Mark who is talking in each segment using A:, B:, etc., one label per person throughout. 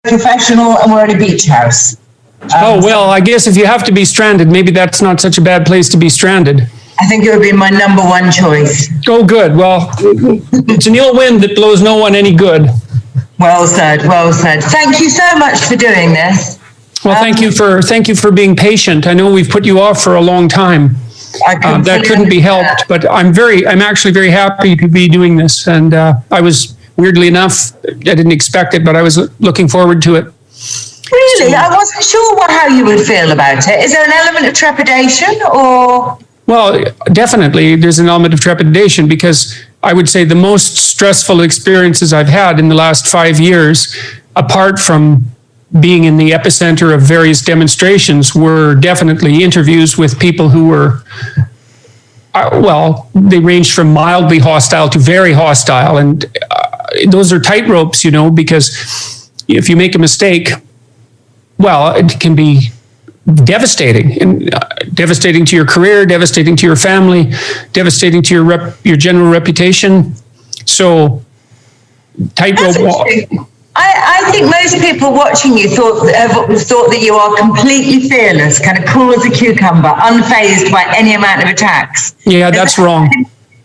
A: professional and we're at a beach house.
B: Well, I guess if you have to be stranded, maybe that's not such a bad place to be stranded.
A: I think it would be my number one choice.
B: Oh, good. Well, it's an ill wind that blows no one any good.
A: Well said, well said. Thank you so much for doing this.
B: Well, thank you for being patient. I know we've put you off for a long time. That couldn't be helped, but I'm actually very happy to be doing this. And I was, weirdly enough, I didn't expect it, but I was looking forward to it.
A: Really? I wasn't sure how you would feel about it. Is there an element of trepidation or?
B: Well, definitely there's an element of trepidation, because I would say the most stressful experiences I've had in the last 5 years, apart from being in the epicenter of various demonstrations, were definitely interviews with people who were, they ranged from mildly hostile to very hostile. And those are tightropes, because if you make a mistake, well, it can be devastating, and devastating to your career, devastating to your family, devastating to your general reputation. So, tightrope.
A: I think most people watching you thought that you are completely fearless, kind of cool as a cucumber, unfazed by any amount of attacks.
B: Yeah, that's wrong.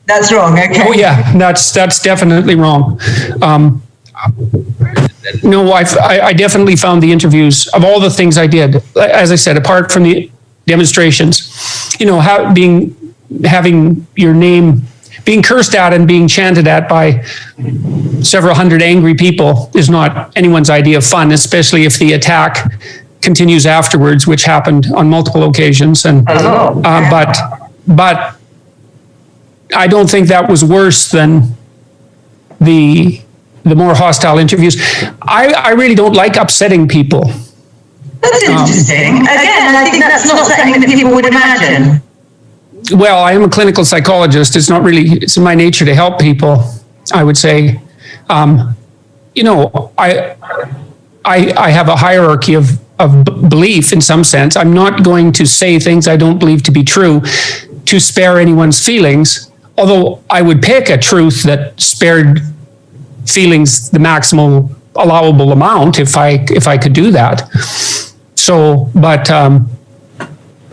A: That's wrong. Okay.
B: Oh yeah, that's definitely wrong. No, I definitely found the interviews, of all the things I did, as I said, apart from the demonstrations, having your name being cursed at and being chanted at by several hundred angry people is not anyone's idea of fun, especially if the attack continues afterwards, which happened on multiple occasions. And but I don't think that was worse than the more hostile interviews. I really don't like upsetting people.
A: That's interesting. Again, I think that's not something that people would imagine.
B: Well, I am a clinical psychologist. It's in my nature to help people, I would say. I have a hierarchy of belief in some sense. I'm not going to say things I don't believe to be true to spare anyone's feelings, although I would pick a truth that spared feelings the maximal allowable amount if I could do that. So, but I'm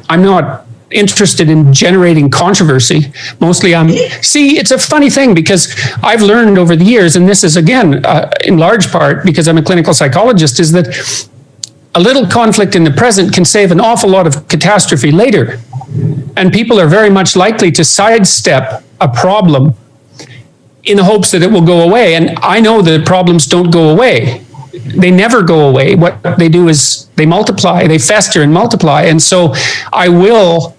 B: not interested in generating controversy. Mostly it's a funny thing, because I've learned over the years, and this is again, in large part because I'm a clinical psychologist, is that a little conflict in the present can save an awful lot of catastrophe later. And people are very much likely to sidestep a problem in the hopes that it will go away. And I know that problems don't go away. They never go away. What they do is they multiply, they fester and multiply. And so I will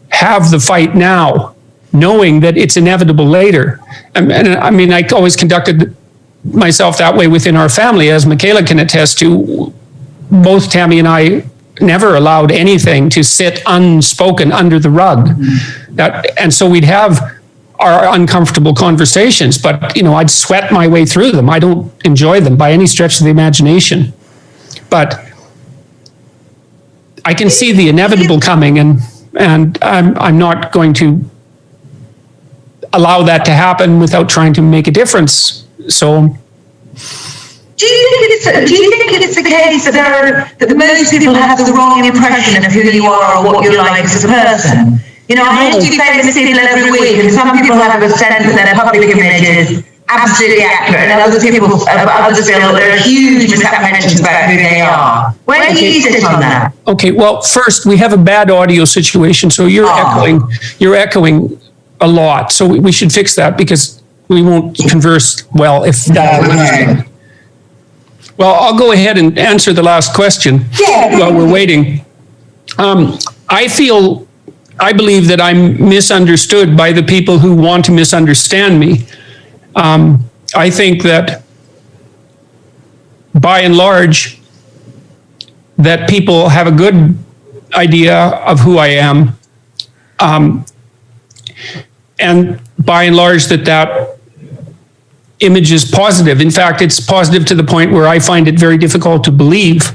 B: have the fight now, knowing that it's inevitable later. And I mean, I always conducted myself that way within our family, as Michaela can attest to. Both Tammy and I never allowed anything to sit unspoken under the rug. And so we'd have our uncomfortable conversations, but I'd sweat my way through them. I don't enjoy them by any stretch of the imagination, but I can see the inevitable coming, and I'm not going to allow that to happen without trying to make a difference. So,
A: do you think it's the case that most people have the wrong impression of who you are or what you're like as a person? I interview famous people every week, and some people have a sense that their public image is absolutely accurate, and others feel there are huge misapprehensions about who they are. Where do you sit on that?
B: Okay, well, first, we have a bad audio situation, so you're echoing a lot, so we should fix that, because we won't converse well if that. Well, I'll go ahead and answer the last question while we're waiting. I believe that I'm misunderstood by the people who want to misunderstand me. I think that, by and large, that people have a good idea of who I am. And by and large, that image is positive. In fact, it's positive to the point where I find it very difficult to believe.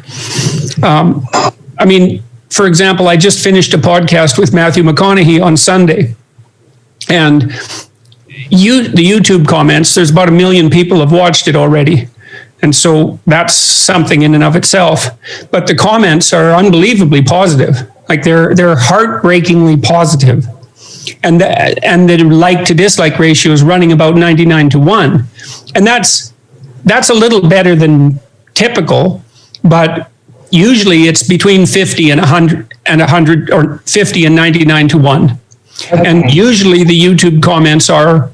B: For example, I just finished a podcast with Matthew McConaughey on Sunday, and the YouTube comments, there's about 1 million people have watched it already. And so that's something in and of itself. But the comments are unbelievably positive. Like they're heartbreakingly positive. And the like to dislike ratio is running about 99-1. And that's a little better than typical, but usually it's between 50 and 100 or 50 and 99-1. Okay. And usually the YouTube comments are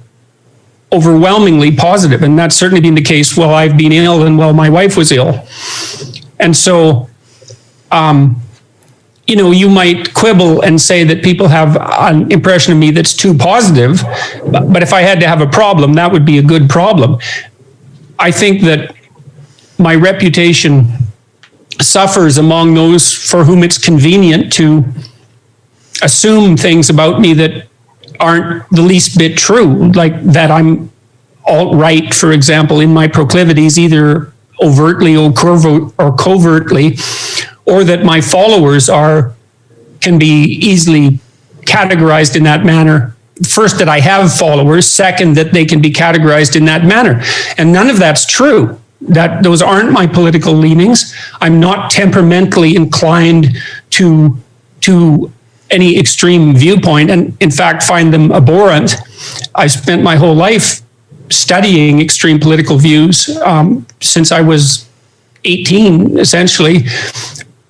B: overwhelmingly positive, and that's certainly been the case while I've been ill and while my wife was ill. And so, you might quibble and say that people have an impression of me that's too positive, but if I had to have a problem, that would be a good problem. I think that my reputation suffers among those for whom it's convenient to assume things about me that aren't the least bit true, like that I'm alt-right, for example, in my proclivities, either overtly or covertly, or that my followers can be easily categorized in that manner. First, that I have followers. Second, that they can be categorized in that manner. And none of that's true. Those aren't my political leanings. I'm not temperamentally inclined to any extreme viewpoint, and in fact find them abhorrent. I spent my whole life studying extreme political views since I was 18, essentially.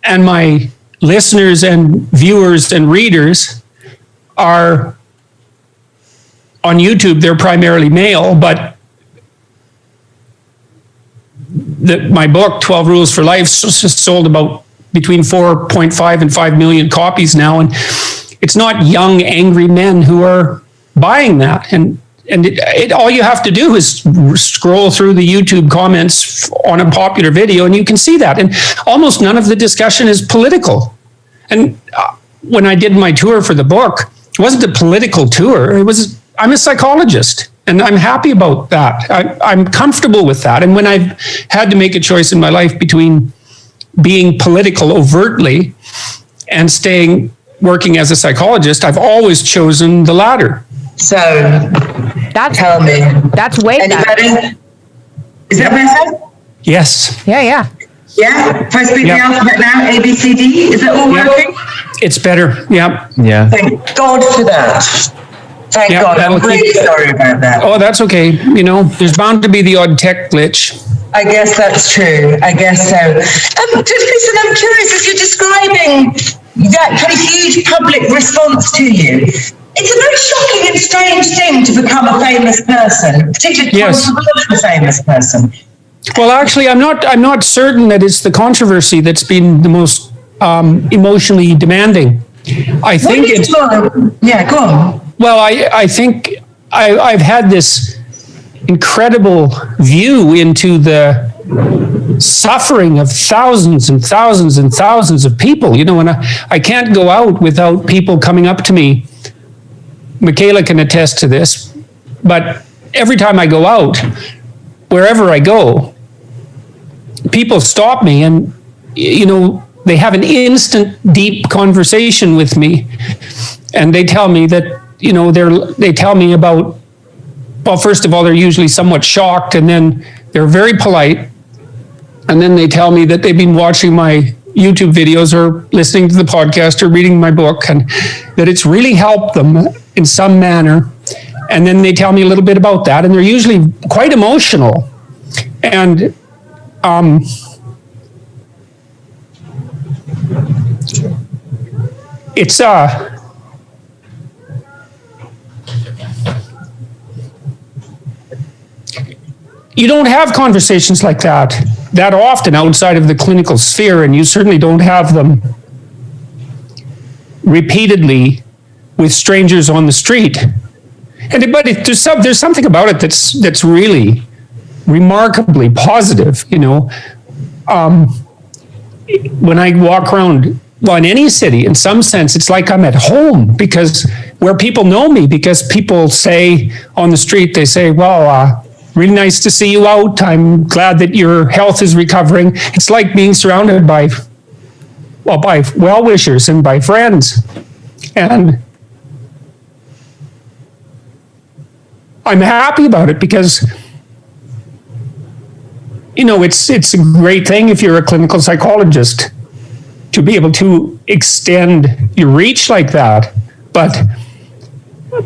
B: And my listeners and viewers and readers are on YouTube. They're primarily male, but my book, 12 Rules for Life, sold about between 4.5 and 5 million copies now. And it's not young, angry men who are buying that. And all you have to do is scroll through the YouTube comments on a popular video, and you can see that. And almost none of the discussion is political. And when I did my tour for the book, it wasn't a political tour. I'm a psychologist, and I'm happy about that. I'm comfortable with that. And when I've had to make a choice in my life between being political overtly and working as a psychologist, I've always chosen the latter.
A: So, tell me.
C: That's way better.
A: Is that better?
B: Yes.
C: Yeah.
A: Yeah? If I speak the alphabet now, A, B, C, D, is that all working?
B: It's better, yeah.
A: Thank God for that. Thank God. I'm really sorry about that.
B: Oh, that's okay. There's bound to be the odd tech glitch.
A: I guess that's true. I guess so. Listen, I'm curious, as you're describing that kind of huge public response to you, it's a very shocking and strange thing to become a famous person, particularly a famous person.
B: Well, actually, I'm not certain that it's the controversy that's been the most emotionally demanding. I think it's...
A: Yeah, go on.
B: Well, I think I've had this incredible view into the suffering of thousands and thousands and thousands of people, and I can't go out without people coming up to me. Michaela can attest to this, but every time I go out, wherever I go, people stop me and, they have an instant deep conversation with me. And they tell me that, they tell me about, well, first of all, they're usually somewhat shocked, and then they're very polite. And then they tell me that they've been watching my YouTube videos or listening to the podcast or reading my book, and that it's really helped them in some manner. And then they tell me a little bit about that, and they're usually quite emotional. And it's you don't have conversations like that often outside of the clinical sphere, and you certainly don't have them repeatedly with strangers on the street. But there's something about it that's really remarkably positive. When I walk around, well, in any city, in some sense, it's like I'm at home, because where people know me, because people say on the street, they say, well, really nice to see you out. I'm glad that your health is recovering. It's like being surrounded by well-wishers and by friends. And I'm happy about it, because it's a great thing if you're a clinical psychologist to be able to extend your reach like that. But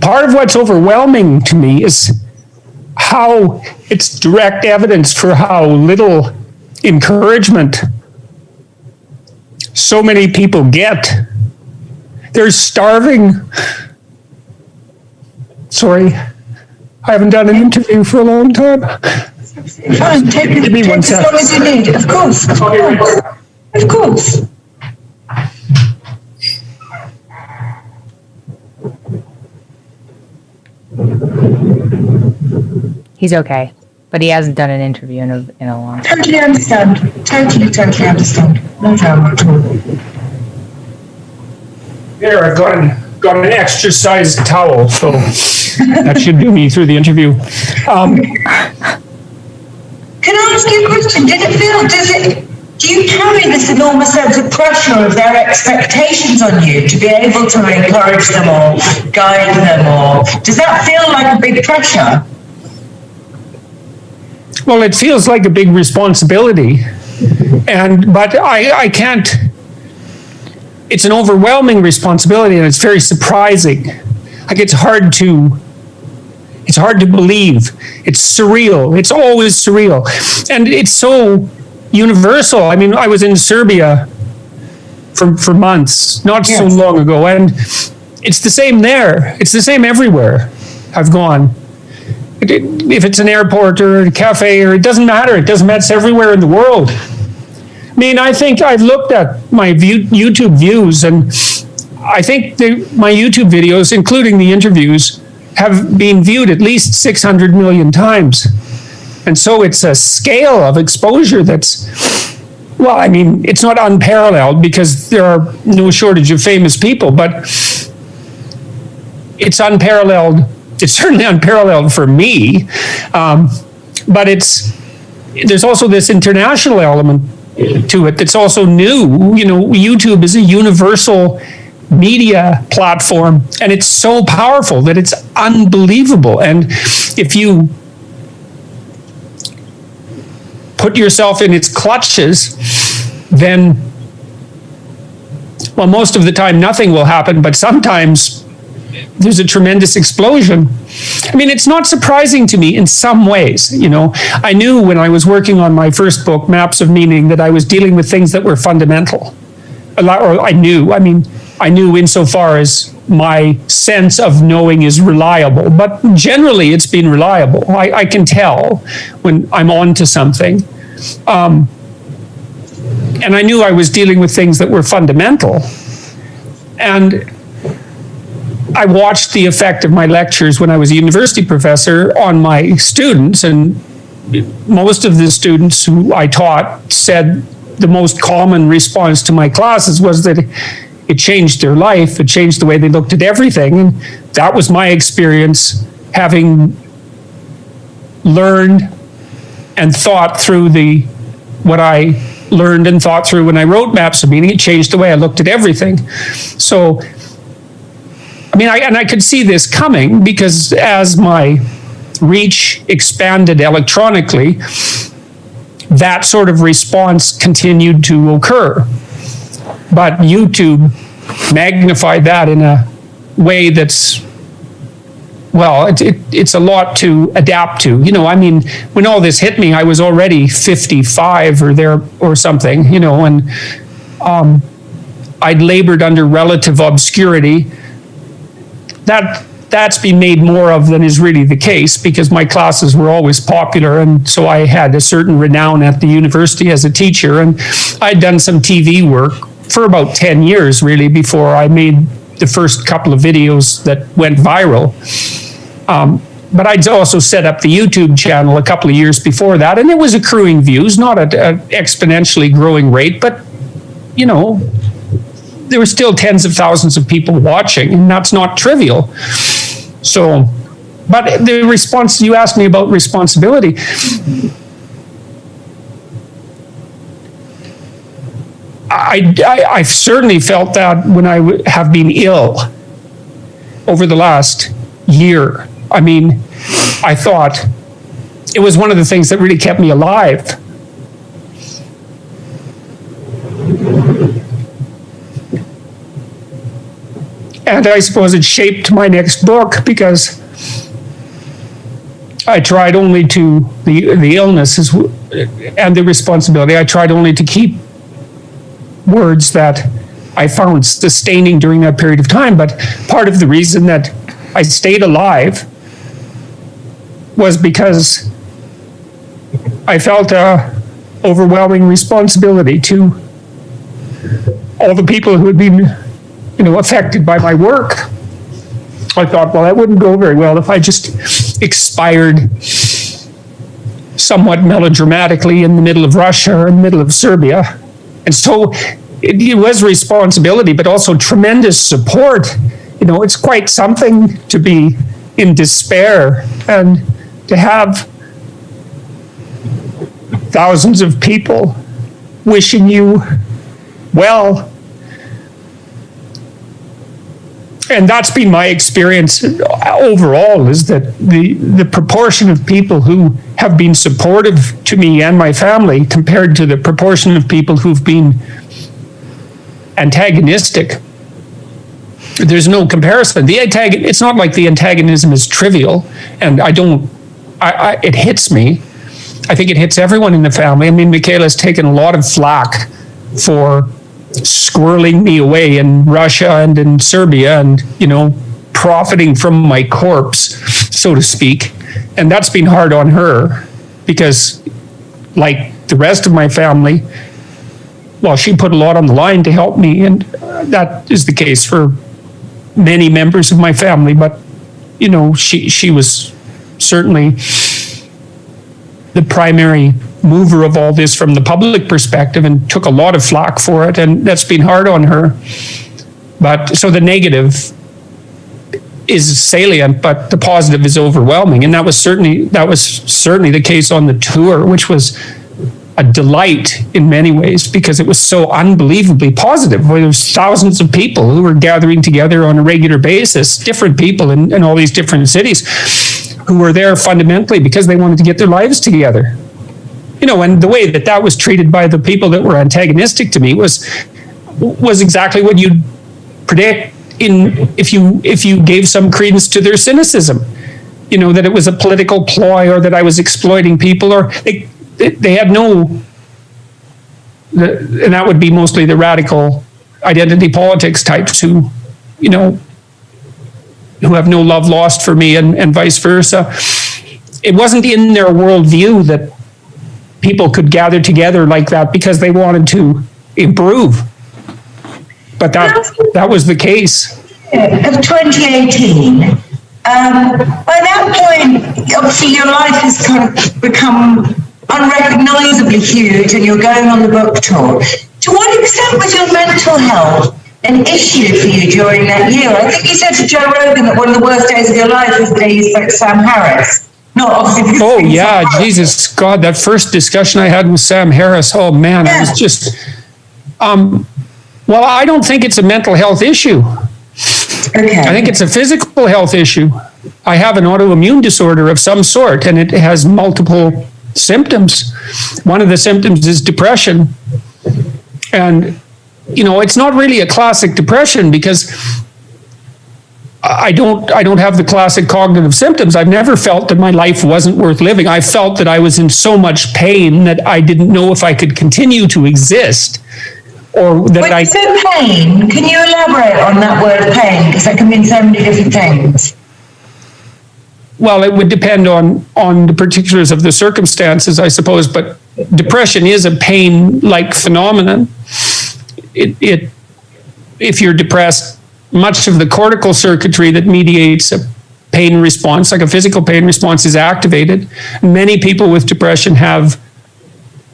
B: part of what's overwhelming to me is how it's direct evidence for how little encouragement so many people get. They're starving. Sorry, I haven't done an interview for a long time.
A: Fine, take as long as you need. Of course. Of course.
C: He's okay, but he hasn't done an interview in a long time.
A: Totally understand. Totally understand. No drama at all.
B: There, I've got an extra-sized towel, so that should do me through the interview.
A: Can I ask you a question? Do you carry this enormous sense of pressure of their expectations on you to be able to encourage them or guide them, or does that feel like a big pressure?
B: Well, it feels like a big responsibility, but I can't. It's an overwhelming responsibility, and it's very surprising. Like it's hard to believe. It's surreal. It's always surreal, and it's so universal. I mean, I was in Serbia for months, not so long ago, and it's the same there. It's the same everywhere I've gone. If it's an airport or a cafe, or it doesn't matter. It's everywhere in the world. I mean, I think I've looked at my YouTube views, and I think my YouTube videos, including the interviews, have been viewed at least 600 million times. And so it's a scale of exposure that's, well, I mean, it's not unparalleled because there are no shortage of famous people, but it's unparalleled. It's certainly unparalleled for me. But there's also this international element to it that's also new. YouTube is a universal media platform, and it's so powerful that it's unbelievable. And if you put yourself in its clutches, then, well, most of the time nothing will happen, but sometimes there's a tremendous explosion. I mean, it's not surprising to me in some ways. I knew when I was working on my first book, Maps of Meaning, that I was dealing with things that were fundamental. I knew insofar as my sense of knowing is reliable, but generally it's been reliable. I can tell when I'm on to something. And I knew I was dealing with things that were fundamental. And I watched the effect of my lectures when I was a university professor on my students, and most of the students who I taught said the most common response to my classes was that it changed their life, it changed the way they looked at everything. And that was my experience, having learned and thought through what I learned and thought through when I wrote Maps of Meaning. It changed the way I looked at everything. So, I mean, I could see this coming because as my reach expanded electronically, that sort of response continued to occur. But YouTube magnified that in a way that's, well, it's a lot to adapt to. I mean, when all this hit me, I was already 55 or something, and I'd labored under relative obscurity. That's been made more of than is really the case because my classes were always popular, and so I had a certain renown at the university as a teacher, and I'd done some TV work for about 10 years really before I made the first couple of videos that went viral. But I'd also set up the YouTube channel a couple of years before that, and it was accruing views, not at an exponentially growing rate, but there were still tens of thousands of people watching, and that's not trivial. So, but the response, you asked me about responsibility. I've certainly felt that when I have been ill over the last year. I mean, I thought it was one of the things that really kept me alive And I suppose it shaped my next book because I tried only to, the illness and the responsibility, I tried only to keep words that I found sustaining during that period of time. But part of the reason that I stayed alive was because I felt a overwhelming responsibility to all the people who had been, affected by my work. I thought, well, that wouldn't go very well if I just expired somewhat melodramatically in the middle of Russia or in the middle of Serbia. And so it was responsibility, but also tremendous support. It's quite something to be in despair and to have thousands of people wishing you well. And that's been my experience overall, is that the proportion of people who have been supportive to me and my family compared to the proportion of people who've been antagonistic, there's no comparison. It's not like the antagonism is trivial, and it hits me. I think it hits everyone in the family. I mean, Michaela's taken a lot of flack for squirreling me away in Russia and in Serbia and, profiting from my corpse, so to speak. And that's been hard on her because, like the rest of my family, well, she put a lot on the line to help me. And that is the case for many members of my family. But, she was certainly the primary mover of all this from the public perspective and took a lot of flack for it, and that's been hard on her. But so the negative is salient, but the positive is overwhelming, and that was certainly the case on the tour, which was a delight in many ways because it was so unbelievably positive. Where there's thousands of people who were gathering together on a regular basis, different people in all these different cities, who were there fundamentally because they wanted to get their lives together. And the way that was treated by the people that were antagonistic to me was exactly what you'd predict if you gave some credence to their cynicism. That it was a political ploy or that I was exploiting people, or they had no, and that would be mostly the radical identity politics types who have no love lost for me and vice versa. It wasn't in their worldview that people could gather together like that because they wanted to improve. But that was the case.
A: Of 2018, by that point, obviously your life has kind of become unrecognisably huge and you're going on the book tour. To what extent was your mental health an issue for you during that year? I think you said to Joe Rogan that one of the worst days of your life was the day you spoke to Sam Harris.
B: Oh yeah, Jesus God, that first discussion I had with Sam Harris, oh man, yeah. I was just, well, I don't think it's a mental health issue.
A: Okay.
B: I think it's a physical health issue. I have an autoimmune disorder of some sort, and it has multiple symptoms. One of the symptoms is depression. And, it's not really a classic depression because I don't have the classic cognitive symptoms. I've never felt that my life wasn't worth living. I felt that I was in so much pain that I didn't know if I could continue to exist, or that
A: When you say pain, can you elaborate on that word pain? Because that can mean so many different things.
B: Well, it would depend on the particulars of the circumstances, I suppose, but depression is a pain-like phenomenon. If you're depressed, much of the cortical circuitry that mediates a pain response, like a physical pain response, is activated. Many people with depression have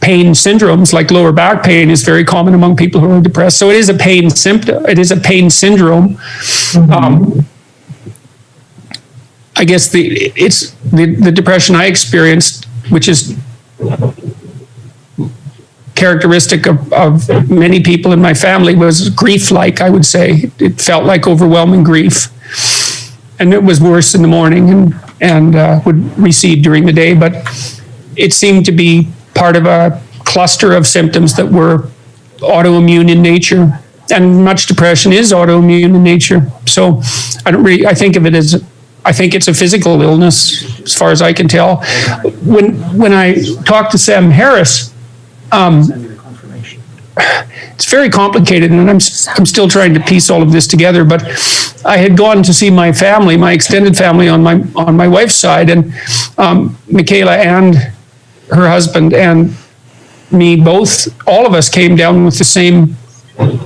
B: pain syndromes, like lower back pain is very common among people who are depressed. So it is a pain symptom. It is a pain syndrome. Mm-hmm. I guess the depression I experienced, which is characteristic of many people in my family, was grief-like, I would say. It felt like overwhelming grief. And it was worse in the morning and would recede during the day, but it seemed to be part of a cluster of symptoms that were autoimmune in nature, and much depression is autoimmune in nature. So I think of it as, I think it's a physical illness as far as I can tell. When I talked to Sam Harris, it's very complicated, and I'm still trying to piece all of this together. But I had gone to see my family, my extended family on my wife's side, and Michaela and her husband and me both, all of us came down with the same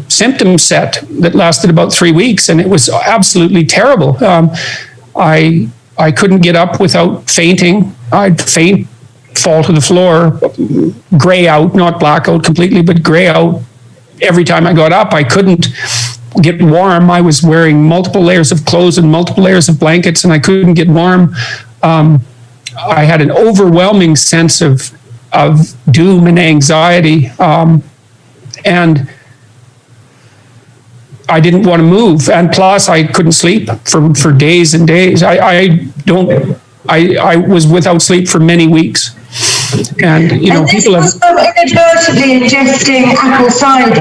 B: symptom set that lasted about 3 weeks, and it was absolutely terrible. I couldn't get up without fainting. I'd faint, fall to the floor, gray out, not blackout completely, but gray out. Every time I got up, I couldn't get warm. I was wearing multiple layers of clothes and multiple layers of blankets, and I couldn't get warm. I had an overwhelming sense of doom and anxiety, and I didn't want to move. And plus, I couldn't sleep for days and days. I was without sleep for many weeks. And people have
A: inadvertently ingesting apple cider.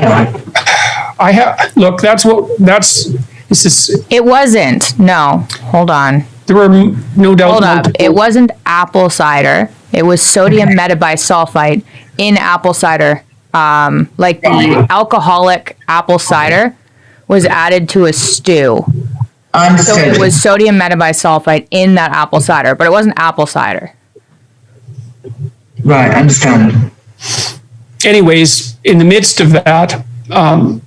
C: It wasn't. No, hold on.
B: There were no doubt.
C: Hold up. It wasn't apple cider. It was sodium metabisulfite in apple cider. Like the alcoholic apple cider was added to a stew. So it was sodium metabisulfite in that apple cider, but it wasn't apple cider.
A: Right, I understand.
B: Anyways, in the midst of that, I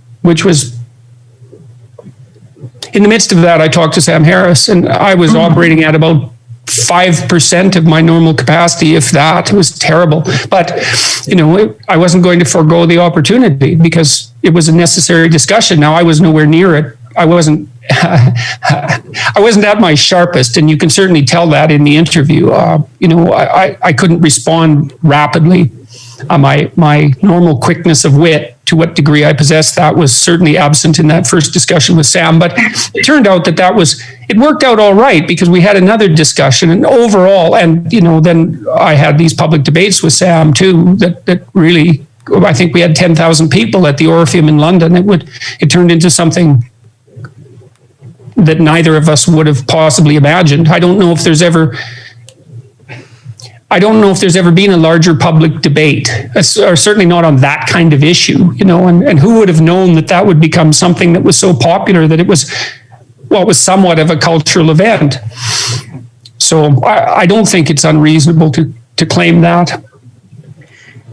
B: talked to Sam Harris, and I was operating at about 5% of my normal capacity, if that. It was terrible. But, I wasn't going to forego the opportunity because it was a necessary discussion. Now, I was nowhere near it. I wasn't at my sharpest, and you can certainly tell that in the interview. I couldn't respond rapidly. My normal quickness of wit, to what degree I possessed that, was certainly absent in that first discussion with Sam. But it turned out it worked out all right, because we had another discussion, and overall, and then I had these public debates with Sam too, that really, I think we had 10,000 people at the Orpheum in London. It turned into something that neither of us would have possibly imagined. I don't know if there's ever been a larger public debate, or certainly not on that kind of issue, and who would have known that would become something that was so popular that it was somewhat of a cultural event. So I don't think it's unreasonable to claim that.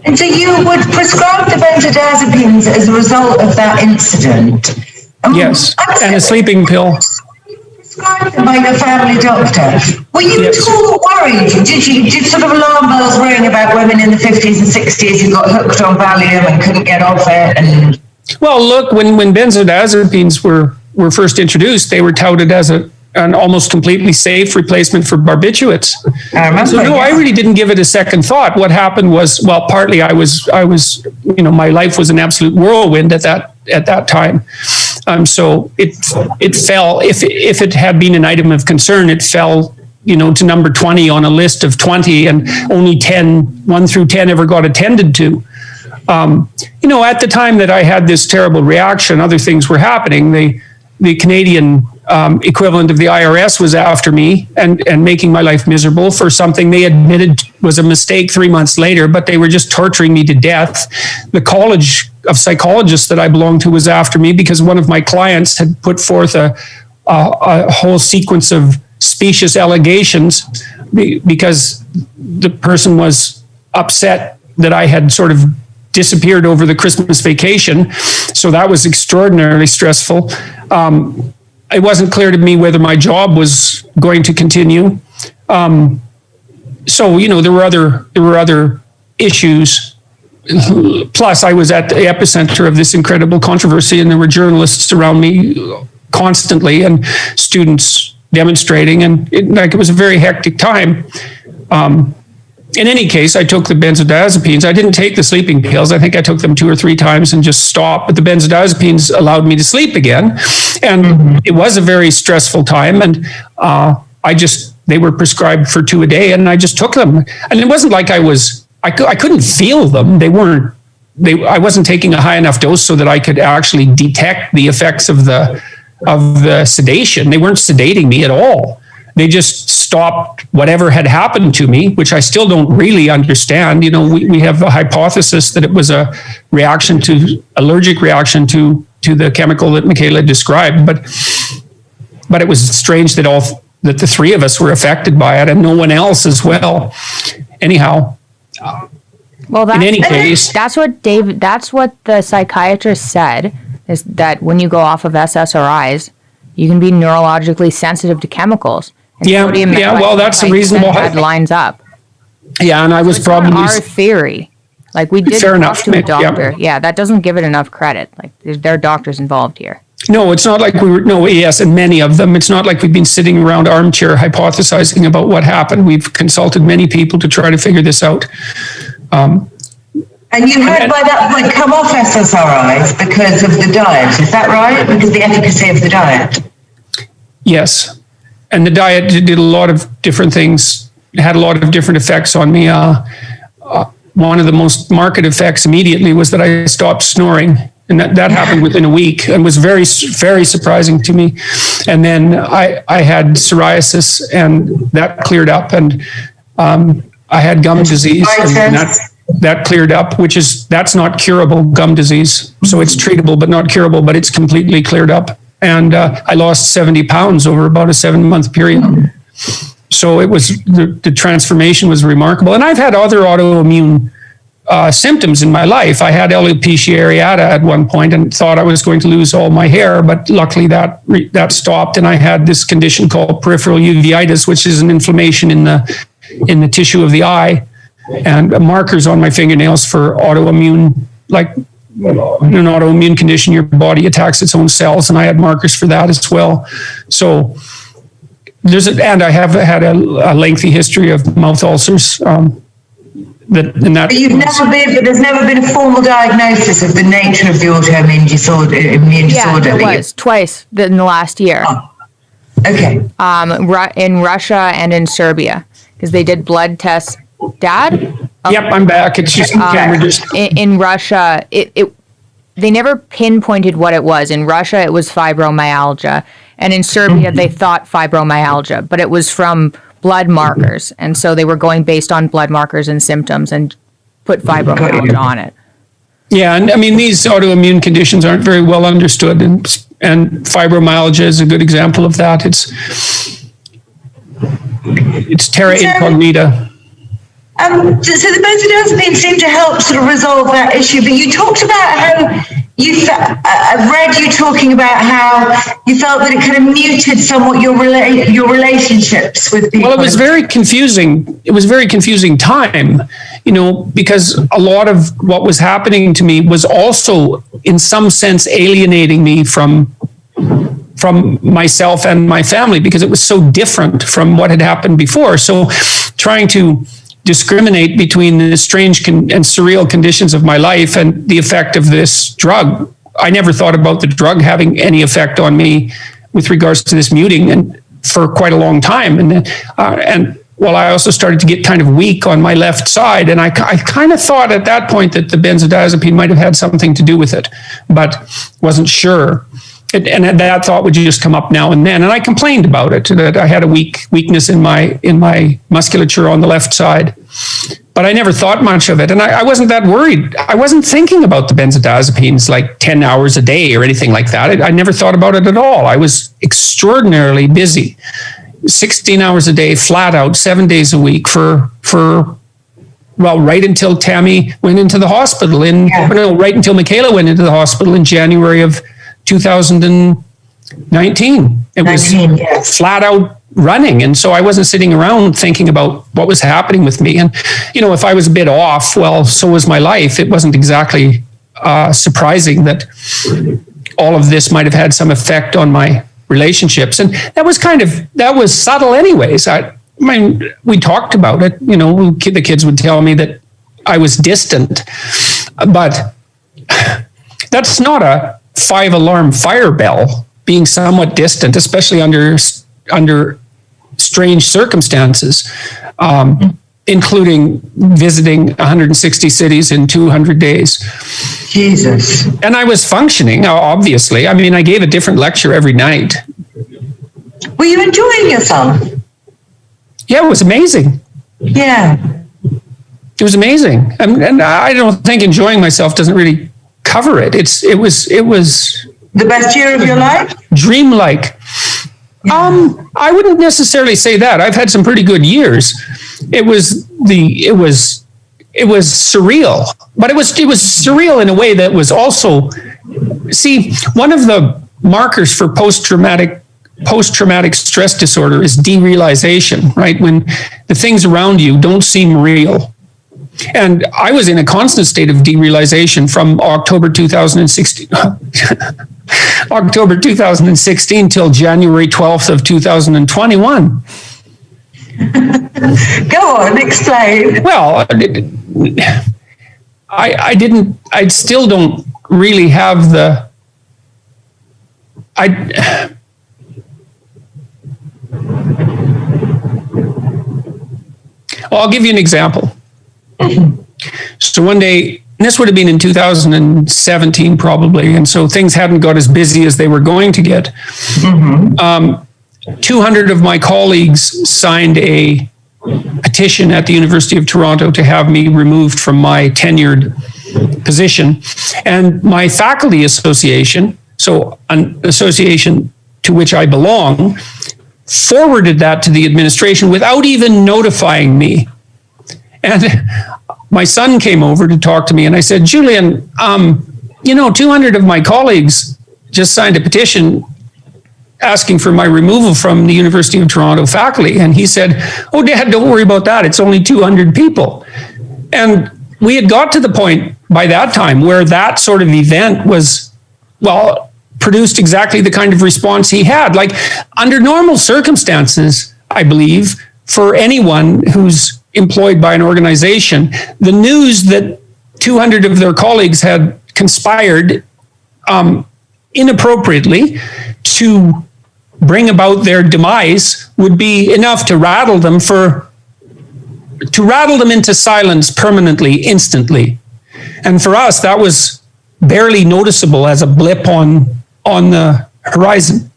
A: And so you would prescribe the benzodiazepines as a result of that incident?
B: Yes, and a sleeping pill.
A: Prescribed by your family doctor. Were you at all worried? Did sort of alarm bells ring about women in the 50s and 60s who got hooked on Valium and couldn't get off it?
B: Well, look, when benzodiazepines were first introduced, they were touted as an almost completely safe replacement for barbiturates. I really didn't give it a second thought. What happened was, well, partly I was, my life was an absolute whirlwind at that time. So it fell, if it had been an item of concern, it fell, to number 20 on a list of 20, and only 1 through 10 ever got attended to. At the time that I had this terrible reaction, other things were happening. The Canadian equivalent of the IRS was after me and making my life miserable for something they admitted was a mistake 3 months later, but they were just torturing me to death. The College of Psychologists that I belonged to was after me because one of my clients had put forth a whole sequence of specious allegations because the person was upset that I had sort of disappeared over the Christmas vacation. So that was extraordinarily stressful. It wasn't clear to me whether my job was going to continue. So, there were other issues. Plus, I was at the epicenter of this incredible controversy, and there were journalists around me constantly and students demonstrating, and it was a very hectic time. In any case, I took the benzodiazepines. I didn't take the sleeping pills. I think I took them 2 or 3 times and just stopped. But the benzodiazepines allowed me to sleep again. And it was a very stressful time. And they were prescribed for 2 a day, and I just took them. And it wasn't like I couldn't feel them. They weren't I wasn't taking a high enough dose so that I could actually detect the effects of the sedation. They weren't sedating me at all. They just stopped whatever had happened to me, which I still don't really understand. You know, we have a hypothesis that it was a allergic reaction to the chemical that Michaela described, but it was strange that that the three of us were affected by it and no one else as well. Anyhow,
C: well,
B: in any case,
C: that's what the psychiatrist said, is that when you go off of SSRIs, you can be neurologically sensitive to chemicals. And
B: well, that's a reasonable
C: lines up.
B: Yeah, and I was probably
C: our theory. Like, we did talk to a doctor. Yeah, that doesn't give it enough credit. Like, there are doctors involved here.
B: No, it's not like and many of them. It's not like we've been sitting around armchair hypothesizing about what happened. We've consulted many people to try to figure this out.
A: And you had by that point come off SSRIs because of the diet, is that right? Because of the efficacy of the diet?
B: Yes. And the diet did a lot of different things, had a lot of different effects on me. One of the most marked effects immediately was that I stopped snoring. And that happened within a week and was very, very surprising to me. And then I had psoriasis and that cleared up. And I had gum disease and that cleared up, that's not curable, gum disease. So it's treatable, but not curable, but it's completely cleared up. And I lost 70 pounds over about a 7-month period. So it was, the transformation was remarkable. And I've had other autoimmune symptoms in my life. I had alopecia areata at one point and thought I was going to lose all my hair, but luckily that stopped. And I had this condition called peripheral uveitis, which is an inflammation in the tissue of the eye, and markers on my fingernails for autoimmune, like in an autoimmune condition, your body attacks its own cells, and I had markers for that as well. So and I have had a lengthy history of mouth ulcers. But there's never been a formal diagnosis of the nature of the autoimmune disorder.
C: Yeah, there was twice in the last year.
A: Oh, okay.
C: In Russia and in Serbia, because they did blood tests. Dad?
B: Yep, I'm back. It's just
C: in Russia, they never pinpointed what it was. In Russia, it was fibromyalgia, and in Serbia, they thought fibromyalgia, but it was from blood markers, and so they were going based on blood markers and symptoms and put fibromyalgia on it.
B: Yeah, and I mean, these autoimmune conditions aren't very well understood, and fibromyalgia is a good example of that. It's terra incognita.
A: So the benzodiazepines seem to help sort of resolve that issue, but you talked about how I've read you talking about how you felt that it kind of muted somewhat your relationships with people.
B: Well, it was very confusing. It was a very confusing time, because a lot of what was happening to me was also, in some sense, alienating me from myself and my family, because it was so different from what had happened before. So trying to discriminate between the strange and surreal conditions of my life and the effect of this drug. I never thought about the drug having any effect on me with regards to this muting, and for quite a long time. And I also started to get kind of weak on my left side, and I kind of thought at that point that the benzodiazepine might have had something to do with it, but wasn't sure. And that thought would just come up now and then. And I complained about it, that I had a weakness in my musculature on the left side. But I never thought much of it. And I wasn't that worried. I wasn't thinking about the benzodiazepines like 10 hours a day or anything like that. I never thought about it at all. I was extraordinarily busy, 16 hours a day, flat out, 7 days a week right until Tammy went into the hospital right until Michaela went into the hospital in January of 2019. It was flat out running. And so I wasn't sitting around thinking about what was happening with me. And, if I was a bit off, well, so was my life. It wasn't exactly surprising that all of this might have had some effect on my relationships. And that was subtle anyways. I mean, we talked about it, the kids would tell me that I was distant, but that's not a 5-alarm fire bell, being somewhat distant, especially under strange circumstances. including visiting 160 cities in 200 days.
A: Jesus.
B: And I was functioning, obviously. I mean, I gave a different lecture every night.
A: Were you enjoying yourself?
B: Yeah, it was amazing.
A: Yeah.
B: It was amazing. And I don't think enjoying myself doesn't really cover it. It was
A: The best year of your life?
B: dreamlike. I wouldn't necessarily say that. I've had some pretty good years. It was surreal, but it was surreal in a way that was also, see, one of the markers for post-traumatic stress disorder is derealization, right? When the things around you don't seem real. And I was in a constant state of derealization from October 2016 till January 12th of 2021.
A: Go on, explain.
B: Well, I still don't really have I'll give you an example. So one day, and this would have been in 2017 probably, and so things hadn't got as busy as they were going to get. 200 of my colleagues signed a petition at the University of Toronto to have me removed from my tenured position. And my faculty association, so an association to which I belong, forwarded that to the administration without even notifying me. And my son came over to talk to me, and I said, Julian, 200 of my colleagues just signed a petition asking for my removal from the University of Toronto faculty. And he said, oh, Dad, don't worry about that. It's only 200 people. And we had got to the point by that time where that sort of event was, produced exactly the kind of response he had. Like, under normal circumstances, I believe, for anyone who's employed by an organization, the news that 200 of their colleagues had conspired inappropriately to bring about their demise would be enough to rattle them into silence permanently, instantly. And for us, that was barely noticeable as a blip on the horizon,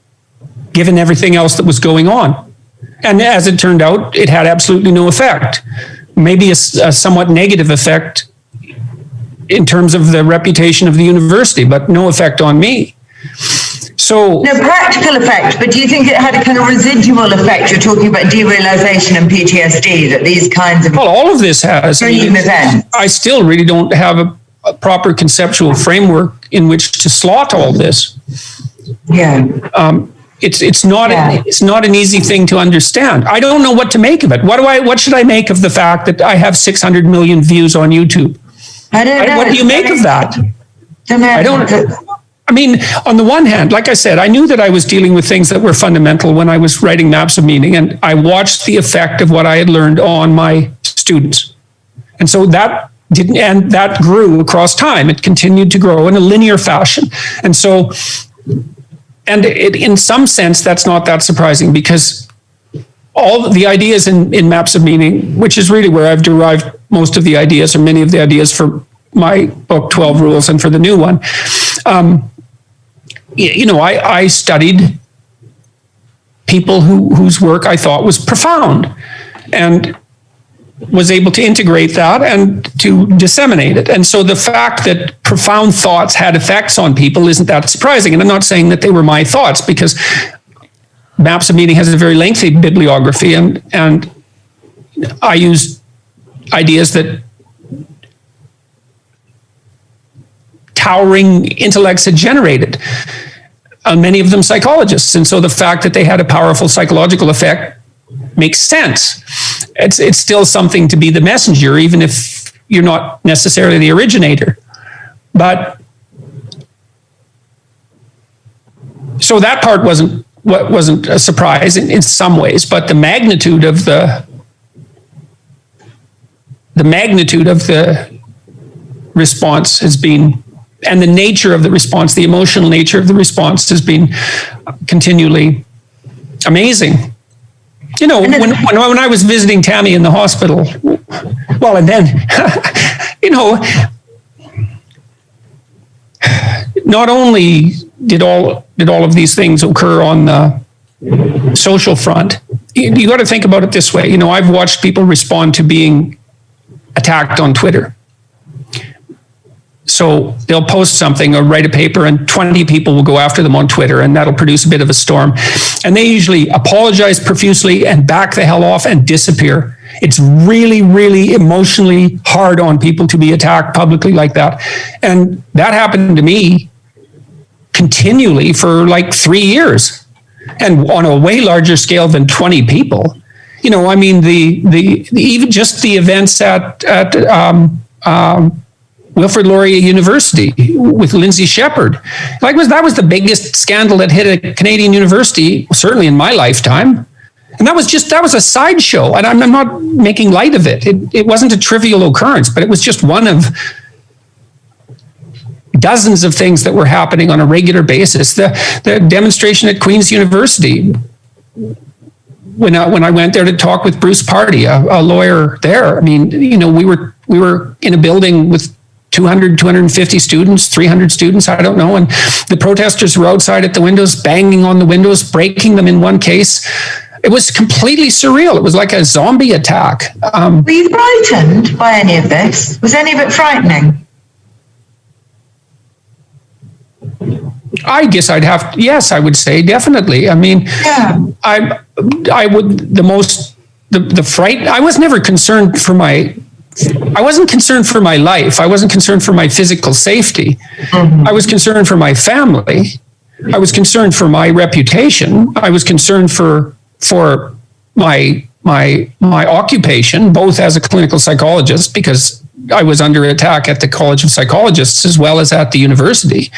B: given everything else that was going on. And as it turned out, it had absolutely no effect. Maybe a somewhat negative effect in terms of the reputation of the university, but no effect on me. So,
A: no practical effect, but do you think it had a kind of residual effect? You're talking about derealization and PTSD, that these kinds of
B: all of this has.
A: events.
B: I still really don't have a proper conceptual framework in which to slot all this.
A: Yeah.
B: It's not an easy thing to understand. I don't know what to make of it. What should I make of the fact that I have 600 million views on YouTube?
A: I don't know.
B: What do you make of that?
A: I don't.
B: I mean, on the one hand, like I said, I knew that I was dealing with things that were fundamental when I was writing Maps of Meaning, and I watched the effect of what I had learned on my students. And so that grew across time. It continued to grow in a linear fashion. And so, in some sense, that's not that surprising, because all the ideas in Maps of Meaning, which is really where I've derived most of the ideas, or many of the ideas, for my book 12 Rules and for the new one, I studied people whose work I thought was profound, and was able to integrate that and to disseminate it. And so the fact that profound thoughts had effects on people isn't that surprising. And I'm not saying that they were my thoughts, because Maps of Meaning has a very lengthy bibliography, and I use ideas that towering intellects had generated, many of them psychologists. And so the fact that they had a powerful psychological effect makes sense. It's still something to be the messenger, even if you're not necessarily the originator. But so that part wasn't a surprise in some ways, but the magnitude of the response has been, and the nature of the response, the emotional nature of the response, has been continually amazing. You know, when I was visiting Tammy in the hospital, well, and then, you know, not only did all of these things occur on the social front, you got to think about it this way. You know, I've watched people respond to being attacked on Twitter. So they'll post something or write a paper and 20 people will go after them on Twitter, and that'll produce a bit of a storm. And they usually apologize profusely and back the hell off and disappear. It's really, really emotionally hard on people to be attacked publicly like that. And that happened to me continually for like 3 years, and on a way larger scale than 20 people. You know, I mean, the even just the events at Wilfrid Laurier University with Lindsay Shepherd. That was the biggest scandal that hit a Canadian university, certainly in my lifetime. And that was a sideshow. And I'm not making light of it. It wasn't a trivial occurrence, but it was just one of dozens of things that were happening on a regular basis. The demonstration at Queen's University, when I went there to talk with Bruce Pardy, a lawyer there, I mean, you know, we were in a building with 200, 250 students, 300 students, I don't know. And the protesters were outside at the windows, banging on the windows, breaking them in one case. It was completely surreal. It was like a zombie attack.
A: Were you frightened by any of this? Was any of it frightening?
B: I guess yes, I would say definitely. I mean, yeah. I would, the fright, I was never concerned for I wasn't concerned for my life. I wasn't concerned for my physical safety. Mm-hmm. I was concerned for my family. I was concerned for my reputation. I was concerned for my occupation, both as a clinical psychologist, because I was under attack at the College of Psychologists as well as at the university.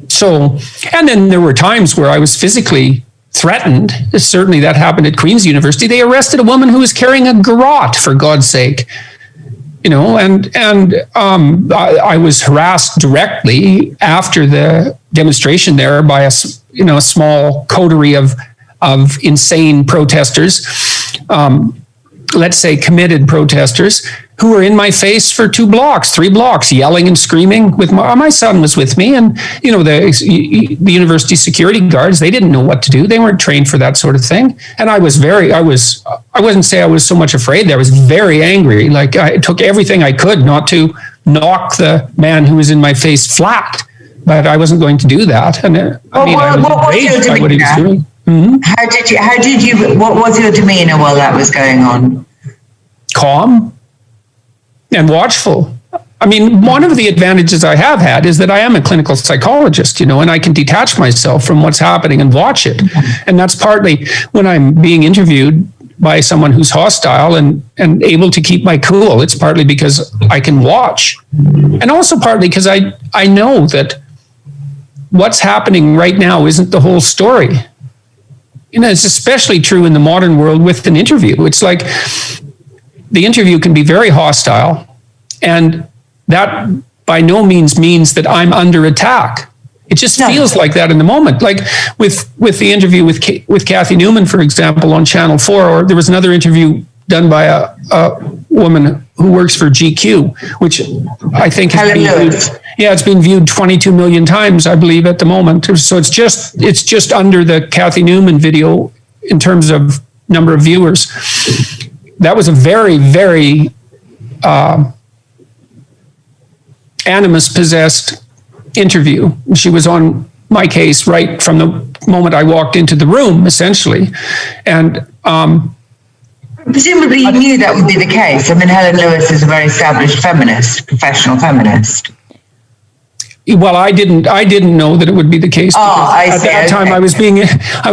B: So, and then there were times where I was physically threatened. Certainly that happened at Queen's University. They arrested a woman who was carrying a garrote, for God's sake. You know, and I was harassed directly after the demonstration there by a small coterie of insane protesters, let's say committed protesters, who were in my face for 2 blocks, 3 blocks, yelling and screaming. With my son was with me, and you know, the university security guards, they didn't know what to do. They weren't trained for that sort of thing. And I wouldn't say I was so much afraid. I was very angry. Like, I took everything I could not to knock the man who was in my face flat, but I wasn't going to do that. And I was enraged by what he was doing. Mm-hmm.
A: What was your demeanor while that was going on?
B: Calm and watchful. I mean, one of the advantages I have had is that I am a clinical psychologist, you know, and I can detach myself from what's happening and watch it. And that's partly when I'm being interviewed by someone who's hostile and able to keep my cool. It's partly because I can watch, and also partly because I know that what's happening right now isn't the whole story. You know, it's especially true in the modern world with an interview. It's like the interview can be very hostile, and that by no means means that I'm under attack. It just feels like that in the moment. Like with the interview with Kathy Newman, for example, on Channel 4, or there was another interview done by a woman who works for GQ, which I think has been viewed, it's been viewed 22 million times, I believe, at the moment. So it's just under the Kathy Newman video in terms of number of viewers. That was a very, very animus-possessed interview. She was on my case right from the moment I walked into the room, essentially. And
A: presumably you knew that would be the case. I mean, Helen Lewis is a very established feminist, professional feminist.
B: Well, I didn't know that it would be the case. At that time, I was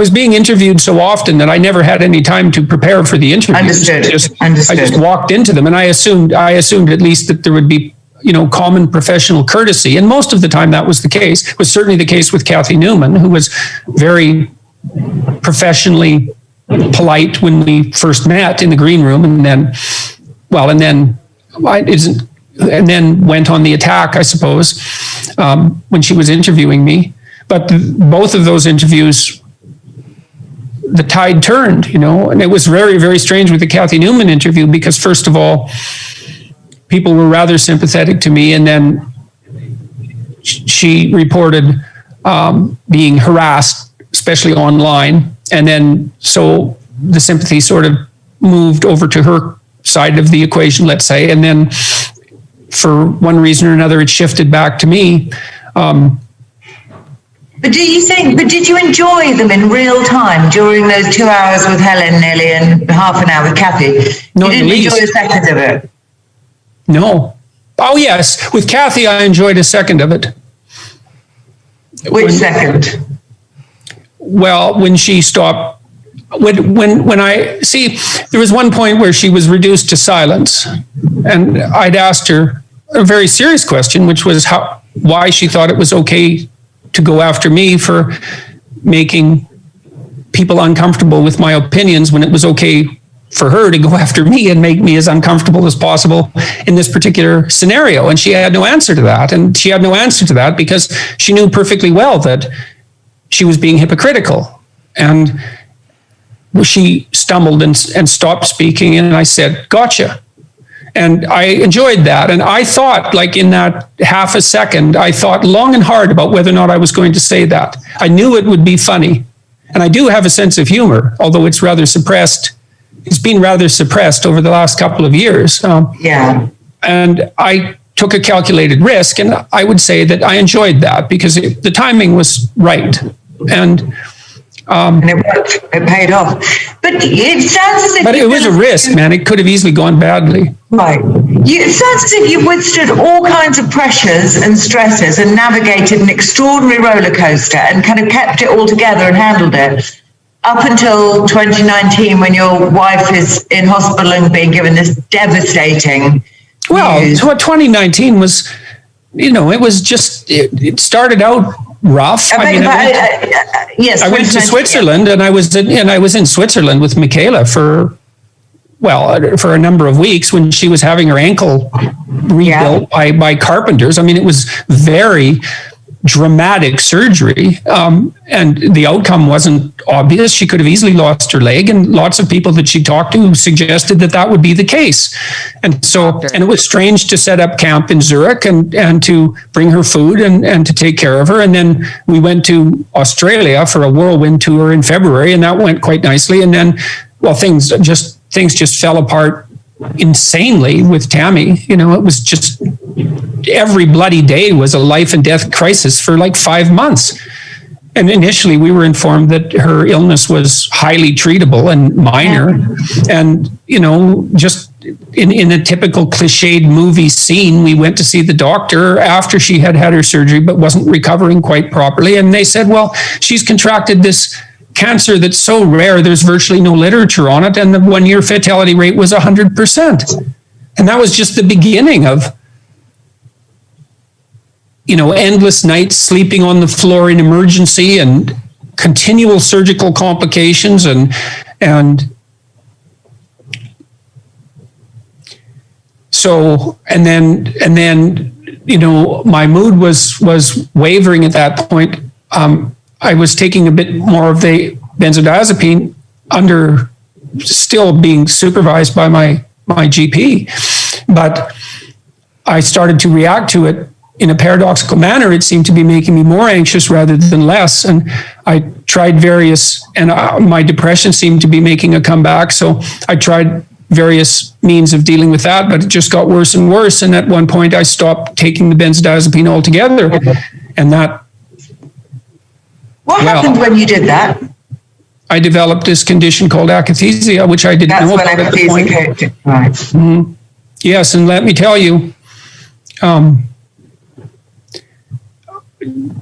B: being interviewed so often that I never had any time to prepare for the interview.
A: Understood.
B: I just walked into them, and I assumed at least that there would be, you know, common professional courtesy, and most of the time that was the case. It was certainly the case with Kathy Newman, who was very professionally polite when we first met in the green room, and then went on the attack, I suppose, when she was interviewing me. But both of those interviews the tide turned, and it was very, very strange with the Kathy Newman interview, because first of all, people were rather sympathetic to me, and then she reported being harassed, especially online, and then so the sympathy sort of moved over to her side of the equation, let's say, and then for one reason or another, it shifted back to me.
A: But did you enjoy them in real time during those 2 hours with Helen nearly and half an hour with Kathy?
B: No,
A: you didn't enjoy a second of it?
B: No. Oh, yes. With Kathy, I enjoyed a second of it.
A: Which second?
B: Well, when she stopped, when I, see, there was one point where she was reduced to silence, and I'd asked her a very serious question, which was why she thought it was okay to go after me for making people uncomfortable with my opinions, when it was okay for her to go after me and make me as uncomfortable as possible in this particular scenario. And she had no answer to that. And she had no answer to that because she knew perfectly well that she was being hypocritical. And she stumbled and stopped speaking. And I said, gotcha. And I enjoyed that. And I thought, like in that half a second, I thought long and hard about whether or not I was going to say that. I knew it would be funny. And I do have a sense of humor, although it's rather suppressed. It's been rather suppressed over the last couple of years.
A: Yeah.
B: And I took a calculated risk, and I would say that I enjoyed that because the timing was right. And
A: it worked. It paid off. But it sounds as if...
B: But it was a risk, man. It could have easily gone badly.
A: Right. It sounds as if you withstood all kinds of pressures and stresses and navigated an extraordinary roller coaster and kind of kept it all together and handled it up until 2019, when your wife is in hospital and being given this devastating news.
B: So 2019 was, it was just, it started out rough.
A: Yes,
B: I went to Switzerland, and I was in Switzerland with Michaela for a number of weeks when she was having her ankle rebuilt by carpenters. I mean, it was very dramatic surgery, and the outcome wasn't obvious. She could have easily lost her leg, and lots of people that she talked to suggested that would be the case. And so, and it was strange to set up camp in Zurich and to bring her food and to take care of her. And then we went to Australia for a whirlwind tour in February, and that went quite nicely. And then, things just fell apart insanely with Tammy. It was just every bloody day was a life and death crisis for like 5 months. And initially we were informed that her illness was highly treatable and minor. And, just in a typical cliched movie scene, we went to see the doctor after she had had her surgery, but wasn't recovering quite properly. And they said, well, she's contracted this cancer that's so rare, there's virtually no literature on it, and the 1-year fatality rate was 100%. And that was just the beginning of, endless nights sleeping on the floor in emergency and continual surgical complications and so, and then, my mood was wavering at that point. I was taking a bit more of the benzodiazepine under still being supervised by my GP, but I started to react to it in a paradoxical manner. It seemed to be making me more anxious rather than less. And I tried various, and my depression seemed to be making a comeback. So I tried various means of dealing with that, but it just got worse and worse. And at one point I stopped taking the benzodiazepine altogether. And that,
A: what happened when you did that?
B: I developed this condition called akathisia, which I didn't know about at the point.
A: Right.
B: Mm-hmm. Yes, and let me tell you,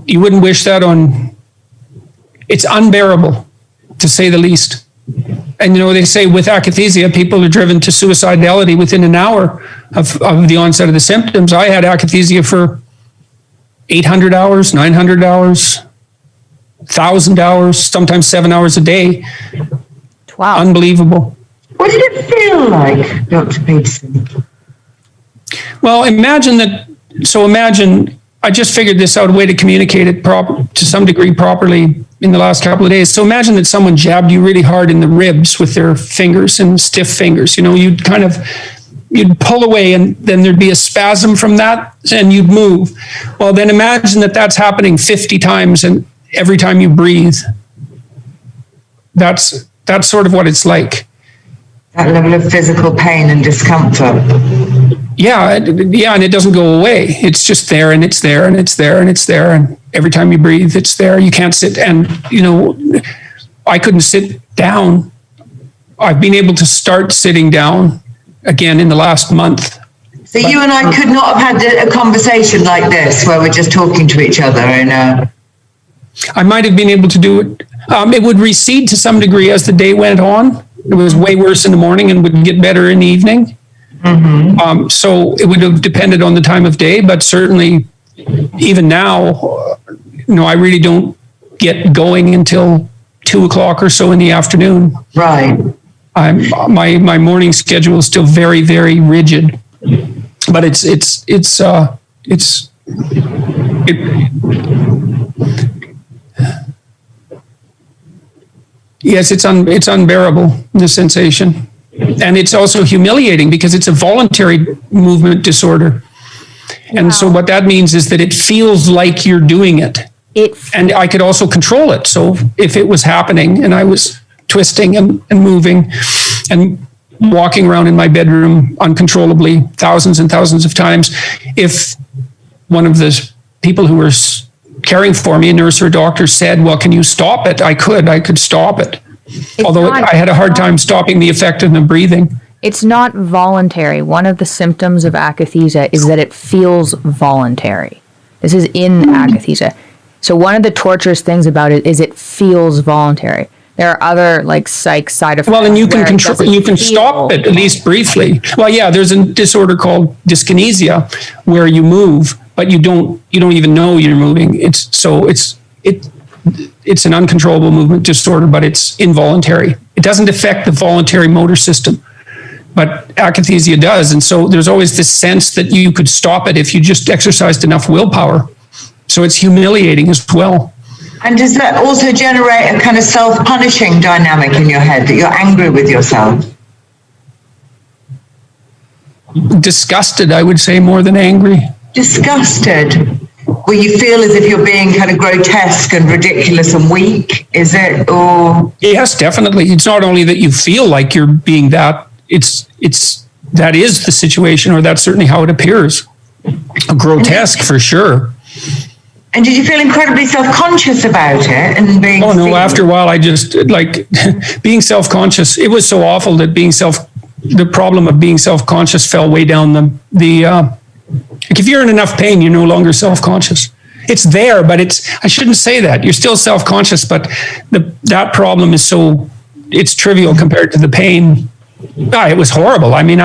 B: you wouldn't wish that on. It's unbearable, to say the least. And they say with akathisia, people are driven to suicidality within an hour of the onset of the symptoms. I had akathisia for 800 hours, 900 hours. 1,000 hours, sometimes 7 hours a day.
C: Wow.
B: Unbelievable.
A: What did it feel like, Dr. Peterson?
B: Well, imagine I just figured this out, a way to communicate it to some degree properly in the last couple of days. So imagine that someone jabbed you really hard in the ribs with their fingers and stiff fingers. You'd pull away and then there'd be a spasm from that and you'd move. Well, then imagine that that's happening 50 times and every time you breathe. That's sort of what it's like.
A: That level of physical pain and discomfort.
B: Yeah, and it doesn't go away. It's just there, and it's there, and it's there, and it's there, and every time you breathe, it's there. You can't sit, and I couldn't sit down. I've been able to start sitting down again in the last month.
A: So you and I could not have had a conversation like this, where we're just talking to each other, and
B: I might have been able to do it. It would recede to some degree as the day went on. It was way worse in the morning and would get better in the evening. Mm-hmm. So it would have depended on the time of day, but certainly even now, I really don't get going until 2:00 or so in the afternoon.
A: Right.
B: My morning schedule is still very, very rigid, but yes, it's unbearable, the sensation. And it's also humiliating because it's a voluntary movement disorder. And wow. So what that means is that it feels like you're doing it. And I could also control it. So if it was happening and I was twisting and moving and walking around in my bedroom uncontrollably thousands and thousands of times, if one of the people who were caring for me, a nurse or a doctor, said, well, can you stop it? I could stop it. Although I had a hard time stopping the effect of the breathing.
C: It's not voluntary. One of the symptoms of akathisia is that it feels voluntary. This is in akathisia. So one of the torturous things about it is it feels voluntary. There are other psych side effects.
B: Well, and you can stop it at least briefly. Well, yeah, there's a disorder called dyskinesia where you move, but you don't even know you're moving. It's an uncontrollable movement disorder, but it's involuntary. It doesn't affect the voluntary motor system, but akathisia does. And so there's always this sense that you could stop it if you just exercised enough willpower. So it's humiliating as well.
A: And does that also generate a kind of self-punishing dynamic in your head, that you're angry with yourself?
B: Disgusted, I would say, more than angry.
A: Disgusted? Where you feel as if you're being kind of grotesque and ridiculous and weak, is it? Or
B: yes, definitely. It's not only that you feel like you're being that, that is the situation, or that's certainly how it appears. Grotesque for sure.
A: And did you feel incredibly self-conscious about it and being?
B: Oh no! After a while, I just being self-conscious. It was so awful that the problem of being self-conscious fell way down if you're in enough pain, you're no longer self-conscious. It's there, but I shouldn't say that. You're still self-conscious, but that problem is it's trivial compared to the pain. It was horrible. I mean,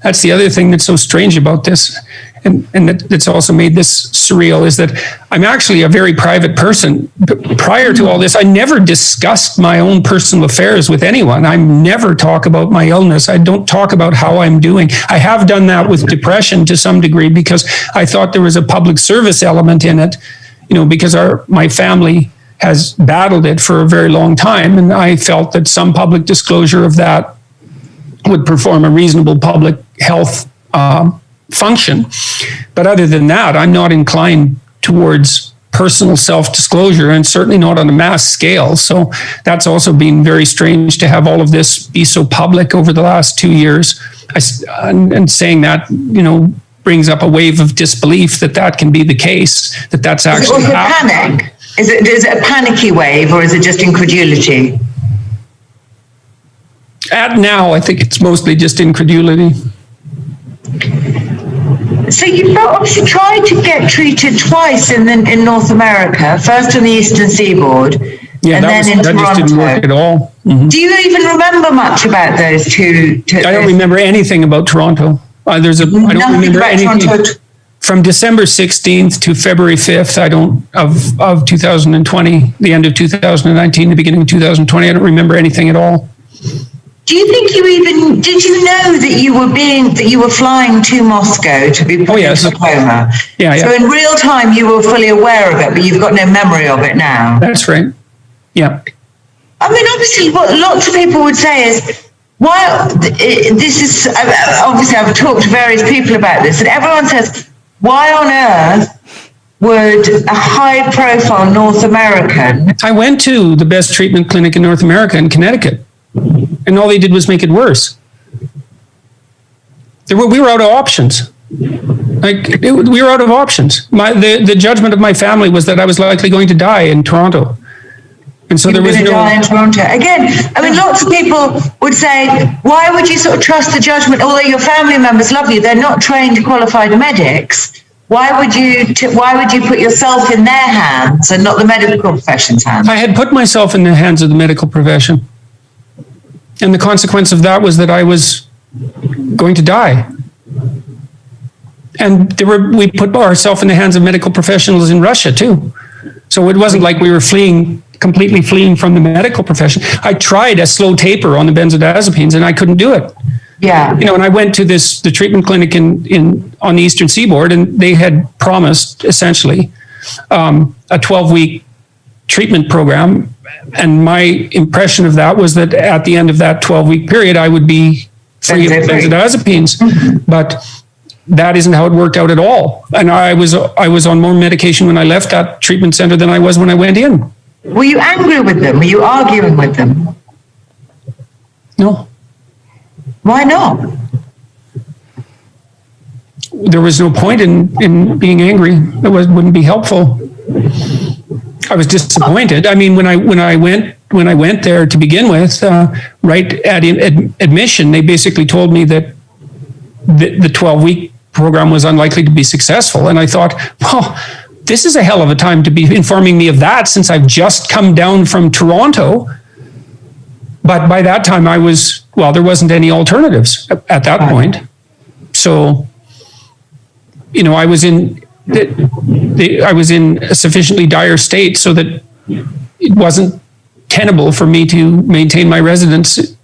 B: that's the other thing that's so strange about this. And that's also made this surreal, is that I'm actually a very private person. But prior to all this, I never discussed my own personal affairs with anyone. I never talk about my illness. I don't talk about how I'm doing. I have done that with depression to some degree because I thought there was a public service element in it, because my family has battled it for a very long time. And I felt that some public disclosure of that would perform a reasonable public health function. But other than that, I'm not inclined towards personal self-disclosure, and certainly not on a mass scale. So that's also been very strange to have all of this be so public over the last 2 years. And saying that, brings up a wave of disbelief that can be the case, that's actually happening.
A: Panic? Is it a panicky wave, or is it just incredulity?
B: Now, I think it's mostly just incredulity.
A: So you've obviously tried to get treated twice in North America, first on the Eastern Seaboard, and then in Toronto.
B: That just didn't work at all. Mm-hmm.
A: Do you even remember much about those two?
B: I don't remember anything about Toronto. I don't remember anything. Toronto. From December 16th to February 5th, of 2020, the end of 2019, the beginning of 2020, I don't remember anything at all.
A: Do you think did you know that you were flying to Moscow to be put into a coma?
B: Yeah.
A: So in real time, you were fully aware of it, but you've got no memory of it now.
B: That's right. Yeah.
A: I mean, obviously, what lots of people would say is, this is, obviously, I've talked to various people about this, and everyone says, why on earth would a high-profile North American...
B: I went to the best treatment clinic in North America in Connecticut, and all they did was make it worse. We were out of options. We were out of options. The judgment of my family was that I was likely going to die in Toronto. And so there was no...
A: die in Toronto. Again, I mean, lots of people would say, why would you sort of trust the judgment? Although your family members love you, they're not trained, qualified medics. Why would you put yourself in their hands and not the medical profession's hands?
B: I had put myself in the hands of the medical profession. And the consequence of that was that I was going to die. And we put ourselves in the hands of medical professionals in Russia too. So it wasn't like we were completely fleeing from the medical profession. I tried a slow taper on the benzodiazepines and I couldn't do it.
A: Yeah.
B: And I went to the treatment clinic on the Eastern Seaboard, and they had promised essentially a 12-week treatment program. And my impression of that was that at the end of that 12-week period, I would be free of benzodiazepines. Mm-hmm. But that isn't how it worked out at all. And I was on more medication when I left that treatment center than I was when I went in.
A: Were you angry with them? Were you arguing with them?
B: No.
A: Why not?
B: There was no point in being angry. It wouldn't be helpful. I was disappointed. I mean, when I went there to begin with, right at admission, they basically told me that the 12-week program was unlikely to be successful. And I thought, well, this is a hell of a time to be informing me of that, since I've just come down from Toronto. But by that time there wasn't any alternatives at that point. So, I was in a sufficiently dire state so that it wasn't tenable for me to maintain my residence.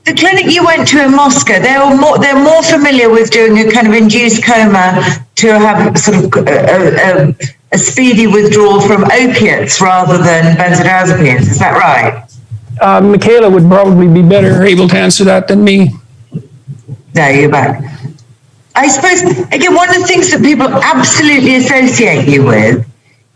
A: The clinic you went to in Moscow, they're more familiar with doing a kind of induced coma to have sort of a speedy withdrawal from opiates rather than benzodiazepines. Is that right?
B: Michaela would probably be better able to answer that than me.
A: No, you're back. I suppose, again, one of the things that people absolutely associate you with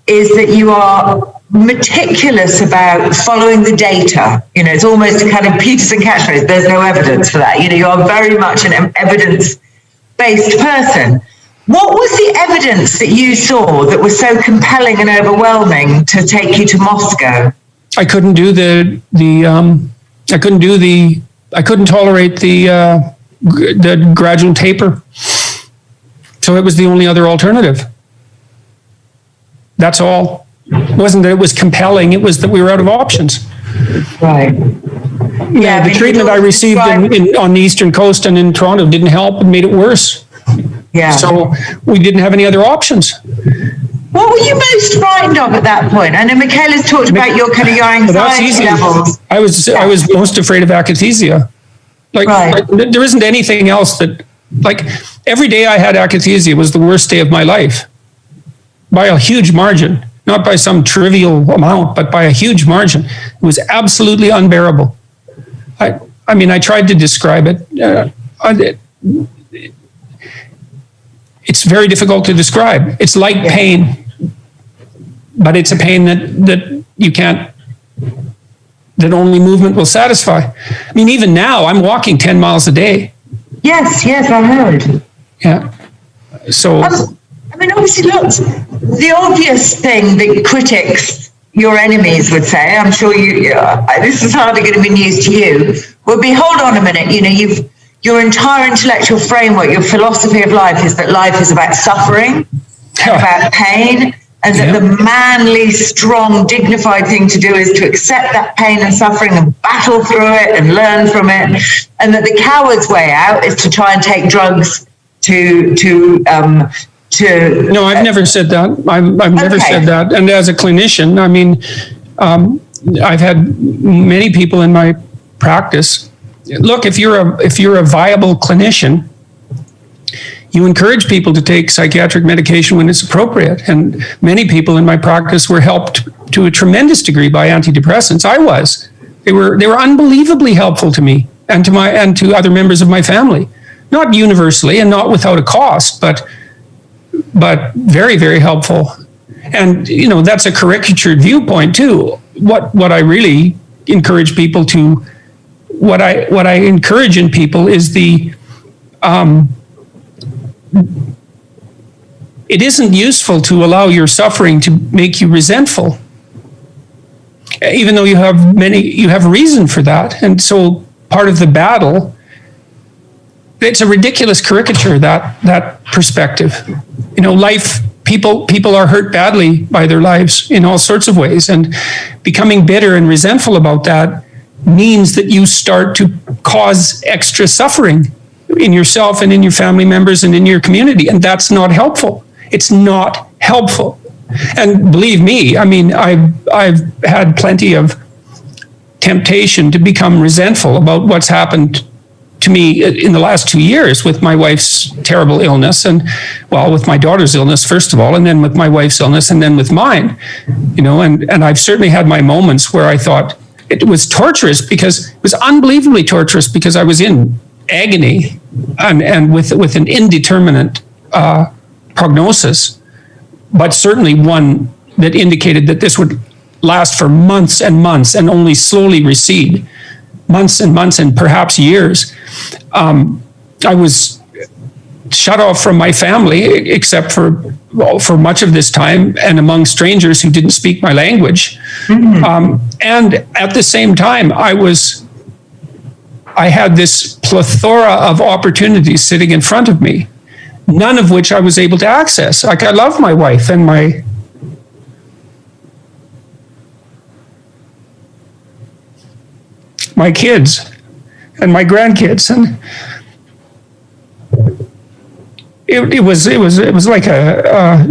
A: is that you are meticulous about following the data. It's almost a kind of Peterson catchphrase. There's no evidence for that. You are very much an evidence-based person. What was the evidence that you saw that was so compelling and overwhelming to take you to Moscow?
B: I couldn't tolerate the gradual taper. So it was the only other alternative. That's all. It wasn't that it was compelling, it was that we were out of options.
A: Right.
B: Yeah, the treatment I received on the Eastern Coast and in Toronto didn't help and made it worse.
A: Yeah.
B: So we didn't have any other options.
A: What were you most frightened of at that point? I know Michaela's talked about your anxiety levels.
B: I was most afraid of akathisia. There isn't anything else that, every day I had akathisia was the worst day of my life. By a huge margin. Not by some trivial amount, but by a huge margin. It was absolutely unbearable. I tried to describe it. It's very difficult to describe. It's like pain, but it's a pain that you can't, that only movement will satisfy. I mean, even now, I'm walking 10 miles a day.
A: Yes, I heard.
B: Yeah. So...
A: obviously, look, the obvious thing that critics, your enemies would say, I'm sure this is hardly going to be news to you, would be, hold on a minute, your entire intellectual framework, your philosophy of life is that life is about suffering, about pain, and that the manly, strong, dignified thing to do is to accept that pain and suffering and battle through it and learn from it, and that the coward's way out is to try and take drugs No,
B: I've never said that. I've never said that. And as a clinician, I've had many people in my practice. Look, if you're a viable clinician, you encourage people to take psychiatric medication when it's appropriate. And many people in my practice were helped to a tremendous degree by antidepressants. I was. They were unbelievably helpful to me and to other members of my family. Not universally and not without a cost, but very, very helpful. And that's a caricatured viewpoint too. What I really encourage people to, what I encourage in people is it isn't useful to allow your suffering to make you resentful, even though you have reason for that. And so part of the battle, it's a ridiculous caricature, that perspective. Life, people are hurt badly by their lives in all sorts of ways, and becoming bitter and resentful about that means that you start to cause extra suffering in yourself and in your family members and in your community, and that's not helpful. It's not helpful. And believe me, I mean, I've had plenty of temptation to become resentful about what's happened to me in the last 2 years with my wife's terrible illness, and with my daughter's illness first of all, and then with my wife's illness, and then with mine, and I've certainly had my moments where I thought it was torturous, because it was unbelievably torturous, because I was in agony and with an indeterminate prognosis, but certainly one that indicated that this would last for months and months and only slowly recede, months and months and perhaps years. I was shut off from my family, except for much of this time, and among strangers who didn't speak my language. Mm-hmm. And at the same time, I had this plethora of opportunities sitting in front of me, none of which I was able to access. Like, I love my wife and my kids and my grandkids, and it was like a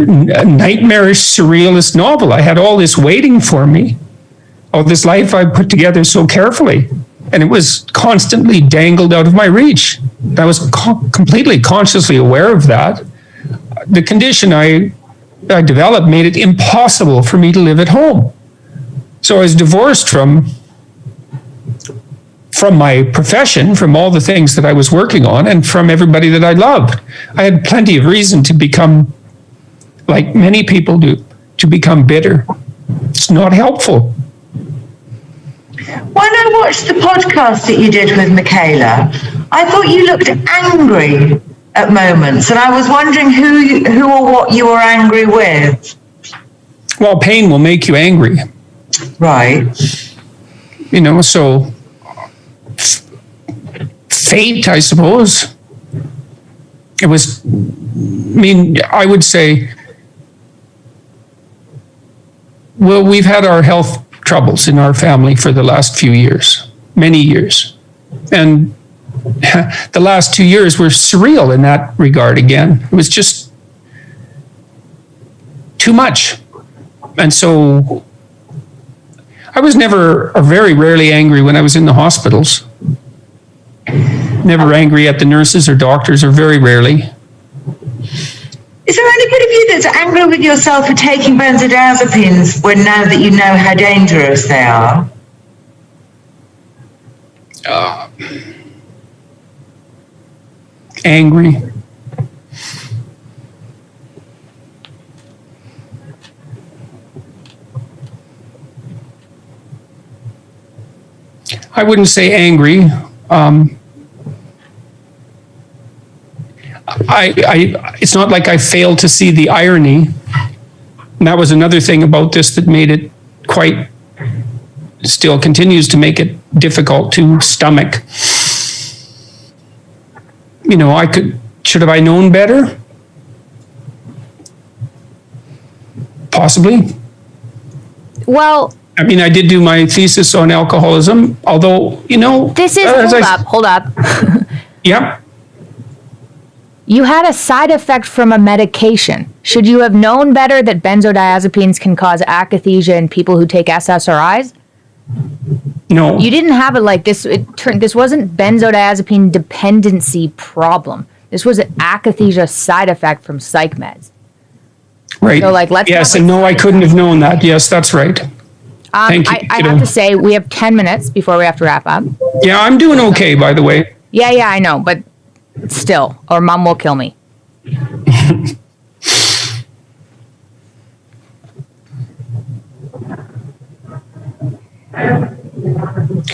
B: nightmarish surrealist novel. I had all this waiting for me, all this life I put together so carefully, and it was constantly dangled out of my reach. I was completely consciously aware of that. The condition I developed made it impossible for me to live at home. So I was divorced from my profession, from all the things that I was working on, and from everybody that I loved. I had plenty of reason to become, like many people do, to become bitter. It's not helpful.
A: When I watched the podcast that you did with Michaela, I thought you looked angry at moments, and I was wondering who or what you were angry with.
B: Well, pain will make you angry.
A: Right.
B: So fate, I suppose. It was, I would say, well, we've had our health troubles in our family for the last few years, many years. And the last 2 years were surreal in that regard again. It was just too much. And so I was never, or very rarely, angry when I was in the hospitals. Never angry at the nurses or doctors, or very rarely.
A: Is there anybody of you that's angry with yourself for taking benzodiazepines now that you know how dangerous they are?
B: Angry. I wouldn't say angry. It's not like I failed to see the irony. And that was another thing about this that made it still continues to make it difficult to stomach. Should have I known better? Possibly.
C: Well,
B: I did do my thesis on alcoholism, although,
C: this is, hold up.
B: Yeah.
C: You had a side effect from a medication. Should you have known better that benzodiazepines can cause akathisia in people who take SSRIs?
B: No.
C: You didn't have it like this. This wasn't benzodiazepine dependency problem. This was an akathisia side effect from psych meds.
B: Right.
C: So, like, let's.
B: Yes, and no, I couldn't have known that. Yes, that's right. Thank you.
C: I have to say, we have 10 minutes before we have to wrap up.
B: Yeah, I'm doing okay, by the way.
C: Yeah, I know, but still, or Mom will kill me.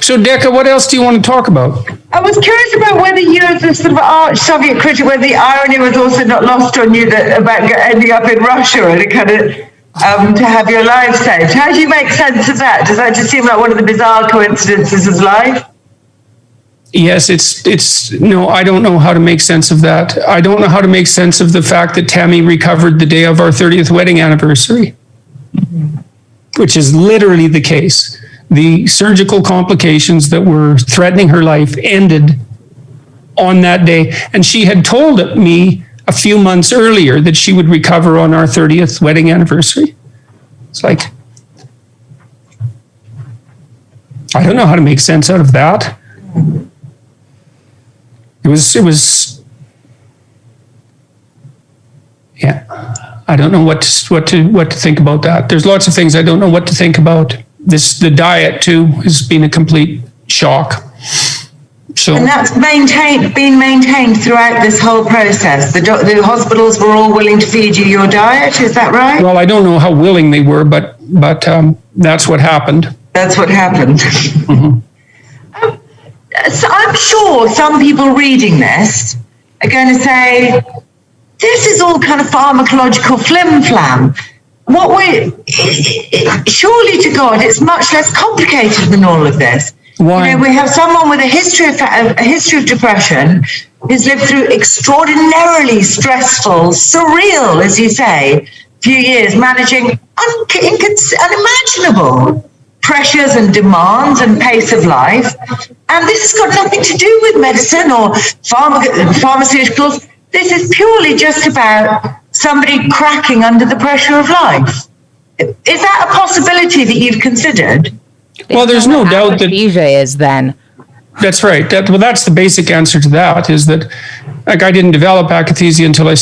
B: So, Decca, what else do you want to talk about?
A: I was curious about whether you, as a sort of arch Soviet critic, whether the irony was also not lost on you that about ending up in Russia and kind of to have your life saved. How do you make sense of that? Does that just seem like one of the bizarre coincidences of life?
B: Yes, it's no, I don't know how to make sense of that. I don't know how to make sense of the fact that Tammy recovered the day of our 30th wedding anniversary, which is literally the case. The surgical complications that were threatening her life ended on that day. And she had told me a few months earlier that she would recover on our 30th wedding anniversary. It's like, I don't know how to make sense out of that. It was, yeah. I don't know what to think about that. There's lots of things I don't know what to think about. The diet too has been a complete shock. So,
A: and that's been maintained throughout this whole process. The hospitals were all willing to feed you your diet. Is that right?
B: Well, I don't know how willing they were, but that's what happened.
A: That's what happened.
B: Mm-hmm.
A: So I'm sure some people reading this are going to say, this is all kind of pharmacological flim-flam. Surely to God, it's much less complicated than all of this.
B: Why?
A: You know, we have someone with a history of depression who's lived through extraordinarily stressful, surreal, as you say, few years, managing unimaginable pressures and demands and pace of life. And this has got nothing to do with medicine or pharmaceuticals. This is purely just about somebody cracking under the pressure of life. Is that a possibility that you've considered?
B: Well, there's no doubt that
C: akathisia is then.
B: That's right. That's the basic answer to that, is that, like, I didn't develop akathisia until I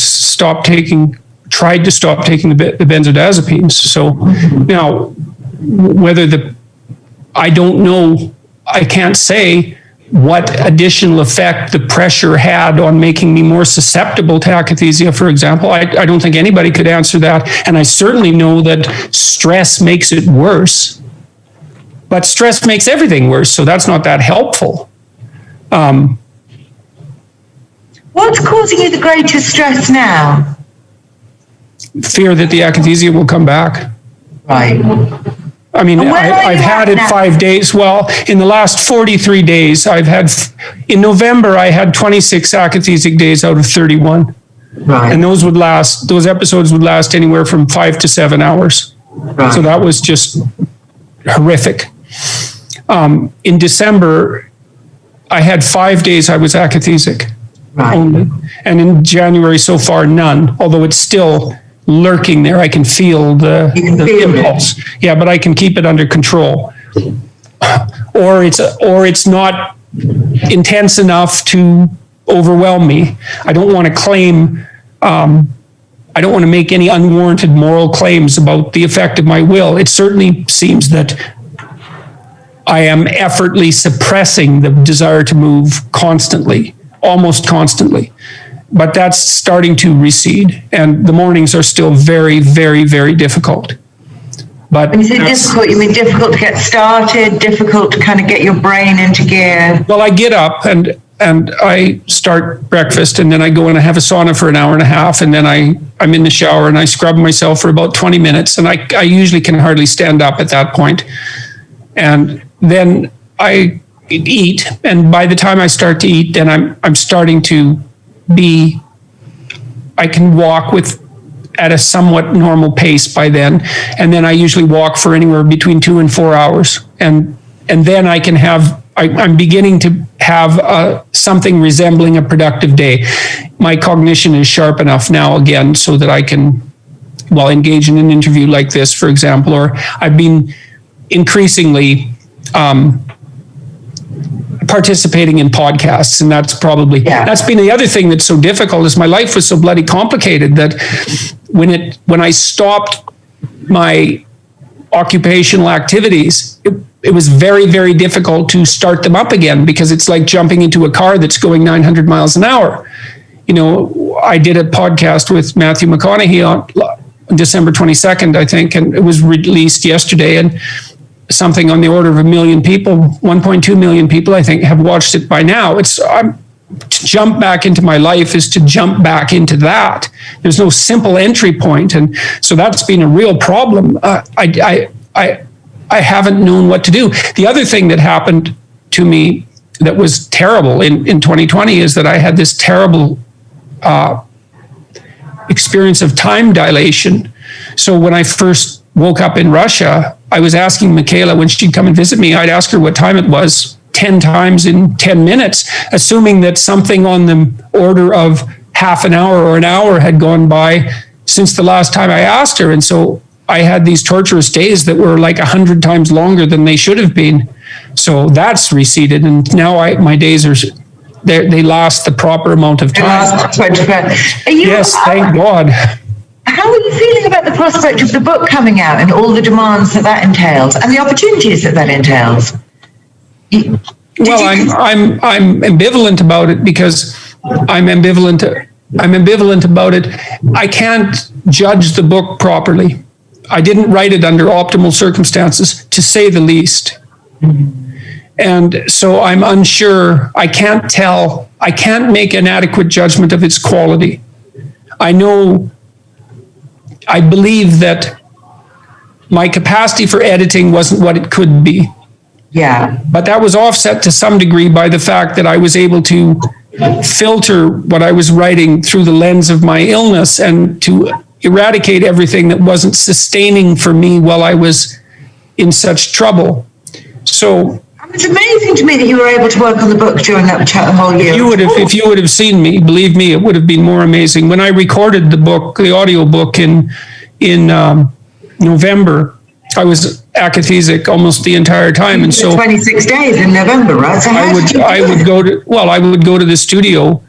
B: tried to stop taking the benzodiazepines. So now, I don't know, I can't say what additional effect the pressure had on making me more susceptible to akathisia, for example. I don't think anybody could answer that. And I certainly know that stress makes it worse. But stress makes everything worse, so that's not that helpful.
A: What's causing you the greatest stress now?
B: Fear that the akathisia will come back.
A: Right.
B: I mean, I've had it
A: now?
B: 5 days. Well, in the last 43 days, in November, I had 26 akathisic days out of 31.
A: Right.
B: And those episodes would last anywhere from 5 to 7 hours.
A: Right.
B: So that was just horrific. In December, I had 5 days I was akathisic only. And in January so far, none, although it's still lurking there. I can feel the impulse. Yeah, but I can keep it under control. Or it's not intense enough to overwhelm me. I don't want to claim, I don't want to make any unwarranted moral claims about the effect of my will. It certainly seems that I am effortlessly suppressing the desire to move constantly, almost constantly. But that's starting to recede, and the mornings are still very, very, very difficult. But
A: when you say difficult, you mean difficult to get started, difficult to kind of get your brain into gear?
B: Well, I get up and I start breakfast, and then I go and I have a sauna for an hour and a half, and then I'm in the shower and I scrub myself for about 20 minutes, and I usually can hardly stand up at that point. And then I eat, and by the time I start to eat, then I'm starting to I can walk at a somewhat normal pace by then, and then I usually walk for anywhere between 2 and 4 hours, and then I can I'm beginning to have something resembling a productive day. My cognition is sharp enough now again so that I can, engage in an interview like this, for example, or I've been increasingly participating in podcasts, and that's been the other thing that's so difficult. Is my life was so bloody complicated that when I stopped my occupational activities, it was very, very difficult to start them up again, because it's like jumping into a car that's going 900 miles an hour. I did a podcast with Matthew McConaughey on December 22nd, I think, and it was released yesterday, and something on the order of 1 million people, 1.2 million people, I think, have watched it by now. To jump back into my life is to jump back into that. There's no simple entry point, and so that's been a real problem. I haven't known what to do. The other thing that happened to me that was terrible in 2020 is that I had this terrible experience of time dilation. So when I first woke up in Russia, I was asking Michaela, when she'd come and visit me, I'd ask her what time it was 10 times in 10 minutes, assuming that something on the order of half an hour or an hour had gone by since the last time I asked her. And so I had these torturous days that were like 100 times longer than they should have been. So that's receded, and now my days they last the proper amount of time. Yes, thank God.
A: How are you feeling about the prospect of the book coming out and all the demands that entails and the opportunities that entails?
B: I'm ambivalent about it, because I'm ambivalent about it. I can't judge the book properly. I didn't write it under optimal circumstances, to say the least. And so I'm unsure. I can't tell. I can't make an adequate judgment of its quality. I believe that my capacity for editing wasn't what it could be.
A: Yeah.
B: But that was offset to some degree by the fact that I was able to filter what I was writing through the lens of my illness, and to eradicate everything that wasn't sustaining for me while I was in such trouble. So
A: it's amazing to me that you were able to work on the book during that whole year.
B: If you would have seen me, believe me, it would have been more amazing. When I recorded the book, the audio book in November, I was akathisic almost the entire time, and so
A: 26 days in November, right? So
B: I would go to the studio,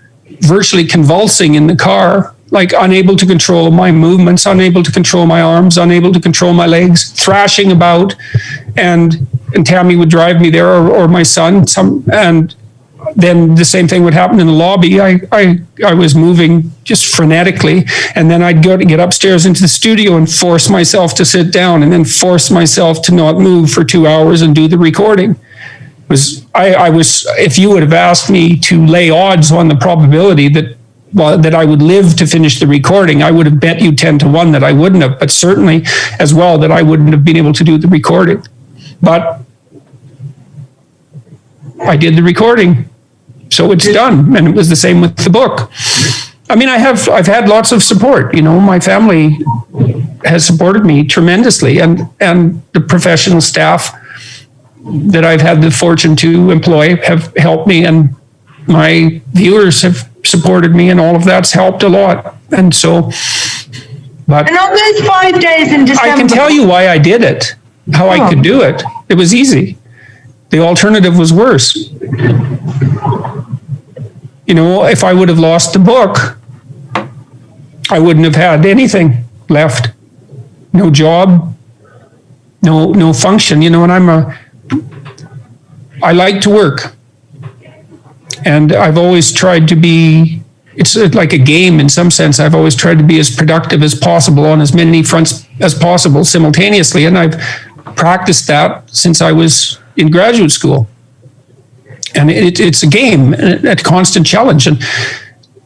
B: virtually convulsing in the car, like unable to control my movements, unable to control my arms, unable to control my legs, thrashing about, and Tammy would drive me there, or my son. And then the same thing would happen in the lobby. I was moving just frenetically, and then I'd get upstairs into the studio and force myself to sit down, and then force myself to not move for 2 hours and do the recording. If you would have asked me to lay odds on the probability that I would live to finish the recording, I would have bet you 10 to 1 that I wouldn't have, but certainly as well that I wouldn't have been able to do the recording. But I did the recording, so it's done, and it was the same with the book. I mean, I've had lots of support. My family has supported me tremendously, and the professional staff that I've had the fortune to employ have helped me, and my viewers have supported me, and all of that's helped a lot. And so, but
A: and on those 5 days in December,
B: I can tell you why I did it, how I could do it. It was easy. The alternative was worse. If I would have lost the book, I wouldn't have had anything left. No job, no function, and I like to work. And I've always tried to be, it's like a game in some sense. I've always tried to be as productive as possible on as many fronts as possible simultaneously. And I've practiced that since I was in graduate school. And it's a game, a constant challenge. And,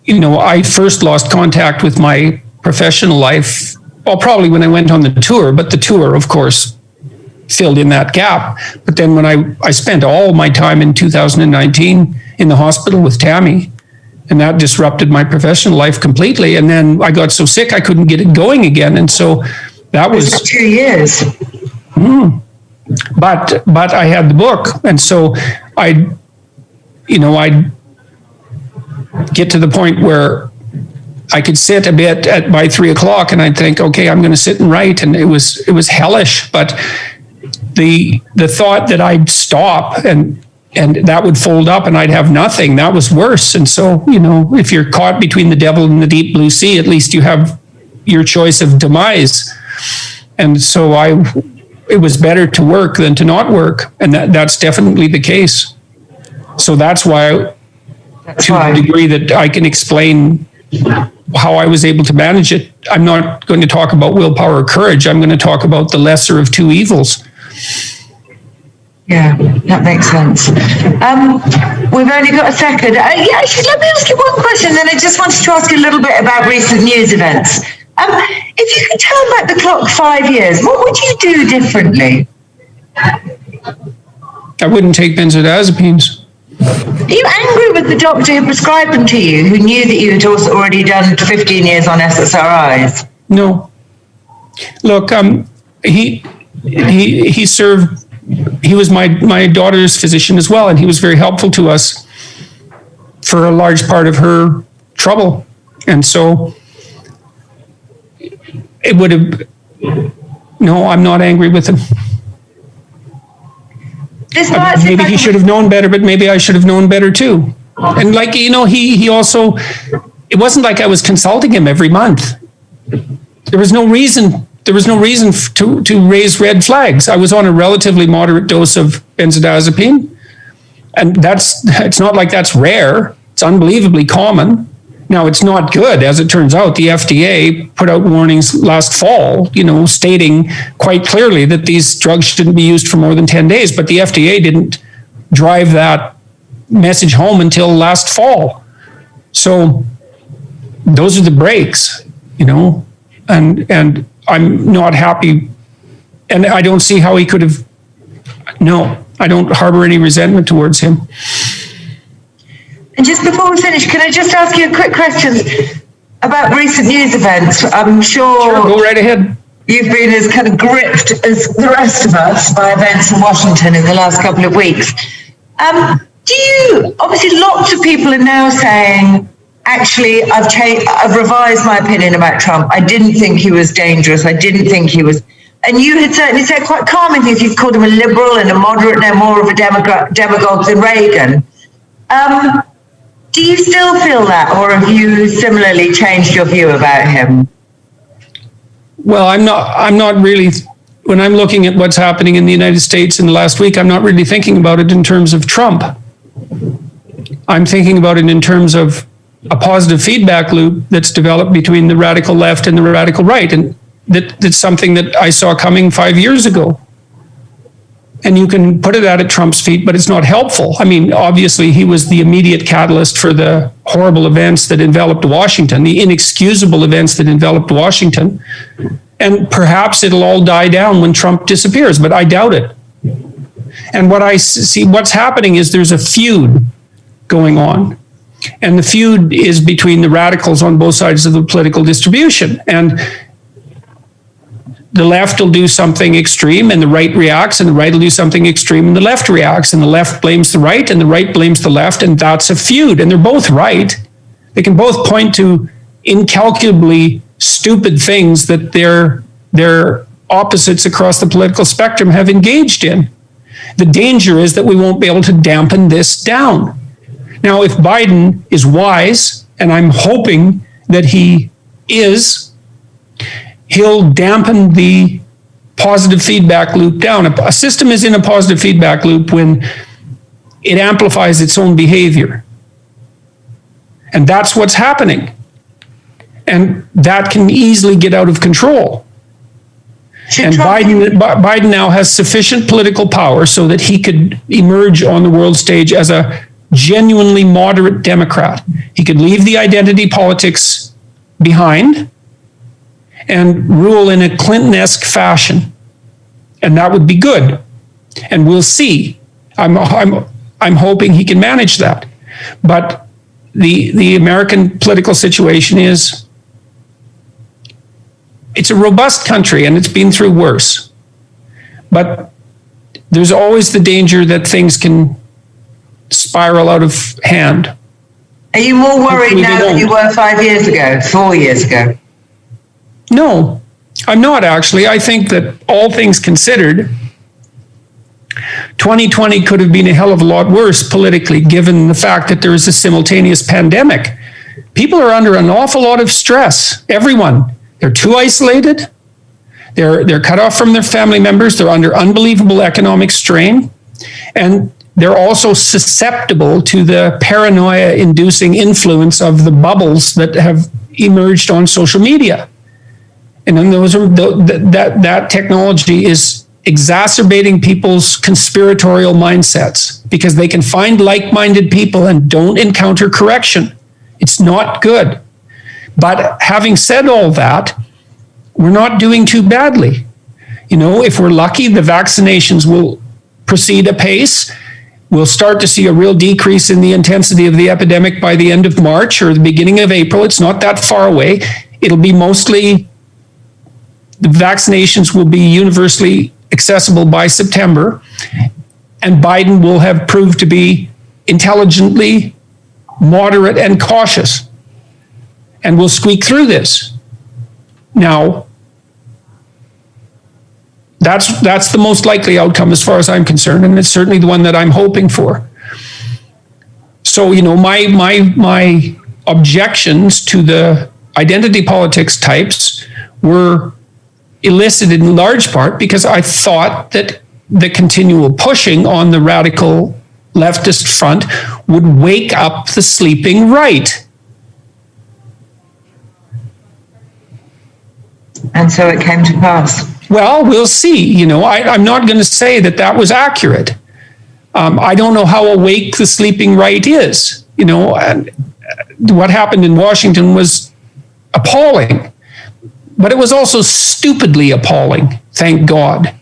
B: I first lost contact with my professional life, probably when I went on the tour, but the tour, of course, filled in that gap. But then when I spent all my time in 2019 in the hospital with Tammy, and that disrupted my professional life completely. And then I got so sick, I couldn't get it going again. And so that was
A: 2 years.
B: But I had the book. And so I'd get to the point where I could sit a bit by 3 o'clock, and I'd think, okay, I'm going to sit and write. And it was hellish, but the thought that I'd stop and that would fold up and I'd have nothing, that was worse. And so, if you're caught between the devil and the deep blue sea, at least you have your choice of demise. And so it was better to work than to not work. And that's definitely the case. So that's why, to the degree that I can explain how I was able to manage it, I'm not going to talk about willpower or courage. I'm going to talk about the lesser of two evils.
A: Yeah, that makes sense. We've only got a second. Actually, let me ask you one question, then I just wanted to ask you a little bit about recent news events. If you could turn back the clock 5 years, what would you do differently?
B: I wouldn't take benzodiazepines.
A: Are you angry with the doctor who prescribed them to you, who knew that you had also already done 15 years on SSRIs?
B: No. Look, he served. He was my daughter's physician as well, and he was very helpful to us for a large part of her trouble. And so it would have, no, I'm not angry with him. Maybe he should have known better, but maybe I should have known better too. And he also, it wasn't like I was consulting him every month. There was no reason to raise red flags. I was on a relatively moderate dose of benzodiazepine. And it's not like that's rare. It's unbelievably common. Now, it's not good. As it turns out, the FDA put out warnings last fall, stating quite clearly that these drugs shouldn't be used for more than 10 days. But the FDA didn't drive that message home until last fall. So those are the breaks, and I'm not happy. And I don't see how he could have, no, I don't harbor any resentment towards him.
A: And just before we finish, can I just ask you a quick question about recent news events? I'm sure
B: go right ahead.
A: You've been as kind of gripped as the rest of us by events in Washington in the last couple of weeks. Obviously lots of people are now saying, actually, I've revised my opinion about Trump. I didn't think he was dangerous. I didn't think he was, and you had certainly said quite calming things. You've called him a liberal and a moderate, no more of a demagogue than Reagan. Do you still feel that, or have you similarly changed your view about him?
B: Well, I'm not really, when I'm looking at what's happening in the United States in the last week, I'm not really thinking about it in terms of Trump. I'm thinking about it in terms of a positive feedback loop that's developed between the radical left and the radical right. And that's something that I saw coming 5 years ago. And you can put it at Trump's feet, but it's not helpful. I mean, obviously, he was the immediate catalyst for the horrible events that enveloped Washington, the inexcusable events that enveloped Washington. And perhaps it'll all die down when Trump disappears, but I doubt it. And what I see, what's happening is there's a feud going on. And the feud is between the radicals on both sides of the political distribution. And the left will do something extreme and the right reacts, and the right will do something extreme and the left reacts, and the left blames the right and the right blames the left, and that's a feud. And they're both right. They can both point to incalculably stupid things that their opposites across the political spectrum have engaged in. The danger is that we won't be able to dampen this down. Now, if Biden is wise, and I'm hoping that he is, he'll dampen the positive feedback loop down. A system is in a positive feedback loop when it amplifies its own behavior. And that's what's happening. And that can easily get out of control. And Biden now has sufficient political power so that he could emerge on the world stage as a genuinely moderate Democrat. He could leave the identity politics behind and rule in a Clinton-esque fashion. And that would be good. And we'll see. I'm hoping he can manage that. But the American political situation is, it's a robust country and it's been through worse. But there's always the danger that things can spiral out of hand.
A: Are you more worried now than you were 5 years ago, 4 years ago?
B: No, I'm not actually. I think that all things considered, 2020 could have been a hell of a lot worse politically, given the fact that there is a simultaneous pandemic. People are under an awful lot of stress. Everyone. They're too isolated. They're cut off from their family members. They're under unbelievable economic strain. And they're also susceptible to the paranoia-inducing influence of the bubbles that have emerged on social media. And then that technology is exacerbating people's conspiratorial mindsets because they can find like-minded people and don't encounter correction. It's not good. But having said all that, we're not doing too badly. If we're lucky, the vaccinations will proceed apace. We'll start to see a real decrease in the intensity of the epidemic by the end of March or the beginning of April. It's not that far away. It'll be mostly, the vaccinations will be universally accessible by September, and Biden will have proved to be intelligently moderate and cautious, and we'll squeak through this. Now, that's the most likely outcome as far as I'm concerned, and it's certainly the one that I'm hoping for. So, my objections to the identity politics types were elicited in large part because I thought that the continual pushing on the radical leftist front would wake up the sleeping right.
A: And so it came to pass.
B: Well, we'll see. I'm not going to say that was accurate. I don't know how awake the sleeping right is. And what happened in Washington was appalling. But it was also stupidly appalling, thank God.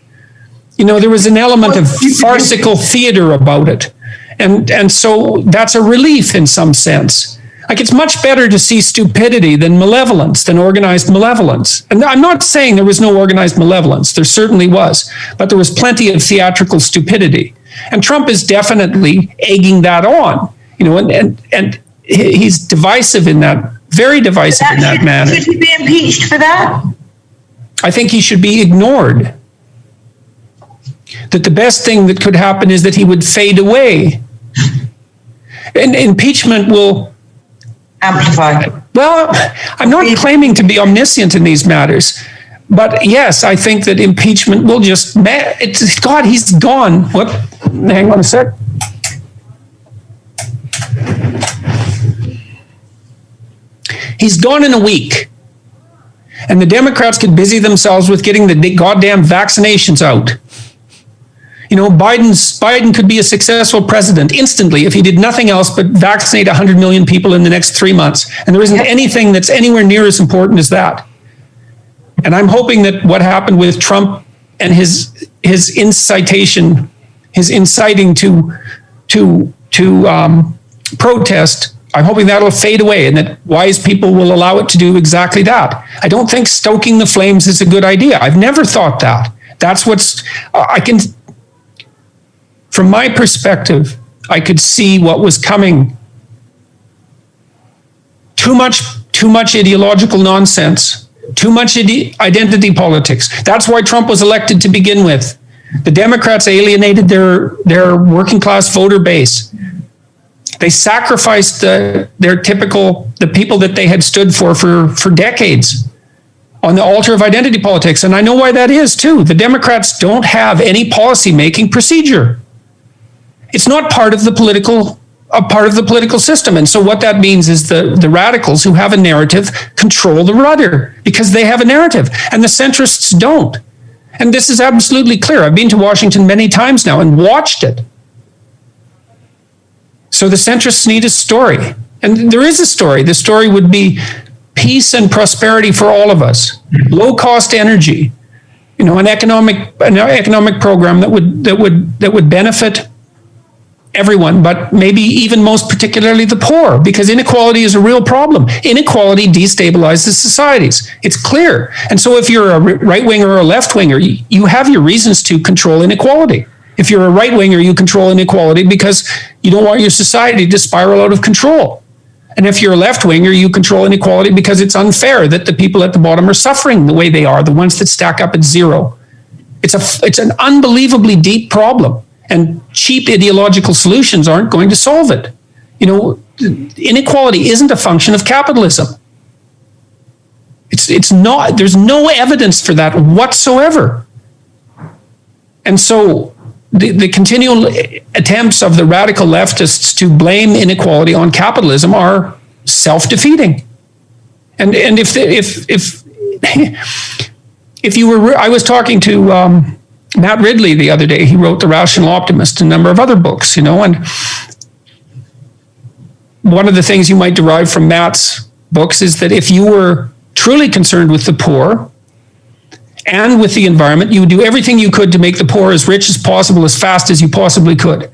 B: There was an element of farcical theater about it. And so that's a relief in some sense. Like, it's much better to see stupidity than malevolence, than organized malevolence. And I'm not saying there was no organized malevolence. There certainly was. But there was plenty of theatrical stupidity. And Trump is definitely egging that on. And he's divisive in that. Very divisive in that manner.
A: Should he be impeached for that?
B: I think he should be ignored. That the best thing that could happen is that he would fade away. And impeachment will
A: amplify.
B: Well, I'm not claiming to be omniscient in these matters. But yes, I think that impeachment will just, God, he's gone. What? Hang on a sec. He's gone in a week. And the Democrats could busy themselves with getting the goddamn vaccinations out. Biden could be a successful president instantly if he did nothing else but vaccinate 100 million people in the next 3 months. And there isn't anything that's anywhere near as important as that. And I'm hoping that what happened with Trump and his inciting to protest, I'm hoping that'll fade away and that wise people will allow it to do exactly that. I don't think stoking the flames is a good idea. I've never thought that. That's from my perspective, I could see what was coming. Too much ideological nonsense, too much identity politics. That's why Trump was elected to begin with. The Democrats alienated their working class voter base. They sacrificed the people that they had stood for decades on the altar of identity politics. And I know why that is too. The Democrats don't have any policy-making procedure. It's not part of the political system. And so what that means is the radicals who have a narrative control the rudder because they have a narrative and the centrists don't. And this is absolutely clear. I've been to Washington many times now and watched it. So the centrists need a story. And there is a story. The story would be peace and prosperity for all of us, low-cost energy, an economic program that would benefit everyone, but maybe even most particularly the poor, because inequality is a real problem. Inequality destabilizes societies. It's clear. And so if you're a right-winger or a left-winger, you have your reasons to control inequality. If you're a right-winger, you control inequality because you don't want your society to spiral out of control. And if you're a left-winger, you control inequality because it's unfair that the people at the bottom are suffering the way they are, the ones that stack up at zero. It's an unbelievably deep problem. And cheap ideological solutions aren't going to solve it. Inequality isn't a function of capitalism. It's not, there's no evidence for that whatsoever. And so the continual attempts of the radical leftists to blame inequality on capitalism are self-defeating. And if you were, I was talking to Matt Ridley the other day. He wrote The Rational Optimist, a number of other books, and one of the things you might derive from Matt's books is that if you were truly concerned with the poor and with the environment, you would do everything you could to make the poor as rich as possible, as fast as you possibly could,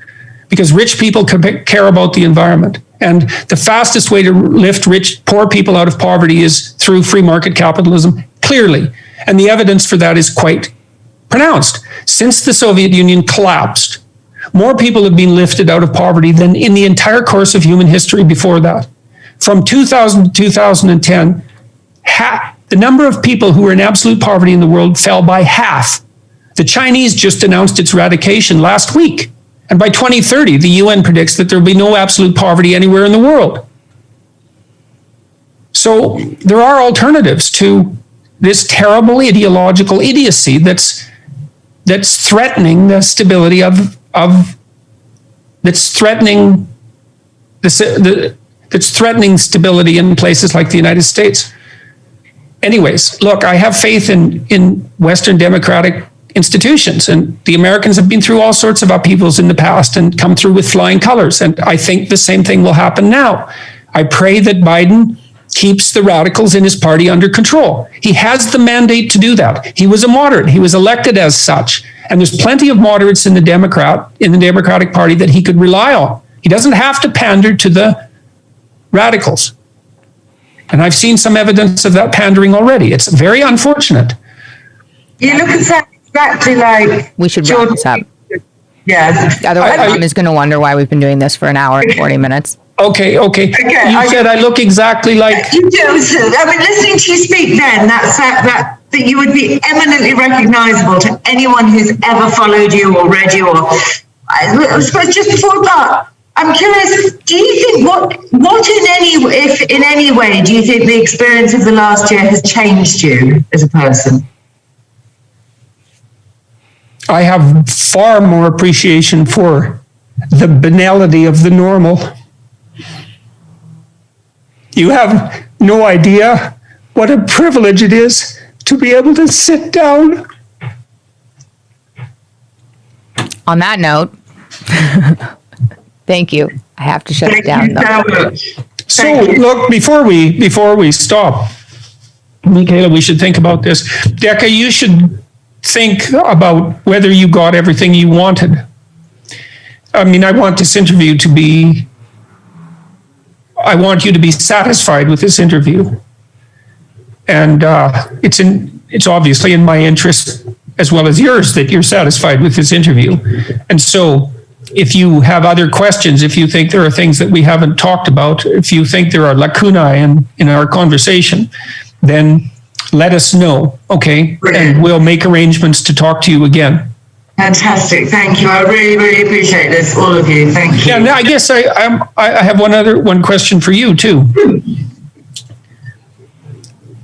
B: because rich people care about the environment. And the fastest way to lift poor people out of poverty is through free market capitalism, clearly. And the evidence for that is quite pronounced. Since the Soviet Union collapsed, more people have been lifted out of poverty than in the entire course of human history before that. From 2000 to 2010, the number of people who were in absolute poverty in the world fell by half. The Chinese just announced its eradication last week. And by 2030, the UN predicts that there will be no absolute poverty anywhere in the world. So there are alternatives to this terrible ideological idiocy that's threatening the stability that's threatening stability in places like the United States. Anyways, look, I have faith in Western democratic institutions, and the Americans have been through all sorts of upheavals in the past and come through with flying colors, and I think the same thing will happen now. I pray that Biden keeps the radicals in his party under control. He has the mandate to do that. He was a moderate. He was elected as such. And there's plenty of moderates in the Democratic Party that he could rely on. He doesn't have to pander to the radicals. And I've seen some evidence of that pandering already. It's very unfortunate.
A: You look at that exactly like...
C: We should wrap this up.
A: Yeah.
C: Otherwise, Mom is going to wonder why we've been doing this for an hour and 40 minutes.
B: Okay. You said I look exactly like... You do.
A: I mean, listening to you speak then, that you would be eminently recognizable to anyone who's ever followed you or read you. Or I suppose just before that, I'm curious, do you think if in any way do you think the experience of the last year has changed you as a person?
B: I have far more appreciation for the banality of the normal. You have no idea what a privilege it is to be able to sit down.
C: On that note, thank you. I have to shut it down, though.
B: So, look, before we stop, Michaela, we should think about this. Decca, you should think about whether you got everything you wanted. I mean, I want you to be satisfied with this interview. And it's obviously in my interest as well as yours that you're satisfied with this interview. And so if you have other questions, if you think there are things that we haven't talked about, if you think there are lacunae in our conversation, then let us know, okay? Brilliant. And we'll make arrangements to talk to you again.
A: Fantastic. Thank you. I really, really appreciate this, all of you. Thank you.
B: Yeah, I guess I have one question for you, too.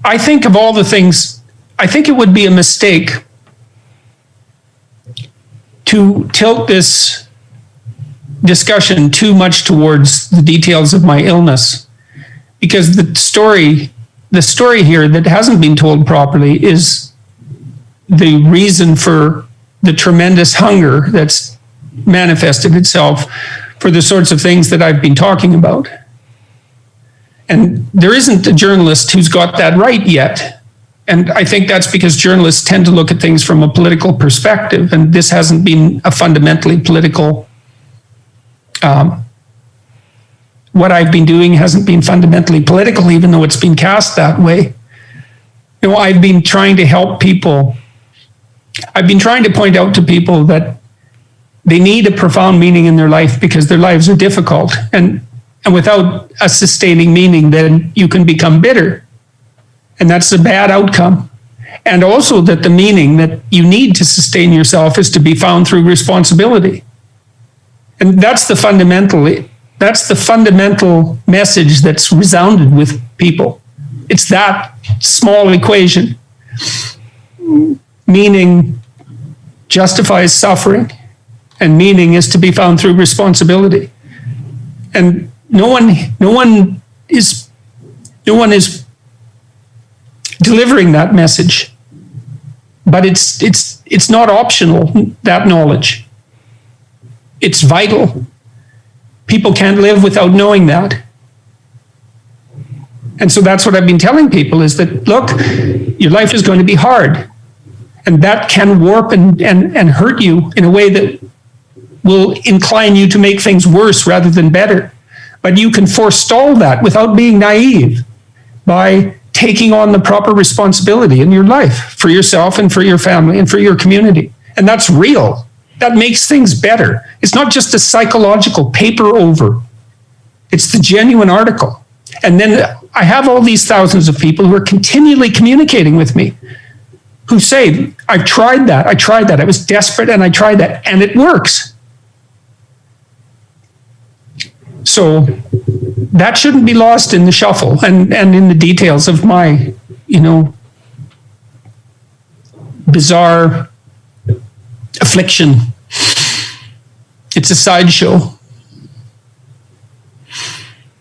B: I think of all the things, I think it would be a mistake to tilt this discussion too much towards the details of my illness, because the story here that hasn't been told properly is the reason for the tremendous hunger that's manifested itself for the sorts of things that I've been talking about. And there isn't a journalist who's got that right yet. And I think that's because journalists tend to look at things from a political perspective, and this hasn't been a fundamentally political, what I've been doing hasn't been fundamentally political, even though it's been cast that way. I've been trying to help people. I've been trying to point out to people that they need a profound meaning in their life because their lives are difficult. And without a sustaining meaning, then you can become bitter. And that's a bad outcome. And also that the meaning that you need to sustain yourself is to be found through responsibility. And that's the fundamental message that's resounded with people. It's that small equation. Meaning justifies suffering, and meaning is to be found through responsibility. And no one is delivering that message. But it's not optional, that knowledge. It's vital. People can't live without knowing that. And so that's what I've been telling people, is that, look, your life is going to be hard. And that can warp and hurt you in a way that will incline you to make things worse rather than better. But you can forestall that without being naive by taking on the proper responsibility in your life for yourself and for your family and for your community. And that's real. That makes things better. It's not just a psychological paper over. It's the genuine article. And then I have all these thousands of people who are continually communicating with me, who say, I tried that, I was desperate and I tried that, and it works. So that shouldn't be lost in the shuffle and in the details of my, bizarre affliction. It's a sideshow.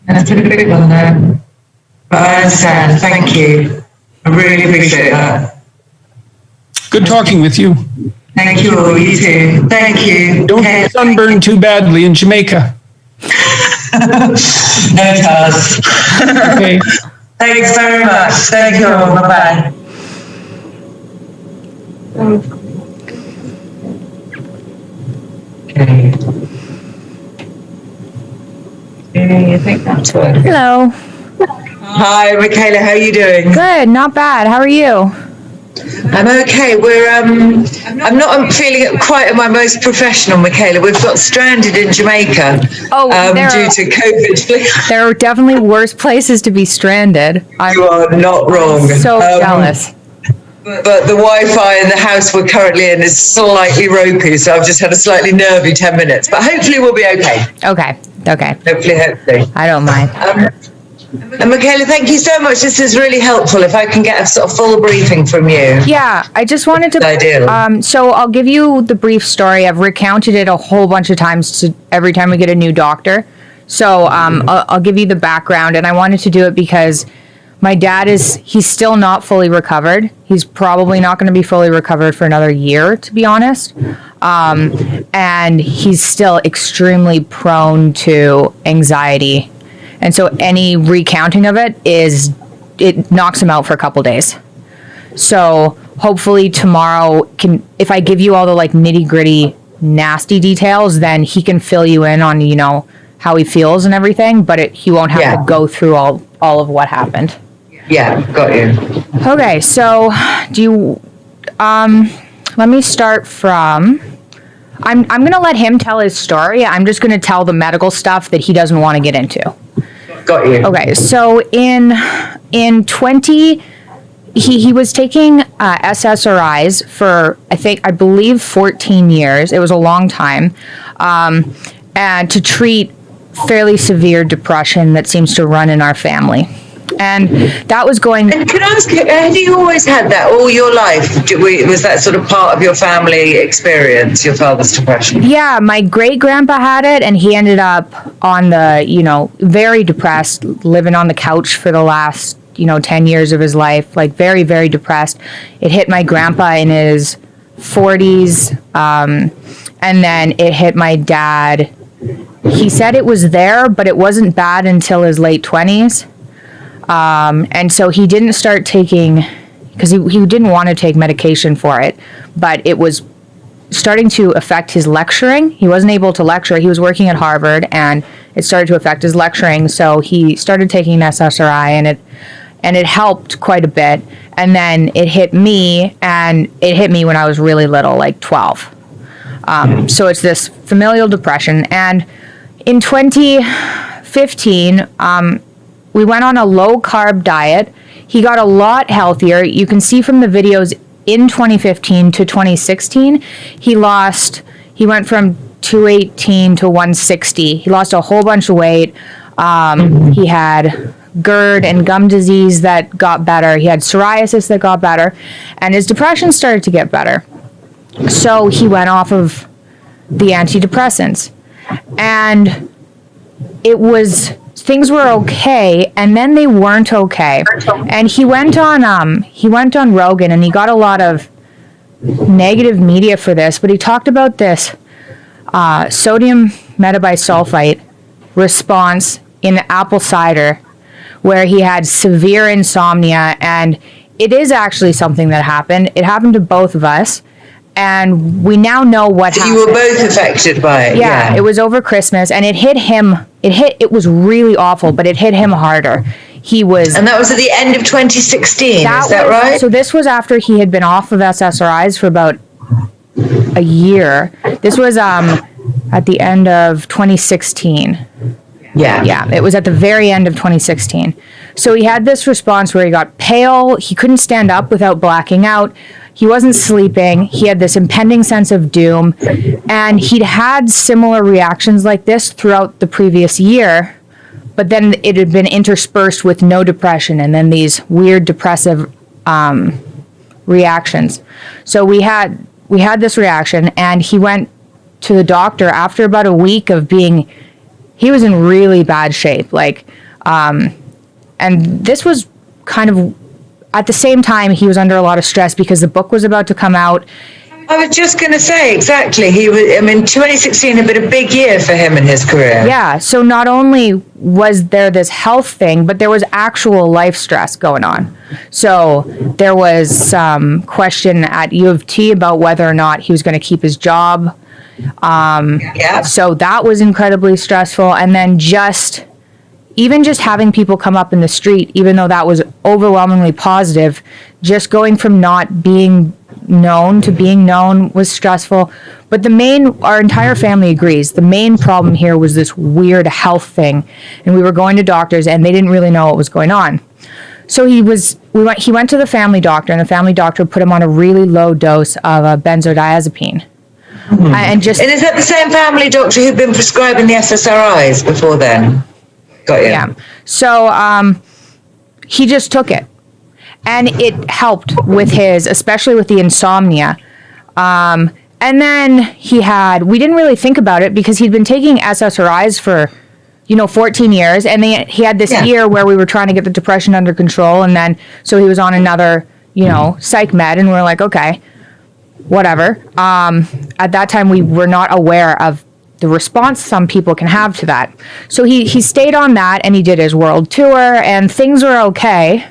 A: That's a big one there. But I understand. Thank you. I really appreciate that.
B: Good talking with you.
A: Thank you. You too. Thank you.
B: Don't get sunburned too badly in Jamaica.
A: No task.
B: Okay.
A: Thanks very much. Thank you. Bye-bye. Okay. I think that's it.
C: Hello.
A: Hi, Michaela. How are you doing?
C: Good, not bad. How are you?
A: I'm okay. I'm not feeling quite at my most professional, Michaela. We've got stranded in Jamaica due to COVID.
C: There are definitely worse places to be stranded.
A: You are not wrong.
C: So jealous.
A: But the Wi-Fi in the house we're currently in is slightly ropey, so I've just had a slightly nervy 10 minutes. But hopefully we'll be okay.
C: Okay.
A: Hopefully.
C: I don't mind.
A: And Michaela, thank you so much. This is really helpful. If I can get a sort of full briefing from you.
C: Yeah, I just wanted to.
A: Ideal.
C: So I'll give you the brief story. I've recounted it a whole bunch of times every time we get a new doctor. So I'll give you the background, and I wanted to do it because my dad he's still not fully recovered. He's probably not going to be fully recovered for another year, to be honest. And he's still extremely prone to anxiety. And so any recounting of it knocks him out for a couple days. So hopefully tomorrow, if I give you all the nitty gritty nasty details, then he can fill you in on, how he feels and everything, but he won't have to go through all of what happened.
A: Yeah, got you.
C: Okay, so let me start from, I'm going to let him tell his story. I'm just going to tell the medical stuff that he doesn't want to get into.
A: Got you.
C: Okay, so in 20, he was taking SSRIs for, I believe 14 years. It was a long time. And to treat fairly severe depression that seems to run in our family. And that was going.
A: And can I ask you, have you always had that all your life? Was that sort of part of your family experience, your father's depression?
C: Yeah, my great grandpa had it, and he ended up on the, very depressed, living on the couch for the last, 10 years of his life, very, very depressed. It hit my grandpa in his 40s, and then it hit my dad. He said it was there, but it wasn't bad until his late 20s. And so he didn't start taking, because he didn't want to take medication for it, but it was starting to affect his lecturing. He wasn't able to lecture. He was working at Harvard, and it started to affect his lecturing. So he started taking SSRI, and it helped quite a bit. And then it hit me, and it hit me when I was really little, 12. So it's this familial depression. And in 2015, we went on a low-carb diet. He got a lot healthier. You can see from the videos in 2015 to 2016, he went from 218 to 160. He lost a whole bunch of weight. He had GERD and gum disease that got better. He had psoriasis that got better, and his depression started to get better. So he went off of the antidepressants, and things were okay, and then they weren't okay. And he went on Rogan, and he got a lot of negative media for this, but he talked about this sodium metabisulfite response in apple cider, where he had severe insomnia, and it is actually something that happened. It happened to both of us, and we now know what happened.
A: You were both affected by it.
C: Yeah, it was over Christmas, and it hit him. It was really awful, but it hit him harder. And
A: that was at the end of 2016, is that right?
C: So this was after he had been off of SSRIs for about a year. This was at the end of 2016. Yeah, it was at the very end of 2016. So he had this response where he got pale, he couldn't stand up without blacking out, he wasn't sleeping, he had this impending sense of doom, and he'd had similar reactions like this throughout the previous year, but then it had been interspersed with no depression and then these weird depressive reactions. So we had this reaction, and he went to the doctor after about a week of he was in really bad shape, and this was kind of at the same time he was under a lot of stress because the book was about to come out.
A: I was just going to say, exactly. 2016 had been a big year for him in his career.
C: Yeah, so not only was there this health thing, but there was actual life stress going on. So there was some question at U of T about whether or not he was going to keep his job. So that was incredibly stressful. And then even just having people come up in the street, even though that was overwhelmingly positive, just going from not being known to being known was stressful. But our entire family agrees, the main problem here was this weird health thing. And we were going to doctors, and they didn't really know what was going on. So he went to the family doctor, and the family doctor put him on a really low dose of a benzodiazepine. And is
A: that the same family doctor who'd been prescribing the SSRIs before then? Got you.
C: Yeah. So he just took it, and it helped with especially with the insomnia. And then we didn't really think about it because he'd been taking SSRIs for 14 years, and he had this year where we were trying to get the depression under control, and then so he was on another psych med, and we're like, okay, whatever. At that time, we were not aware of the response some people can have to that. So he stayed on that, and he did his world tour, and things were okay.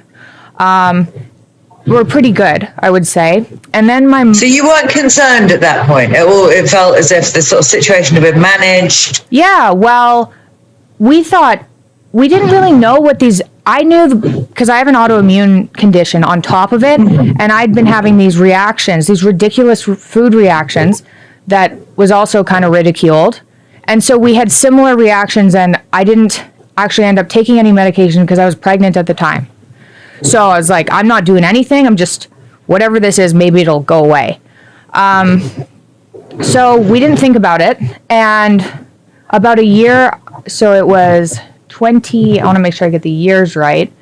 C: Were pretty good, I would say. And then
A: So you weren't concerned at that point? It felt as if the sort of situation had been managed?
C: Yeah, well, we didn't really know what I knew because I have an autoimmune condition on top of it, and I'd been having these reactions, these ridiculous food reactions that was also kind of ridiculed. And so we had similar reactions, and I didn't actually end up taking any medication because I was pregnant at the time. So I was like, I'm not doing anything. I'm just, whatever this is, maybe it'll go away. So we didn't think about it. And about a year, so it was I want to make sure I get the years right.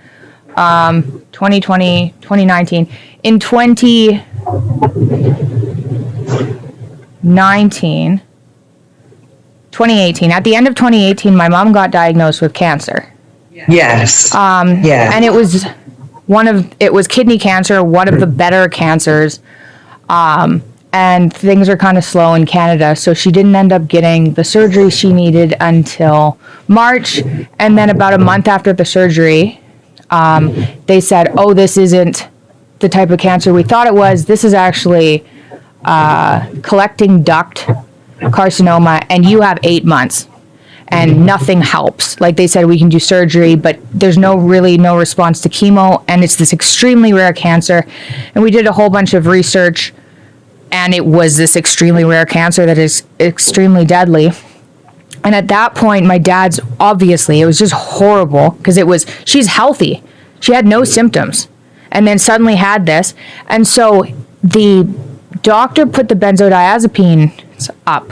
C: 2020, 2019. In 2018, at the end of 2018, my mom got diagnosed with cancer.
A: Yes.
C: And it was kidney cancer, one of the better cancers. And things are kind of slow in Canada, so she didn't end up getting the surgery she needed until March. And then about a month after the surgery, they said, oh, this isn't the type of cancer we thought it was. This is actually collecting duct carcinoma, and you have 8 months. And nothing helps. Like they said, we can do surgery, but there's no response to chemo, and it's this extremely rare cancer. And we did a whole bunch of research, and it was this extremely rare cancer that is extremely deadly. And at that point, my dad's, obviously, it was just horrible because she's healthy. She had no symptoms, and then suddenly had this. And so the doctor put the benzodiazepines up.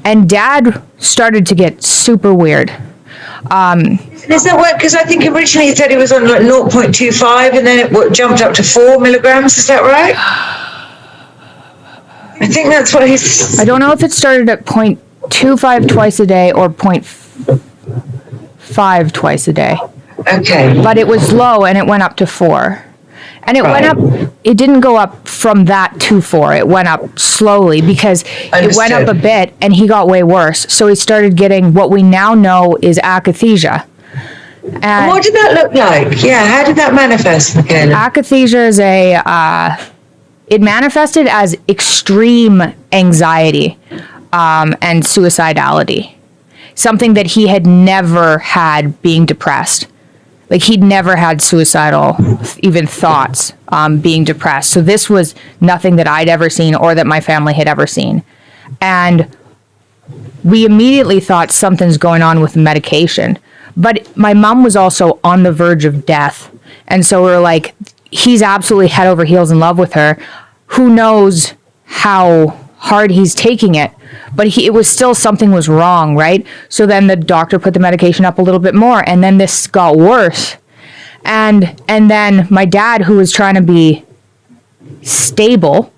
C: And Dad started to get super weird.
A: Is that what? Because I think originally he said he was on like 0.25 and then it jumped up to 4 milligrams. Is that right? I think that's what he's.
C: I don't know if it started at 0.25 twice a day or 0.5 twice a day.
A: Okay.
C: But it was low and it went up to 4. And it went up, it didn't go up from that to 4. It went up slowly because it went up a bit and he got way worse. So he started getting what we now know is akathisia. And
A: what did that look like? Yeah, how did that manifest, Michaela?
C: Akathisia is it manifested as extreme anxiety and suicidality. Something that he had never had being depressed. Like he'd never had suicidal even thoughts being depressed. So this was nothing that I'd ever seen or that my family had ever seen. And we immediately thought something's going on with the medication. But my mom was also on the verge of death. And so we were like, he's absolutely head over heels in love with her. Who knows how hard he's taking it? But it was still something was wrong, right? So then the doctor put the medication up a little bit more, and then this got worse. And then my dad, who was trying to be stable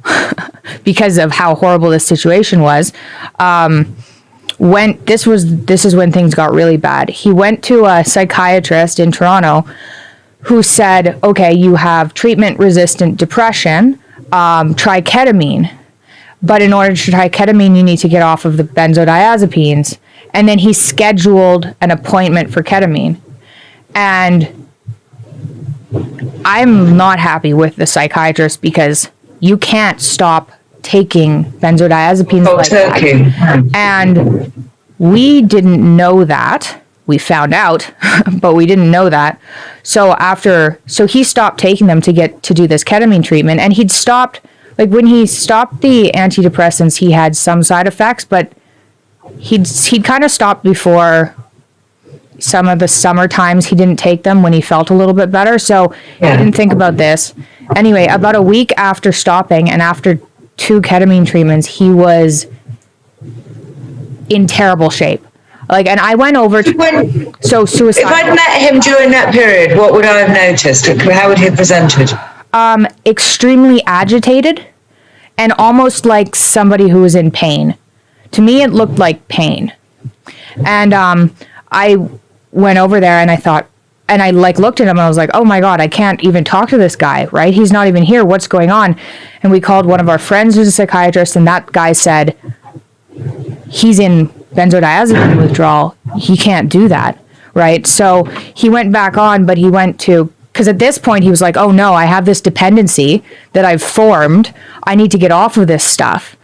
C: because of how horrible this situation was, this is when things got really bad. He went to a psychiatrist in Toronto who said, okay, you have treatment-resistant depression, try ketamine. But in order to try ketamine, you need to get off of the benzodiazepines. And then he scheduled an appointment for ketamine. And I'm not happy with the psychiatrist because you can't stop taking benzodiazepines like that. And we didn't know that. We found out, but we didn't know that. So he stopped taking them to do this ketamine treatment, and he'd stopped. Like when he stopped the antidepressants, he had some side effects, but he'd kind of stopped before some of the summer times he didn't take them when he felt a little bit better. So he didn't think about this. Anyway, about a week after stopping and after 2 ketamine treatments, he was in terrible shape. Like, and I went over to suicide.
A: If I'd met him during that period, what would I have noticed? How would he have presented?
C: Extremely agitated and almost like somebody who was in pain. To me, it looked like pain. And I went over there and I thought, and I looked at him and I was like, oh my God, I can't even talk to this guy, right? He's not even here. What's going on? And we called one of our friends who's a psychiatrist, and that guy said, he's in benzodiazepine withdrawal. He can't do that, right? So he went back on, but he went to, because at this point he was like, oh no, I have this dependency that I've formed. I need to get off of this stuff.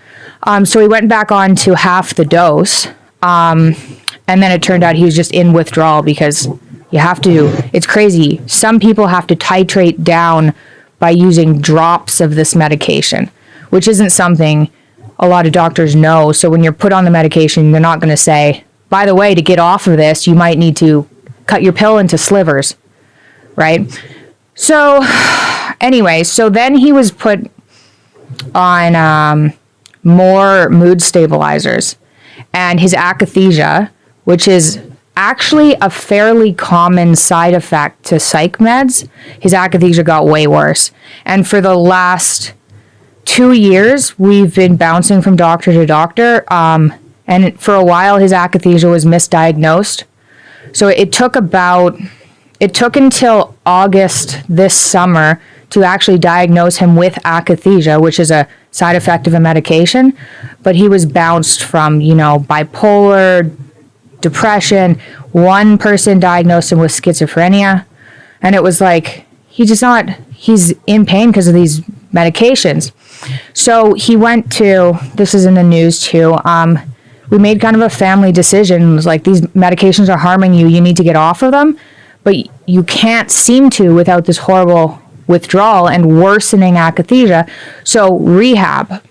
C: So he went back on to half the dose. And then it turned out he was just in withdrawal because you have to, it's crazy. Some people have to titrate down by using drops of this medication, which isn't something a lot of doctors know. So when you're put on the medication, they're not going to say, by the way, to get off of this, you might need to cut your pill into slivers. Right? So anyway, so then he was put on more mood stabilizers, and his akathisia, which is actually a fairly common side effect to psych meds, his akathisia got way worse. And for the last 2 years, we've been bouncing from doctor to doctor. And for a while, his akathisia was misdiagnosed. So it took until August this summer to actually diagnose him with akathisia, which is a side effect of a medication. But he was bounced from, bipolar, depression. One person diagnosed him with schizophrenia. And it was like, he's in pain because of these medications. So he went to, this is in the news too, we made kind of a family decision. It was like, these medications are harming you. You need to get off of them. But you can't seem to without this horrible withdrawal and worsening akathisia. So rehab.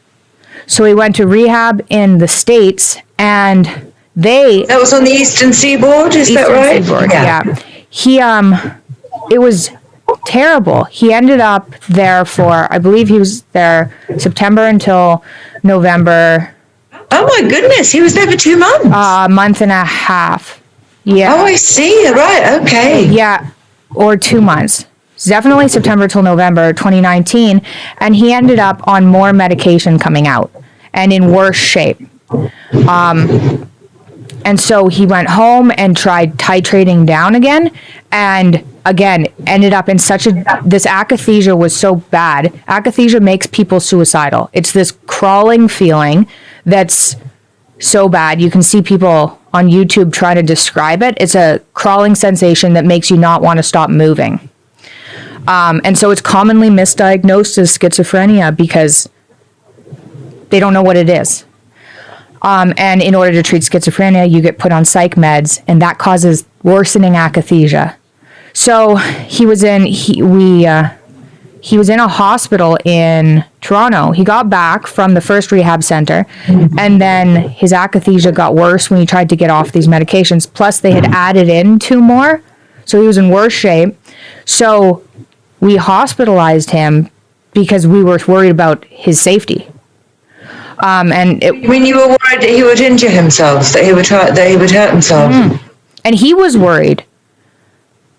C: So he went to rehab in the States, and that
A: was on the Eastern Seaboard, is that right?
C: Seaboard, yeah. It was terrible. He ended up there for, I believe he was there September until November
A: Oh my goodness, he was there for 2 months.
C: A month and a half. Yeah.
A: Oh, I see. Right. Okay.
C: Yeah, or 2 months. Definitely September till November 2019, and he ended up on more medication coming out and in worse shape. And so he went home and tried titrating down again, and again ended up in this akathisia was so bad. Akathisia makes people suicidal. It's this crawling feeling that's so bad. You can see people on YouTube try to describe it. It's a crawling sensation that makes you not want to stop moving. And so it's commonly misdiagnosed as schizophrenia because they don't know what it is. And in order to treat schizophrenia, you get put on psych meds, and that causes worsening akathisia. So he was in a hospital in Toronto. He got back from the first rehab center, and then his akathisia got worse when he tried to get off these medications. Plus, they had added in 2 more, so he was in worse shape. So we hospitalized him because we were worried about his safety.
A: When you were worried that he would injure himself, that he would hurt himself.
C: And he was worried,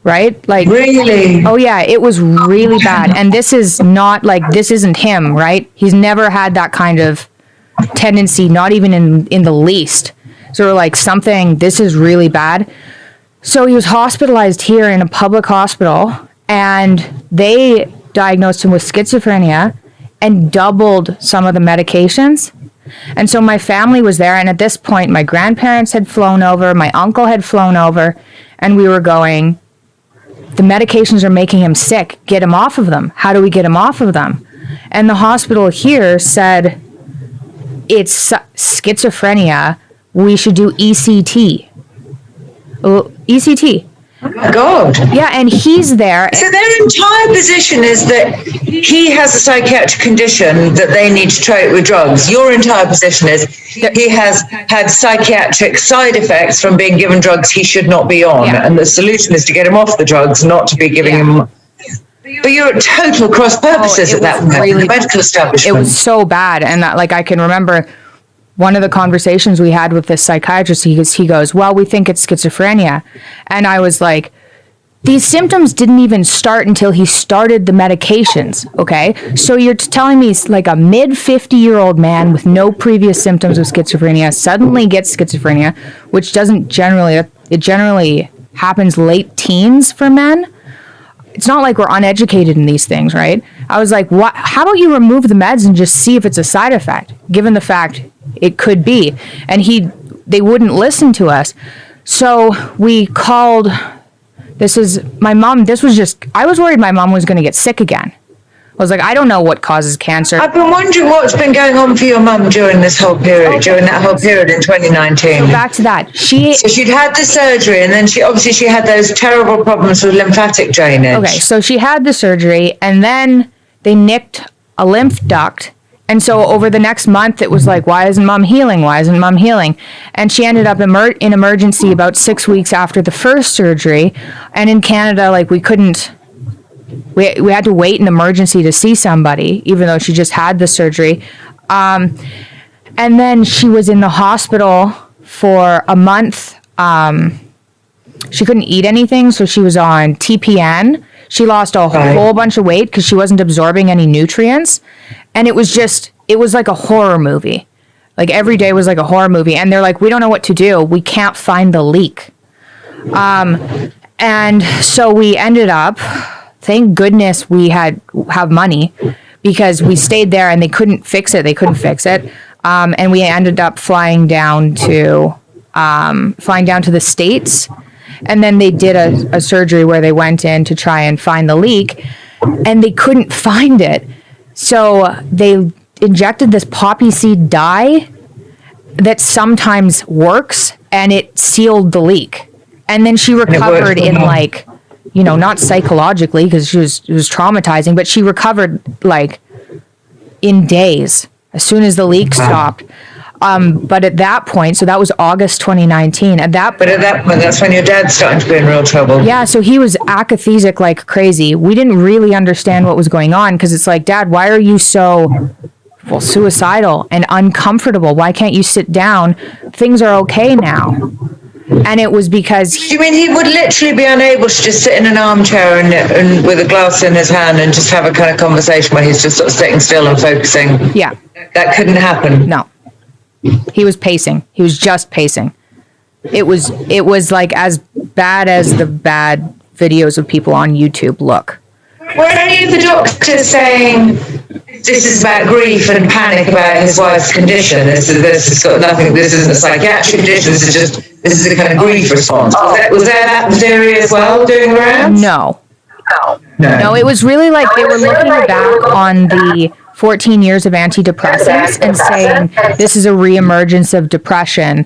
C: right? Like,
A: really?
C: Oh yeah, it was really bad. And this isn't him, right? He's never had that kind of tendency, not even in the least. So we're like, this is really bad. So he was hospitalized here in a public hospital, and they diagnosed him with schizophrenia and doubled some of the medications. And so my family was there, and at this point my grandparents had flown over, my uncle had flown over, and we were going, the medications are making him sick, get him off of them. How do we get him off of them? And the hospital here said, it's schizophrenia, we should do ECT. ECT.
A: Oh my God.
C: Yeah, and he's there.
A: So their entire position is that he has a psychiatric condition that they need to treat with drugs. Your entire position is he has had psychiatric side effects from being given drugs he should not be on. Yeah. And the solution is to get him off the drugs, not to be giving him. But you're at total cross purposes at that point, really, the medical establishment.
C: It was so bad. And that, I can remember one of the conversations we had with this psychiatrist, he goes, well, we think it's schizophrenia. And I was like, these symptoms didn't even start until he started the medications, okay? So you're telling me like a mid-50-year-old man with no previous symptoms of schizophrenia suddenly gets schizophrenia, which generally happens late teens for men. It's not like we're uneducated in these things, right? I was like, what? How about you remove the meds and just see if it's a side effect, given the fact it could be. And they wouldn't listen to us. So we called, my mom, I was worried my mom was going to get sick again. I was like, I don't know what causes cancer.
A: I've been wondering what's been going on for your mum during this whole period, during that whole period in 2019.
C: So back to that. So
A: she'd had the surgery, and then she had those terrible problems with lymphatic drainage.
C: Okay, so she had the surgery, and then they nicked a lymph duct. And so over the next month, it was like, why isn't mom healing? Why isn't mom healing? And she ended up in emergency about 6 weeks after the first surgery. And in Canada, we had to wait in emergency to see somebody, even though she just had the surgery. And then she was in the hospital for a month. She couldn't eat anything, so she was on TPN. She lost a whole bunch of weight because she wasn't absorbing any nutrients. And it was like a horror movie. Like every day was like a horror movie. And they're like, we don't know what to do. We can't find the leak. And so we ended up, thank goodness we have money, because we stayed there and they couldn't fix it. And we ended up flying down to the States. And then they did a surgery where they went in to try and find the leak, and they couldn't find it. So they injected this poppy seed dye that sometimes works, and it sealed the leak. And then she recovered in not psychologically, because it was traumatizing, but she recovered in days as soon as the leak stopped. But at that point, so that was August 2019. But at that point,
A: that's when your dad's starting to be in real trouble.
C: Yeah, so he was akathisic like crazy. We didn't really understand what was going on, because it's like, Dad, why are you so well, suicidal and uncomfortable. Why can't you sit down? Things are okay now. And it was because
A: Do you mean he would literally be unable to just sit in an armchair and with a glass in his hand and just have a kind of conversation where he's just sort of sitting still and focusing?
C: Yeah.
A: That couldn't happen.
C: No. He was pacing. He was just pacing. It was like as bad as the bad videos of people on YouTube look.
A: Were any of the doctors saying this is about grief and panic about his wife's condition? This has got nothing. This isn't a psychiatric condition. This is a kind of grief response. Was there that theory as well doing the rounds?
C: No. No, it was really like they were looking back on the 14 years of antidepressants and saying this is a reemergence of depression,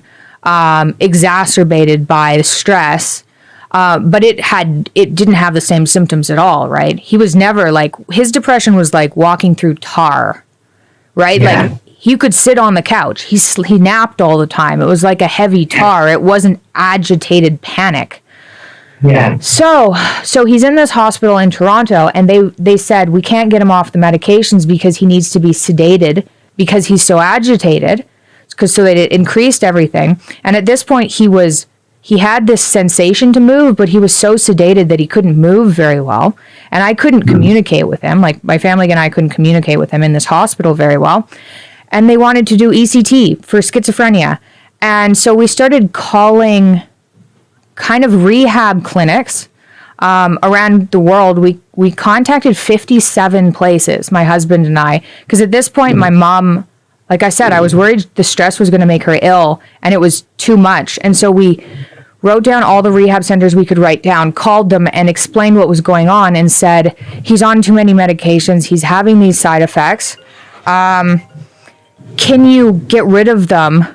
C: exacerbated by the stress. But it didn't have the same symptoms at all, right? He was never like, his depression was like walking through tar, right? Yeah. Like he could sit on the couch. He napped all the time. It was like a heavy tar. It wasn't agitated panic.
A: Yeah.
C: So he's in this hospital in Toronto, and they said we can't get him off the medications because he needs to be sedated because he's so agitated. So they increased everything, and at this point he had this sensation to move, but he was so sedated that he couldn't move very well, and I couldn't communicate with him. Like my family and I couldn't communicate with him in this hospital very well, and they wanted to do ECT for schizophrenia, and so we started calling kind of rehab clinics around the world. We contacted 57 places, my husband and I, because at this point my mom, like I said, I was worried the stress was going to make her ill, and it was too much. And so we wrote down all the rehab centers we could write down, called them and explained what was going on and said, he's on too many medications, he's having these side effects. Can you get rid of them?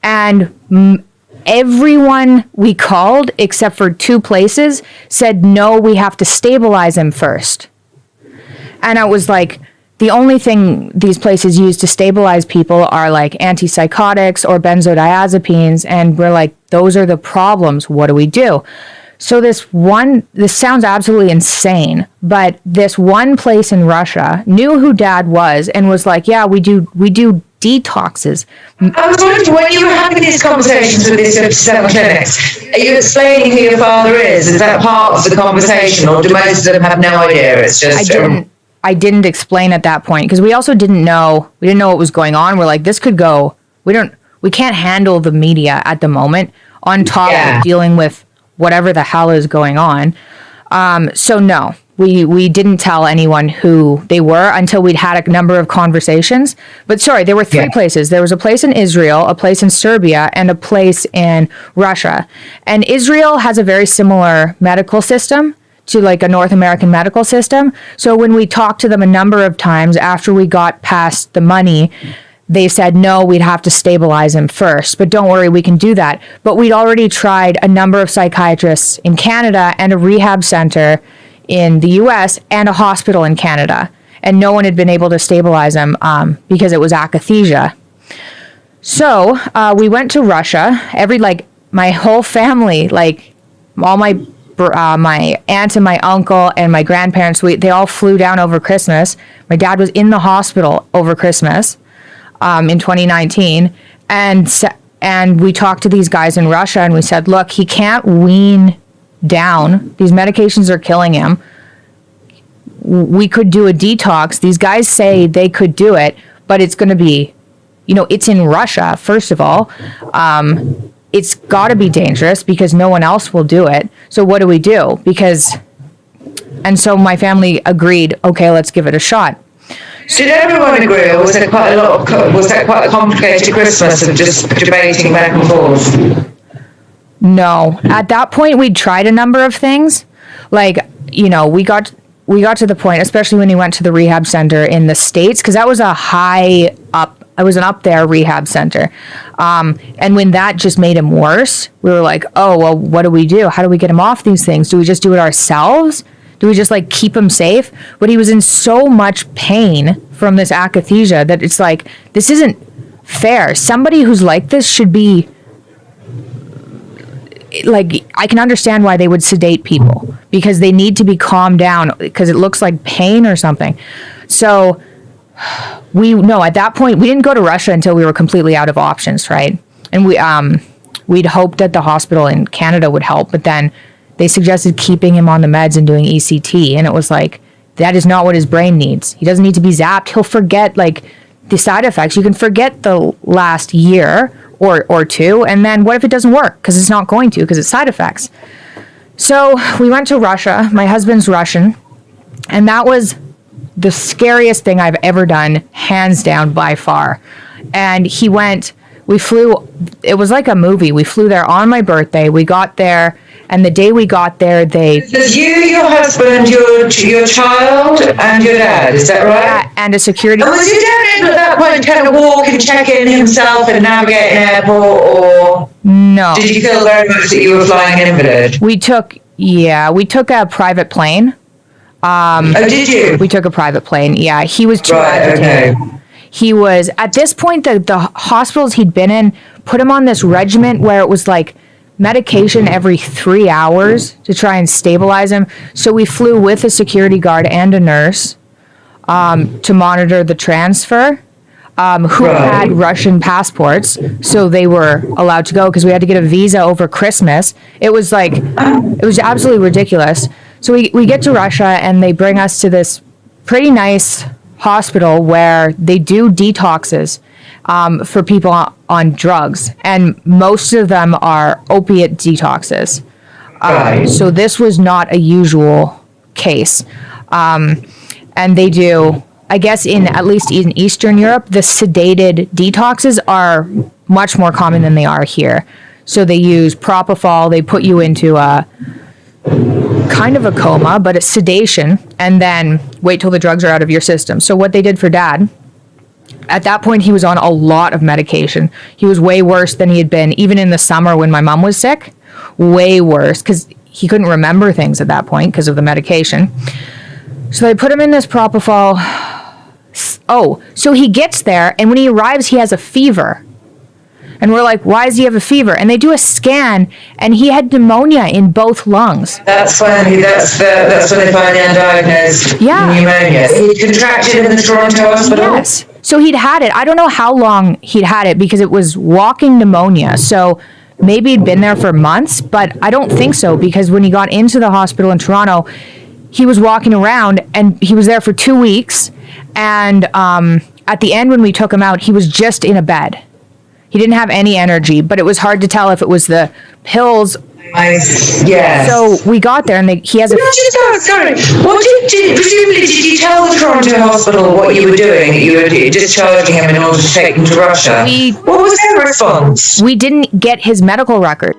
C: And everyone we called, except for 2 places, said, no, we have to stabilize him first. And I was like, the only thing these places use to stabilize people are like antipsychotics or benzodiazepines. And we're like, those are the problems. What do we do? So this sounds absolutely insane, but this one place in Russia knew who Dad was and was like, yeah, we do detoxes.
A: I was wondering, when you were having these conversations with these 57 clinics, are you explaining who your father is? Is that part of the conversation, or do most of them have no idea? It's just
C: I didn't explain at that point because we also didn't know what was going on. We're like, this could go. We can't handle the media at the moment on top of dealing with whatever the hell is going on. So no, we didn't tell anyone who they were until we'd had a number of conversations. But sorry, there were 3 places. There was a place in Israel, a place in Serbia, and a place in Russia. And Israel has a very similar medical system to like a North American medical system. So when we talked to them a number of times after we got past the money, they said, no, we'd have to stabilize him first. But don't worry, we can do that. But we'd already tried a number of psychiatrists in Canada and a rehab center in the US and a hospital in Canada. And no one had been able to stabilize him because it was akathisia. So we went to Russia. My whole family, like all my aunt and my uncle and my grandparents, they all flew down over Christmas. My dad was in the hospital over Christmas in 2019. And we talked to these guys in Russia and we said, look, he can't wean down. These medications are killing him. We could do a detox. These guys say they could do it, but it's going to be, it's in Russia, first of all. It's got to be dangerous because no one else will do it. So what do we do? And so my family agreed, okay, let's give it a shot.
A: Did everyone agree, or was that quite a complicated Christmas of just debating back and forth?
C: No. At that point, we'd tried a number of things. Like, we got to the point, especially when he went to the rehab center in the States, because that was it was an up there rehab center. And when that just made him worse, we were like, oh, well, what do we do? How do we get him off these things? Do we just do it ourselves? Do we just keep him safe? But he was in so much pain from this akathisia that it's like, this isn't fair. Somebody who's like this should be like, I can understand why they would sedate people, because they need to be calmed down, because it looks like pain or something. So at that point, we didn't go to Russia until we were completely out of options, right? And we'd hoped that the hospital in Canada would help, but then they suggested keeping him on the meds and doing ECT. And it was like, that is not what his brain needs. He doesn't need to be zapped. He'll forget, like, the side effects. You can forget the last year or two, and then what if it doesn't work? Because it's not going to, because it's side effects. So we went to Russia. My husband's Russian, and that was the scariest thing I've ever done, hands down, by far. And we flew, it was like a movie. We flew there on my birthday. We got there, and the day we got there,
A: There's you, your husband, your child, and your dad, is that right?
C: And a security.
A: And was your dad able at that point to kind of walk and check in himself and navigate an airport, or
C: No.
A: did you feel very much that you were flying an invalid?
C: We took a private plane.
A: Oh, did you?
C: We took a private plane. Yeah, he was too agitated.
A: Okay.
C: He was, at this point, the hospitals he'd been in put him on this regimen where it was like medication every 3 hours to try and stabilize him. So we flew with a security guard and a nurse to monitor the transfer, who had Russian passports, so they were allowed to go, because we had to get a visa over Christmas. It was absolutely ridiculous. So we get to Russia, and they bring us to this pretty nice hospital where they do detoxes for people on drugs, and most of them are opiate detoxes. So this was not a usual case. And they do, I guess, at least in Eastern Europe, the sedated detoxes are much more common than they are here. So they use propofol, they put you into a kind of a coma, but it's sedation, and then wait till the drugs are out of your system. So what they did for Dad, at that point, he was on a lot of medication. He was way worse than he had been, even in the summer when my mom was sick. Way worse, because he couldn't remember things at that point because of the medication. So they put him in this propofol. Oh, so he gets there, and when he arrives, he has a fever. And we're like, why does he have a fever? And they do a scan, and he had pneumonia in both lungs.
A: That's when they finally undiagnosed pneumonia. He contracted in the Toronto hospital?
C: Yes. So he'd had it. I don't know how long he'd had it, because it was walking pneumonia. So maybe he'd been there for months, but I don't think so, because when he got into the hospital in Toronto, he was walking around, and he was there for 2 weeks. And at the end, when we took him out, he was just in a bed. He didn't have any energy, but it was hard to tell if it was the pills.
A: Yes.
C: So we got there, and he has a...
A: Sorry. Presumably, did you tell the Toronto hospital what you were doing? You were discharging him in order to take him to Russia? What was their response?
C: We didn't get his medical record.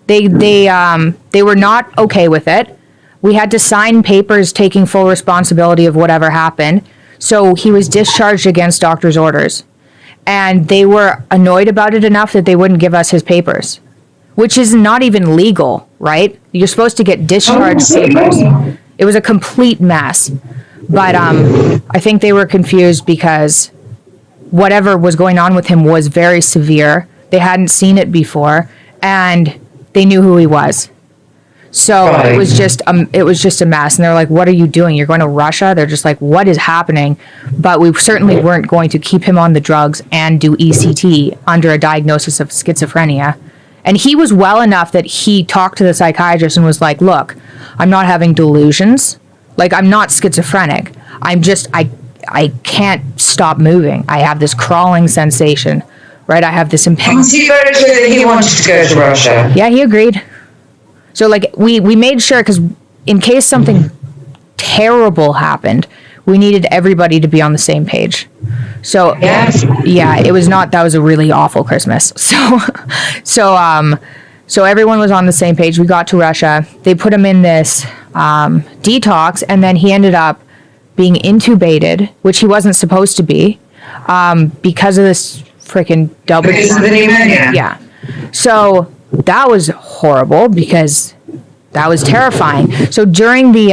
C: They were not okay with it. We had to sign papers taking full responsibility of whatever happened. So he was discharged against doctor's orders. And they were annoyed about it enough that they wouldn't give us his papers, which is not even legal, right? You're supposed to get discharge papers. It was a complete mess. But I think they were confused because whatever was going on with him was very severe. They hadn't seen it before, and they knew who he was. So it was just a mess. And they're like, what are you doing? You're going to Russia? They're just like, what is happening? But we certainly weren't going to keep him on the drugs and do ECT under a diagnosis of schizophrenia. And he was well enough that he talked to the psychiatrist and was like, look, I'm not having delusions. Like, I'm not schizophrenic. I'm just, I can't stop moving. I have this crawling sensation, right? I have this impending.
A: Was he very clear that he wanted to go to Russia?
C: Yeah, he agreed. So, like, we made sure, because in case something terrible happened, we needed everybody to be on the same page. So, yeah, it was not, that was a really awful Christmas. So everyone was on the same page. We got to Russia. They put him in this detox, and then he ended up being intubated, which he wasn't supposed to be, because of this freaking double.
A: Because of the pneumonia.
C: Yeah. So that was horrible because that was terrifying. So during the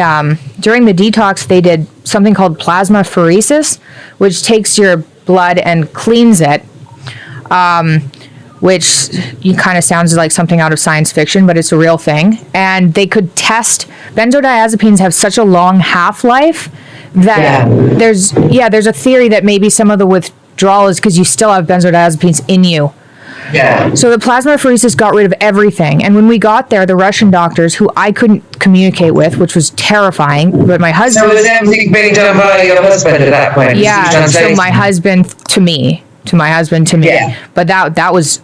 C: detox, they did something called plasmapheresis, which takes your blood and cleans it, which kind of sounds like something out of science fiction, but it's a real thing. And they could test, benzodiazepines have such a long half-life that there's a theory that maybe some of the withdrawal is because you still have benzodiazepines in you.
A: Yeah.
C: So the plasmapheresis got rid of everything. And when we got there, the Russian doctors, who I couldn't communicate with, which was terrifying, but my husband...
A: So was everything being done by your husband at that point?
C: Yeah, so my husband to me. Yeah. But that was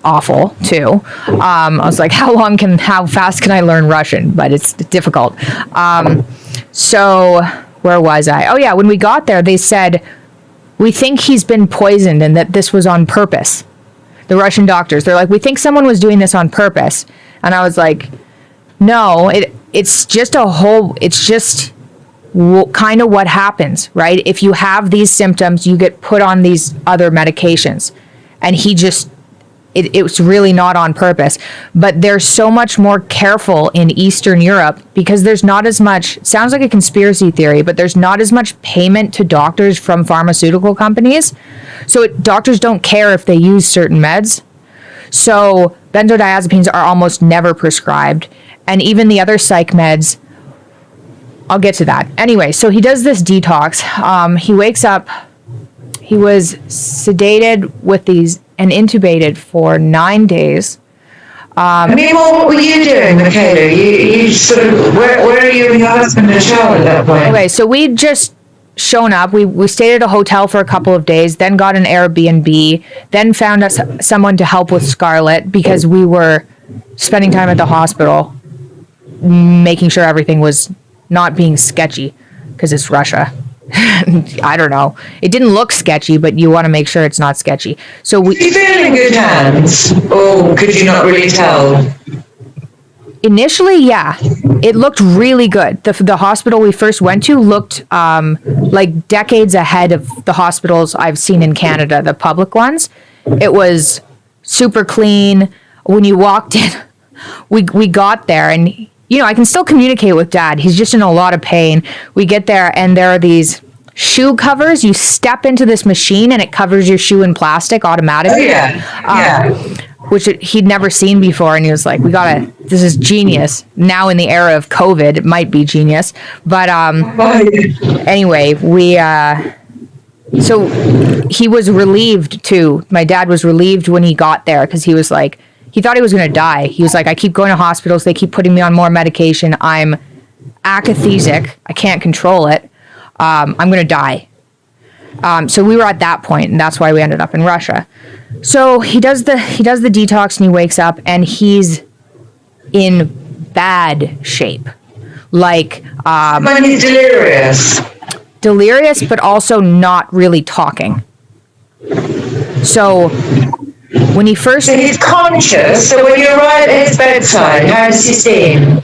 C: awful too. I was like, how fast can I learn Russian? But it's difficult. So where was I? Oh yeah, when we got there, they said, we think he's been poisoned and that this was on purpose. The Russian doctors, they're like, we think someone was doing this on purpose. And I was like, no, it's just kind of what happens, right? If you have these symptoms, you get put on these other medications. And he just, it was really not on purpose. But they're so much more careful in Eastern Europe because there's not as much, sounds like a conspiracy theory, but there's not as much payment to doctors from pharmaceutical companies. So doctors don't care if they use certain meds. So benzodiazepines are almost never prescribed. And even the other psych meds, I'll get to that. Anyway, so he does this detox. He wakes up, he was sedated with these and intubated for 9 days.
A: Meanwhile, what were you doing, Michaela? You sort of, where are you and your husband and child at that point?
C: Okay, so we'd just shown up. We stayed at a hotel for a couple of days, then got an Airbnb, then found us someone to help with Scarlett because we were spending time at the hospital, making sure everything was not being sketchy because it's Russia. I don't know. It didn't look sketchy, but you want to make sure it's not sketchy. So
A: Did you feel in good hands, or could you not really tell?
C: Initially, yeah, it looked really good. The hospital we first went to looked like decades ahead of the hospitals I've seen in Canada, the public ones. It was super clean. When you walked in, we got there, and I can still communicate with Dad. He's just in a lot of pain. We get there, and there are these shoe covers. You step into this machine, and it covers your shoe in plastic automatically.
A: Oh, yeah.
C: Which he'd never seen before, and he was like, this is genius. Now in the era of COVID, it might be genius. But anyway, so he was relieved too. My dad was relieved when he got there because he was like, he thought he was going to die. He was like, I keep going to hospitals. They keep putting me on more medication. I'm akathisic. I can't control it. I'm going to die. So we were at that point, and that's why we ended up in Russia. So he does the detox, and he wakes up, and he's in bad shape. Like,
A: when he's
C: delirious, but also not really talking. So when he first...
A: So he's conscious, so when you arrive at his bedside, how does he seem?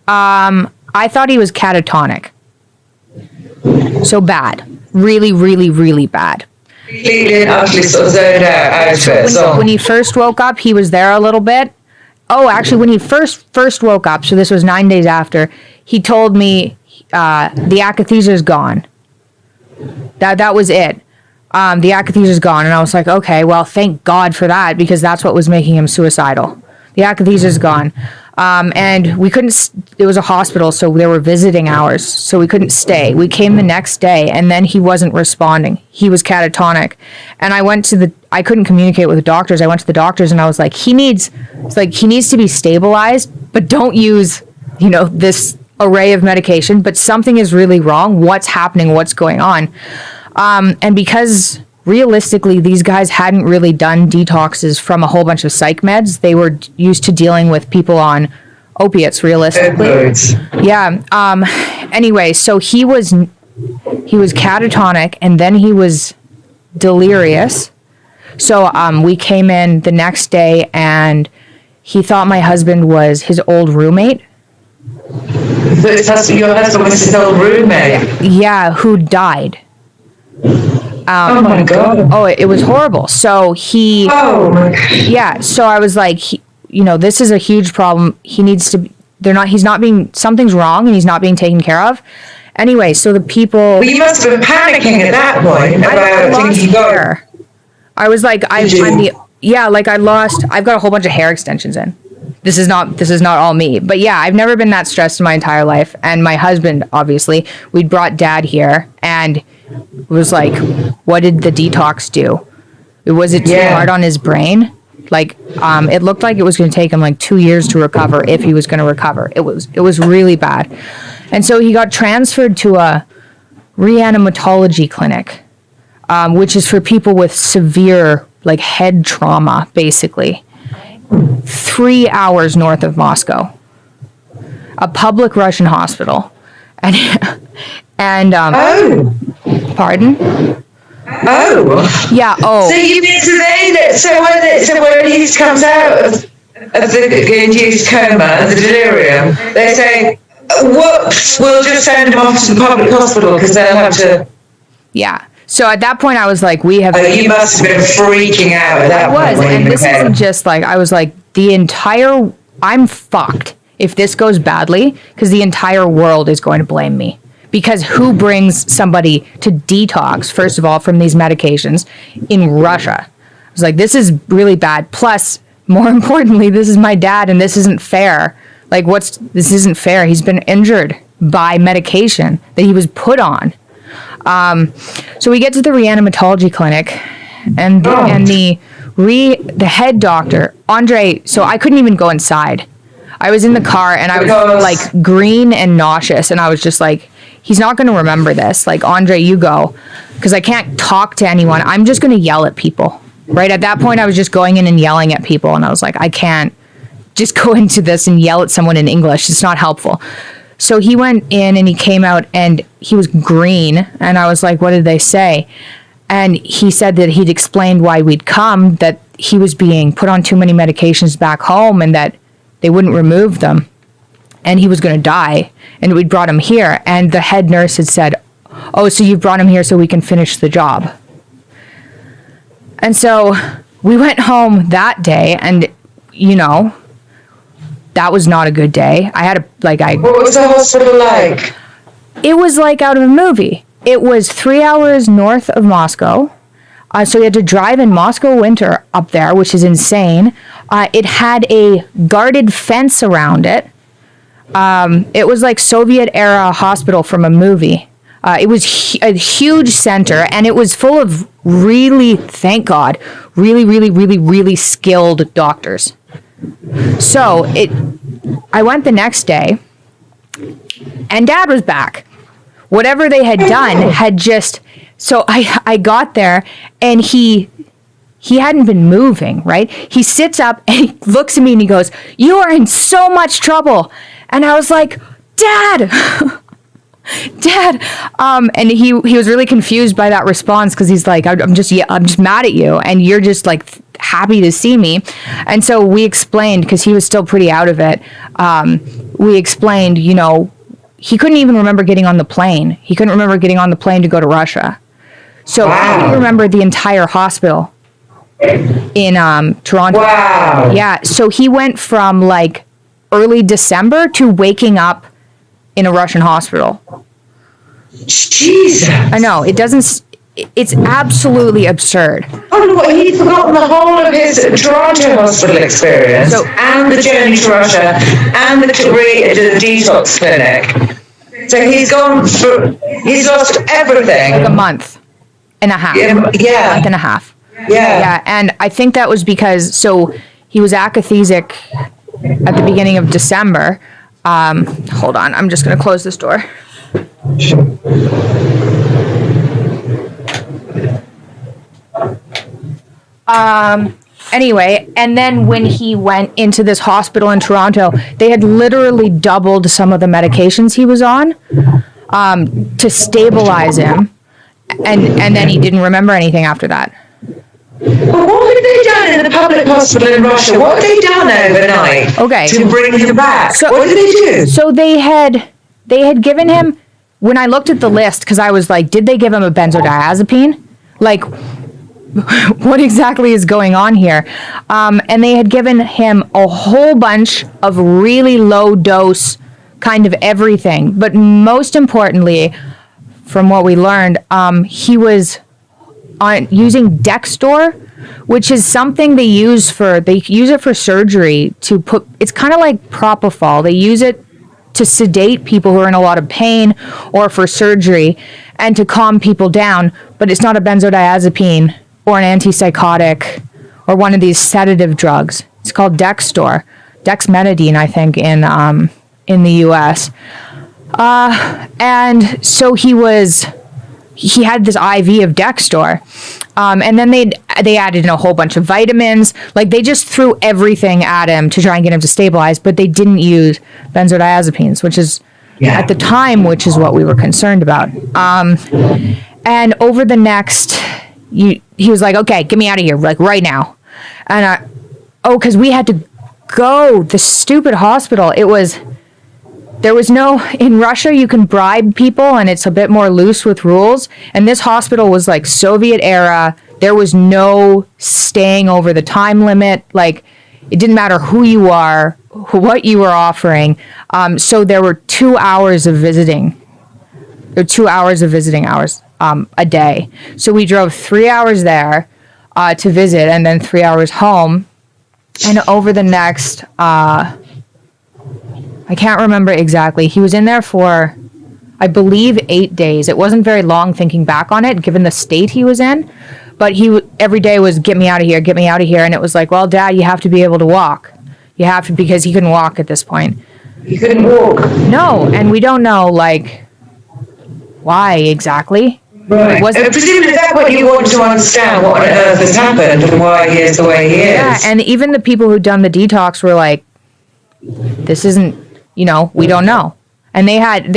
C: I thought he was catatonic. So bad. Really, really, really bad.
A: Completely and utterly sort of zoned out.
C: When he first woke up, he was there a little bit. Oh, actually, when he first woke up, so this was 9 days after, he told me the akathisia's gone. That was it. The akathisia's gone, and I was like, okay, well, thank God for that, because that's what was making him suicidal. The akathisia's gone. And we couldn't, it was a hospital, so there were visiting hours, so we couldn't stay. We came the next day, and then he wasn't responding. He was catatonic. And I couldn't communicate with the doctors. I went to the doctors, and I was like, he needs to be stabilized, but don't use, this array of medication, but something is really wrong. What's happening? What's going on? And because realistically, these guys hadn't really done detoxes from a whole bunch of psych meds. They were used to dealing with people on opiates, realistically. Yeah. Anyway, so he was catatonic, and then he was delirious. So we came in the next day, and he thought my husband was his old roommate.
A: So your husband was his old roommate?
C: Yeah, who died.
A: Oh my God.
C: Oh, it was horrible. So he, yeah, so I was like, this is a huge problem. He needs to, something's wrong, and he's not being taken care of. Anyway, so the people.
A: Well, you must have been panicking at that point about thinking,
C: hair. I was like, I've got a whole bunch of hair extensions in. This is not all me. But yeah, I've never been that stressed in my entire life. And my husband, obviously, we'd brought Dad here, and it was like, what did the detox do? Was it too hard on his brain? Like, it looked like it was going to take him like 2 years to recover, if he was going to recover. It was really bad. And so he got transferred to a reanimatology clinic, which is for people with severe, like, head trauma, basically. 3 hours north of Moscow. A public Russian hospital. And pardon?
A: Oh.
C: Yeah. Oh.
A: So when he comes out of the induced coma, the delirium, they say, "Whoops, we'll just send him off to the public hospital because they'll have to."
C: Yeah. So at that point, I was like, "We have."
A: Oh, you must have been freaking out at that point.
C: I was, and this isn't just like I was like I'm fucked if this goes badly, because the entire world is going to blame me. Because who brings somebody to detox, first of all, from these medications in Russia? I was like, this is really bad. Plus, more importantly, this is my dad, and this isn't fair. Like, this isn't fair. He's been injured by medication that he was put on. So we get to the reanimatology clinic, and the head doctor, Andre. So I couldn't even go inside. I was in the car, and I was like green and nauseous, and I was just like, he's not going to remember this. Like, Andre, you go, because I can't talk to anyone. I'm just going to yell at people. Right at that point, I was just going in and yelling at people, and I was like, I can't just go into this and yell at someone in English. It's not helpful. So he went in, and he came out, and he was green, and I was like, what did they say? And he said that he'd explained why we'd come, that he was being put on too many medications back home, and that they wouldn't remove them, and he was going to die, and we'd brought him here. And the head nurse had said, oh, so you brought him here so we can finish the job. And so we went home that day, and, that was not a good day. What
A: was the hospital like?
C: It was like out of a movie. It was 3 hours north of Moscow. So we had to drive in Moscow winter up there, which is insane. It had a guarded fence around it. It was like Soviet-era hospital from a movie. It was a huge center, and it was full of really, thank God, really, really, really, really skilled doctors. So I went the next day, and Dad was back. Whatever they had done had just... So I got there, and he hadn't been moving, right? He sits up, and he looks at me, and he goes, you are in so much trouble. And I was like, Dad! Dad! And he was really confused by that response, because he's like, I'm just mad at you, and you're just like happy to see me. And so we explained, because he was still pretty out of it, we explained, he couldn't even remember getting on the plane. He couldn't remember getting on the plane to go to Russia. So I remember the entire hospital in Toronto.
A: Wow.
C: Yeah, so he went from like early December to waking up in a Russian hospital.
A: Jesus.
C: I know, it's absolutely absurd.
A: He'd forgotten the whole of his Toronto hospital experience, and the journey to Russia, and the detox clinic. So he's lost everything.
C: Like a month and a half.
A: Yeah.
C: A month and a half. Yeah. And I think that was because, he was akathesic at the beginning of December. Hold on, I'm just going to close this door. Anyway, and then when he went into this hospital in Toronto, they had literally doubled some of the medications he was on to stabilize him. And then he didn't remember anything after that.
A: But what had they done in the public hospital in Russia? What had they done overnight to bring him back? What did they do?
C: So they had given him, when I looked at the list, because I was like, did they give him a benzodiazepine? Like, what exactly is going on here? And they had given him a whole bunch of really low dose kind of everything. But most importantly, from what we learned, he was using Dextor, which is something they use it for surgery to put, it's kind of like propofol. They use it to sedate people who are in a lot of pain or for surgery and to calm people down, but it's not a benzodiazepine or an antipsychotic or one of these sedative drugs. It's called Dextor, dexmetadine, I think, in the US. And so he had this IV of Dextor, and then they added in a whole bunch of vitamins. Like, they just threw everything at him to try and get him to stabilize, but they didn't use benzodiazepines, which is at the time, which is what we were concerned about. And over the next, he was like, okay, get me out of here, like right now. And because we had to go, the stupid hospital, there was no, in Russia, you can bribe people and it's a bit more loose with rules. And this hospital was like Soviet era. There was no staying over the time limit. Like, it didn't matter who you are, what you were offering. So there were 2 hours of visiting. There were 2 hours of visiting hours a day. So we drove 3 hours there to visit and then 3 hours home. And over the next, I can't remember exactly. He was in there for, I believe, 8 days. It wasn't very long thinking back on it, given the state he was in. But every day was, get me out of here, get me out of here. And it was like, well, Dad, you have to be able to walk. You have to, because he couldn't walk at this point.
A: He couldn't walk?
C: No, and we don't know, like, why exactly.
A: Right. Presumably that's what you want to understand, what on earth has happened and why he is the way he is.
C: Yeah, and even the people who'd done the detox were like, this isn't, we don't know. And they had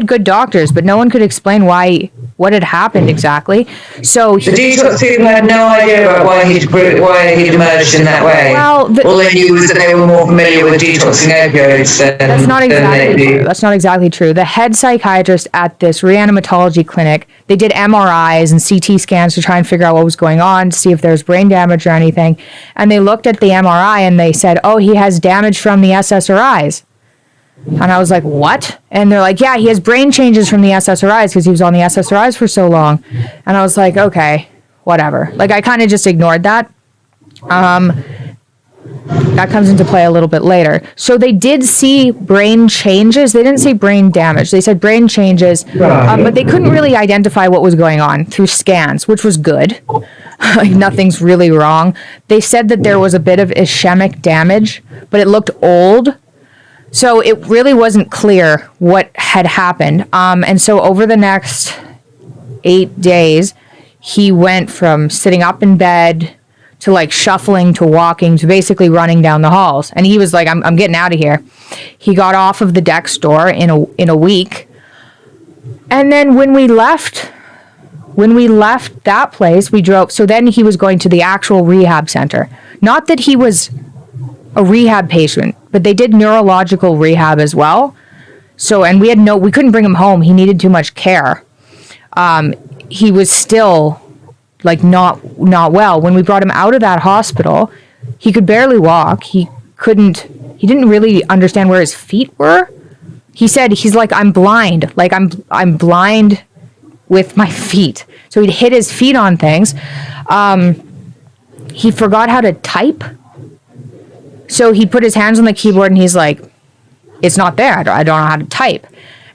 C: good doctors, but no one could explain what had happened exactly. So
A: the detox people had no idea about why he'd emerged in that way. Well, all they knew was that they were more familiar with detoxing opioids.
C: That's not exactly true. The head psychiatrist at this reanimatology clinic, they did MRIs and CT scans to try and figure out what was going on, to see if there was brain damage or anything. And they looked at the MRI and they said, oh, he has damage from the SSRIs. And I was like, what? And they're like, yeah, he has brain changes from the SSRIs because he was on the SSRIs for so long. And I was like, okay, whatever. Like, I kind of just ignored that. That comes into play a little bit later. So they did see brain changes. They didn't say brain damage. They said brain changes, but they couldn't really identify what was going on through scans, which was good. Like, nothing's really wrong. They said that there was a bit of ischemic damage, but it looked old. So it really wasn't clear what had happened. And so over the next 8 days, he went from sitting up in bed to like shuffling to walking to basically running down the halls. And he was like, I'm getting out of here. He got off of the Dextor in a week. And then when we left that place, we drove. So then he was going to the actual rehab center. Not that he was a rehab patient, but they did neurological rehab as well. So, and we couldn't bring him home. He needed too much care. He was still like not well. When we brought him out of that hospital, he could barely walk. He didn't really understand where his feet were. He said, he's like, I'm blind. Like I'm blind with my feet. So he'd hit his feet on things. he forgot how to type. So he put his hands on the keyboard and he's like, it's not there. I don't know how to type.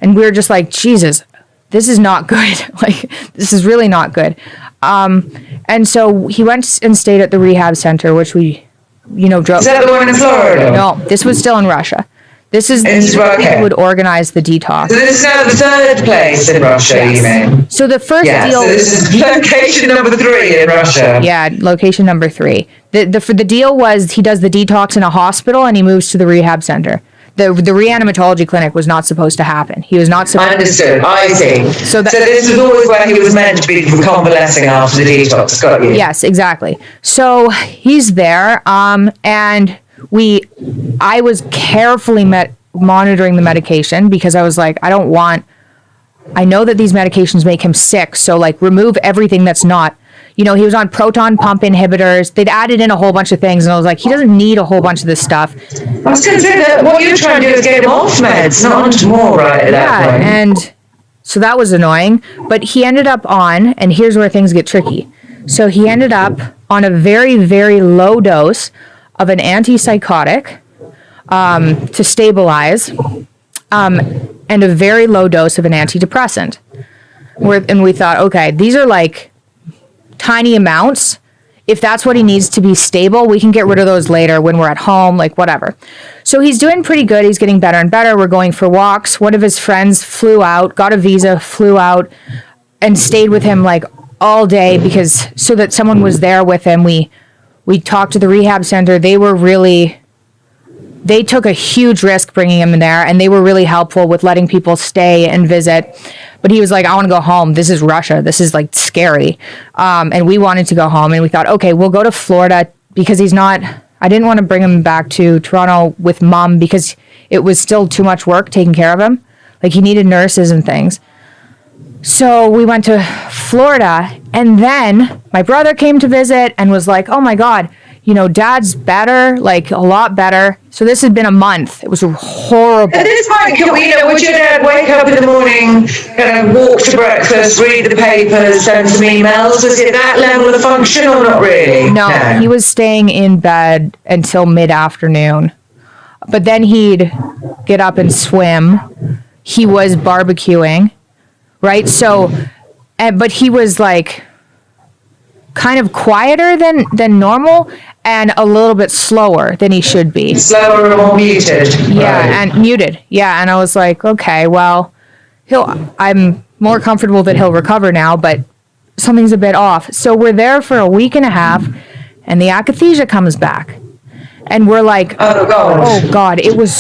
C: And we were just like, Jesus, this is not good. Like, this is really not good. And so he went and stayed at the rehab center, which we, drove.
A: Is that the one in Florida?
C: No, this was still in Russia. This is who would organize the detox.
A: So this is now the third place in Russia, you mean?
C: So the first deal.
A: So this is location number 3 in Russia.
C: Yeah, location number 3. The deal was he does the detox in a hospital and he moves to the rehab center. The reanimatology clinic was not supposed to happen. He was not supposed.
A: Understood. I see. So this was always where he was meant to be convalescing after the detox. Got you?
C: Yes, exactly. So he's there, and I was carefully monitoring the medication because I was like, I know that these medications make him sick, so like remove everything that's not. He was on proton pump inhibitors. They'd added in a whole bunch of things, and I was like, he doesn't need a whole bunch of this stuff.
A: I was going to say that what you're trying to do is get him off meds, not onto more, right? At that point.
C: And so that was annoying. But he ended up on, and here's where things get tricky. So he ended up on a very, very low dose of an antipsychotic to stabilize, and a very low dose of an antidepressant. And we thought, okay, these are like tiny amounts. If that's what he needs to be stable, we can get rid of those later when we're at home, like whatever. So he's doing pretty good. He's getting better and better. We're going for walks. One of his friends flew out, got a visa, flew out, and stayed with him like all day so that someone was there with him. We talked to the rehab center. They took a huge risk bringing him in there, and they were really helpful with letting people stay and visit. But he was like, I want to go home. This is Russia. This is like scary. And we wanted to go home, and we thought, okay, we'll go to Florida because I didn't want to bring him back to Toronto with mom because it was still too much work taking care of him. Like he needed nurses and things. So we went to Florida, and then my brother came to visit and was like, oh my God, Dad's better, like a lot better. So this had been a month. It was horrible.
A: At this point, would your dad wake up in the morning, walk to breakfast, read the papers, send some emails? Was it that level of function or not really?
C: No, he was staying in bed until mid-afternoon. But then he'd get up and swim. He was barbecuing, right? So, but he was like kind of quieter than normal and a little bit slower than he should be.
A: Slower and more muted.
C: Yeah,
A: right.
C: and muted. Yeah, and I was like, okay, well, I'm more comfortable that he'll recover now, but something's a bit off. So we're there for a week and a half, and the akathisia comes back. And we're like, oh God, it was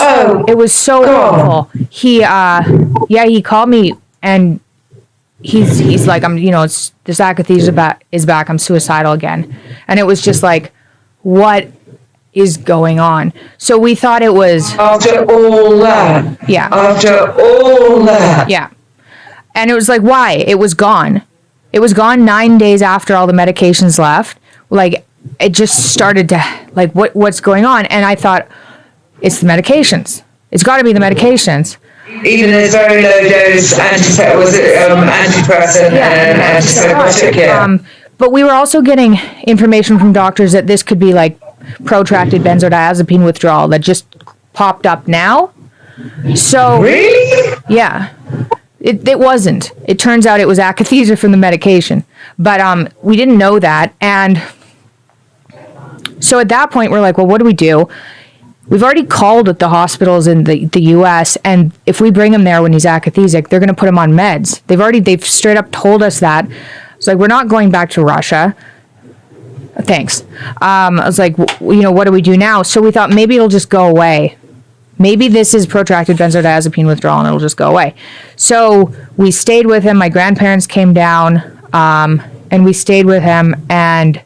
C: so awful. He called me and he's like, this akathisia is back. I'm suicidal again. And it was just like, what is going on? So we thought it was
A: after all that.
C: Yeah.
A: After all that.
C: Yeah. And it was like, why? It was gone. It was gone 9 days after all the medications left. Like, it just started to, like, what's going on? And I thought, it's the medications. It's got to be the medications.
A: Even a very low dose antidepressant and antipsychotic, yeah.
C: But we were also getting information from doctors that this could be like protracted benzodiazepine withdrawal that just popped up now. So
A: really?
C: Yeah. It wasn't. It turns out it was akathisia from the medication. But we didn't know that. And so at that point, we're like, well, what do we do? We've already called at the hospitals in the U.S., and if we bring him there when he's akathisic, they're going to put him on meds. They've straight up told us that. It's like, we're not going back to Russia. Thanks. I was like, what do we do now? So we thought maybe it'll just go away. Maybe this is protracted benzodiazepine withdrawal and it'll just go away. So we stayed with him. My grandparents came down, and we stayed with him and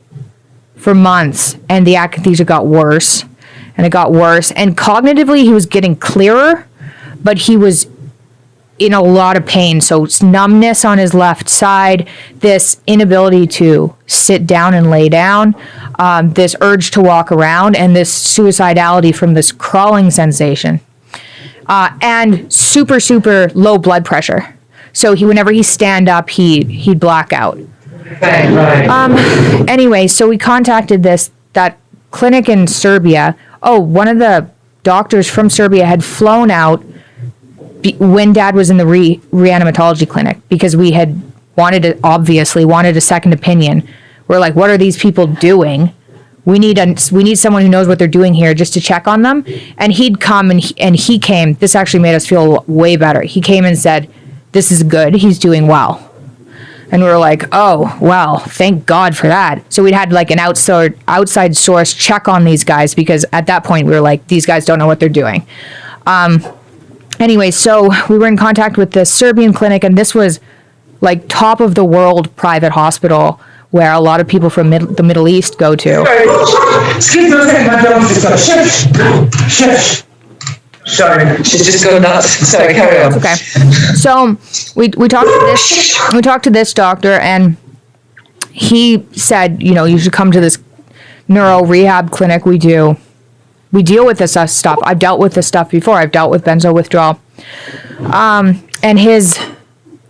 C: for months, and the akathisia got worse. And it got worse. And cognitively, he was getting clearer, but he was in a lot of pain. So numbness on his left side, this inability to sit down and lay down, this urge to walk around, and this suicidality from this crawling sensation. And super, super low blood pressure. So whenever he stand up, he'd black out.
A: Right.
C: Anyway, so we contacted that clinic in Serbia. Oh, one of the doctors from Serbia had flown out when Dad was in the reanimatology clinic because we had wanted a second opinion. We're like, what are these people doing? We need someone who knows what they're doing here just to check on them. And he'd come and he came. This actually made us feel way better. He came and said, "This is good. He's doing well." And we were like, "Oh, well, thank God for that." So we'd had like an outside source check on these guys because at that point we were like, these guys don't know what they're doing. Anyway, so we were in contact with the Serbian clinic, and this was like top of the world private hospital where a lot of people from the Middle East go to.
A: Excuse me a second, my dog just got shush. Sorry, she's just going nuts. Sorry, carry on.
C: Okay. So we talked to this doctor, and he said, you should come to this neuro rehab clinic. We deal with this stuff. I've dealt with this stuff before. I've dealt with benzo withdrawal. And his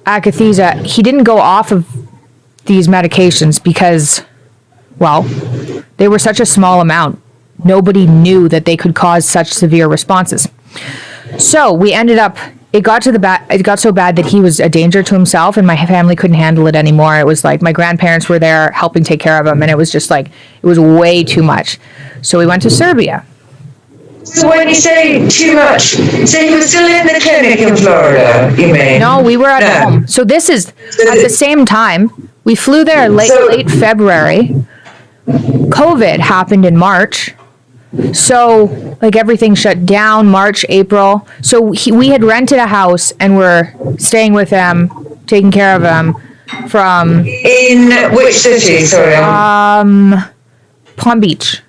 C: akathisia, he didn't go off of these medications because, well, they were such a small amount. Nobody knew that they could cause such severe responses. So we ended up, it got so bad that he was a danger to himself, and my family couldn't handle it anymore. It was like my grandparents were there helping take care of him, and it was just like, it was way too much. So we went to Serbia.
A: So when you say too much, so you were still in the clinic in Florida, you mean?
C: No, we were at home. So this is at the same time. We flew there late February. COVID happened in March. So like everything shut down March, April. So we had rented a house and were staying with him, taking care of him from...
A: In which city, sorry?
C: Palm Beach.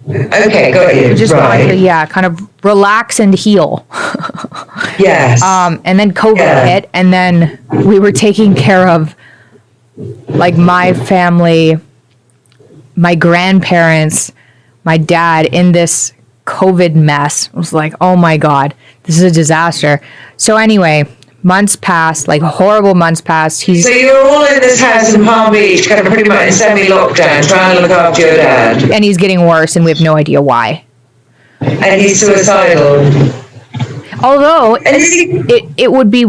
A: Okay, got you.
C: Just
A: right.
C: wanted to, kind of relax and heal.
A: Yes.
C: And then COVID hit, and then we were taking care of like my family, my grandparents, my dad in this COVID mess. It was like, oh my God, this is a disaster. So anyway, months passed, like horrible months passed.
A: So you were all in this house in Palm Beach, kind of pretty much in semi-lockdown, trying to look after your dad.
C: And he's getting worse, and we have no idea why.
A: And he's suicidal.
C: Although it would be,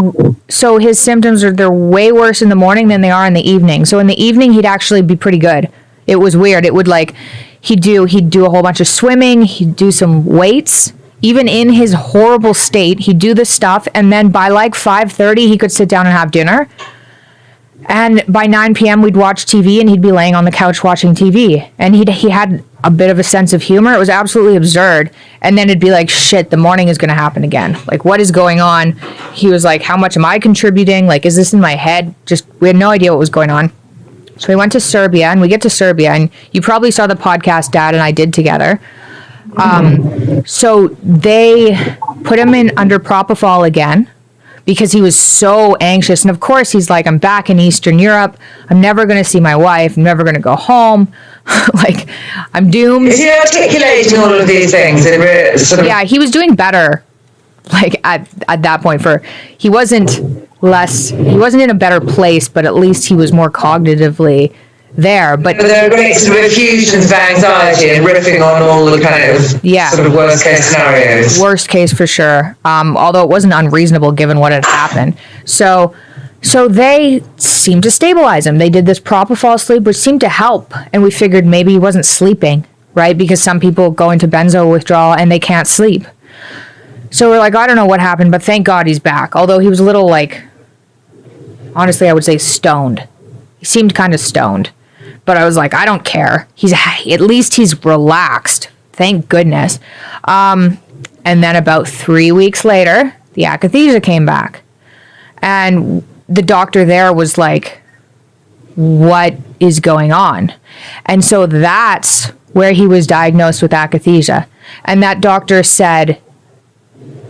C: so his symptoms they're way worse in the morning than they are in the evening. So in the evening he'd actually be pretty good. It was weird. It would like he'd do a whole bunch of swimming, he'd do some weights. Even in his horrible state, he'd do this stuff, and then by like 5:30 he could sit down and have dinner. And by 9 p.m. we'd watch TV, and he'd be laying on the couch watching TV. And he had a bit of a sense of humor. It was absolutely absurd. And then it'd be like, shit, the morning is going to happen again. Like, what is going on? He was like, how much am I contributing? Like, is this in my head? We had no idea what was going on. So we went to Serbia, and we get to Serbia, and you probably saw the podcast Dad and I did together. So they put him in under propofol again, because he was so anxious. And of course, he's like, I'm back in Eastern Europe. I'm never going to see my wife. I'm never going to go home. Like, I'm doomed.
A: Is he articulating all of these things?
C: Yeah, he was doing better. Like at that point, he wasn't in a better place, but at least he was more cognitively there. But
A: there are great sort of effusions of anxiety and riffing on all the kind of sort of worst case scenarios.
C: Worst case for sure. Although it wasn't unreasonable given what had happened. So they seemed to stabilize him. They did this propofol sleep, which seemed to help. And we figured maybe he wasn't sleeping, right? Because some people go into benzo withdrawal and they can't sleep. So we're like, I don't know what happened, but thank God he's back. Although he was a little like, honestly, I would say stoned. He seemed kind of stoned. But I was like, I don't care. At least he's relaxed. Thank goodness. And then about 3 weeks later, the akathisia came back. And the doctor there was like, what is going on? And so that's where he was diagnosed with akathisia. And that doctor said,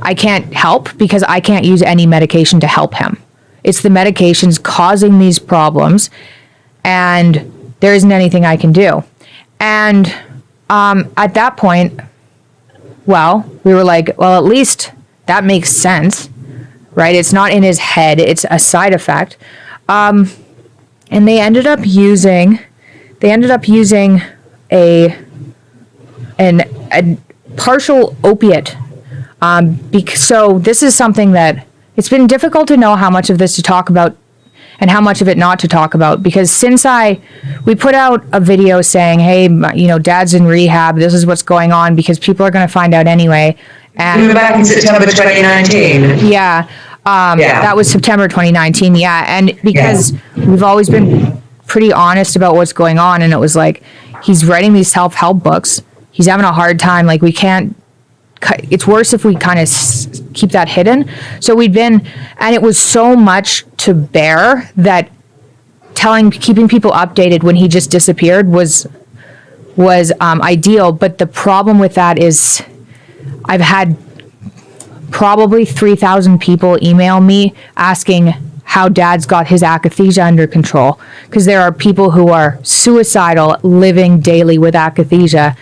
C: I can't help because I can't use any medication to help him. It's the medications causing these problems, and there isn't anything I can do. And at that point, well, we were like, well, at least that makes sense, right? It's not in his head. It's a side effect. and they ended up using a partial opiate. So this is something that it's been difficult to know how much of this to talk about and how much of it not to talk about, because since we put out a video saying, hey, dad's in rehab, this is what's going on, because people are going to find out anyway. And
A: we were back in September 2019.
C: Yeah. That was September 2019. Yeah. And because we've always been pretty honest about what's going on, and it was like, he's writing these self-help books. He's having a hard time. Like, we can't, it's worse if we kind of keep that hidden. So and it was so much to bear that keeping people updated when he just disappeared was ideal. But the problem with that is I've had probably 3,000 people email me asking how dad's got his akathisia under control, because there are people who are suicidal, living daily with akathisia,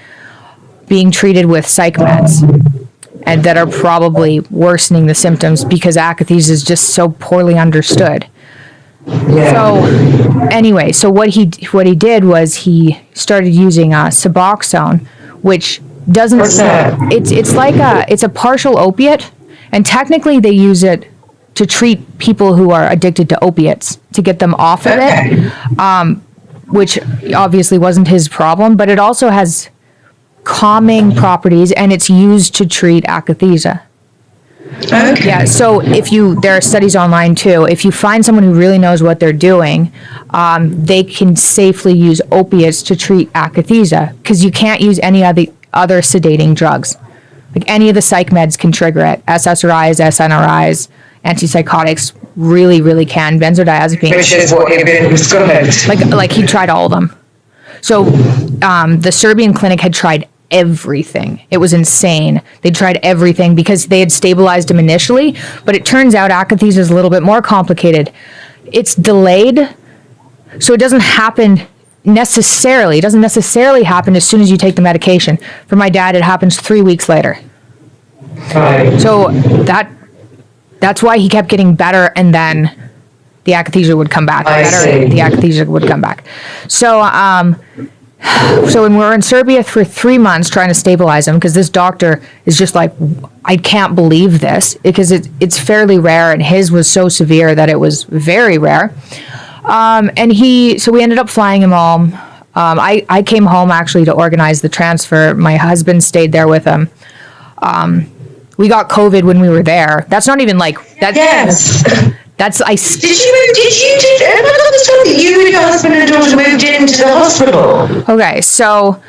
C: being treated with psych meds, and that are probably worsening the symptoms because akathisia is just so poorly understood. Yeah. So anyway, so what he did was he started using Suboxone, which doesn't.
A: What's that?
C: It's a partial opiate, and technically they use it to treat people who are addicted to opiates, to get them off of it, which obviously wasn't his problem, but it also has calming properties, and it's used to treat akathisia.
A: Okay.
C: Yeah, so there are studies online too. If you find someone who really knows what they're doing, they can safely use opiates to treat akathisia, because you can't use any other sedating drugs. Like, any of the psych meds can trigger it. SSRIs, SNRIs, antipsychotics really, really can. Benzodiazepines.
A: Which is what you've been prescribed.
C: Like he tried all of them. So the Serbian clinic had tried everything. It was insane. They tried everything because they had stabilized him initially, but it turns out akathisia is a little bit more complicated. It's delayed, so it doesn't happen necessarily. It doesn't necessarily happen as soon as you take the medication. For my dad, it happens 3 weeks later.
A: Right.
C: So that's why he kept getting better, and then the akathisia would come back. The akathisia would come back. So when we were in Serbia for 3 months trying to stabilize him, because this doctor is just like, I can't believe this, because it's fairly rare, and his was so severe that it was very rare. So we ended up flying him home. I came home actually to organize the transfer. My husband stayed there with him. We got COVID when we were there. That's not even like that.
A: Yes.
C: That's
A: Did you understand that you and your husband and daughter moved into the hospital?
C: Okay, so.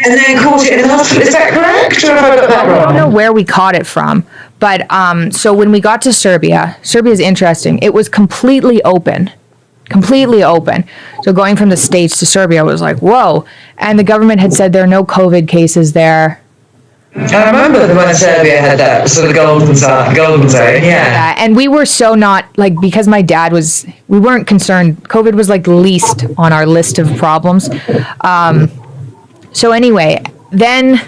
A: And then caught it in the hospital. Is that correct? Or have I got that wrong?
C: I don't know where we caught it from, but so when we got to Serbia is interesting. It was completely open. So going from the States to Serbia was like, whoa. And the government had said there are no COVID cases there.
A: I remember when Serbia had that sort of golden zone, yeah.
C: And we were so not, like, because my dad we weren't concerned. COVID was like least on our list of problems. So anyway, then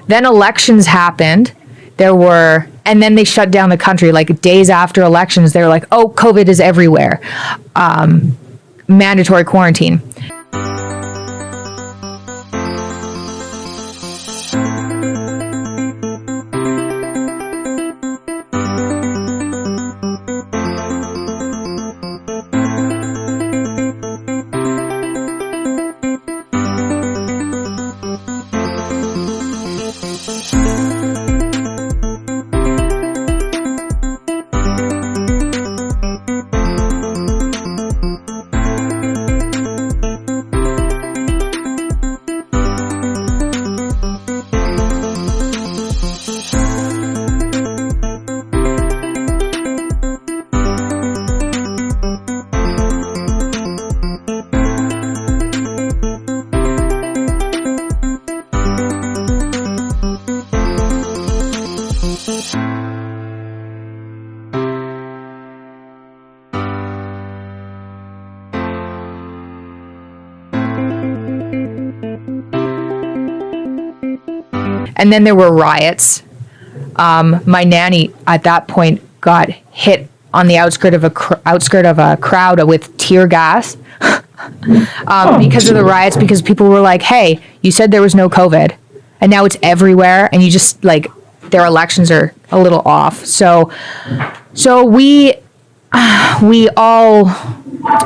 C: elections happened. And then they shut down the country, like days after elections. They were like, oh, COVID is everywhere. Mandatory quarantine. And then there were riots. My nanny at that point got hit on the outskirt of a crowd with tear gas because of the riots, because people were like, hey, you said there was no COVID and now it's everywhere, and you just like, their elections are a little off. So we all,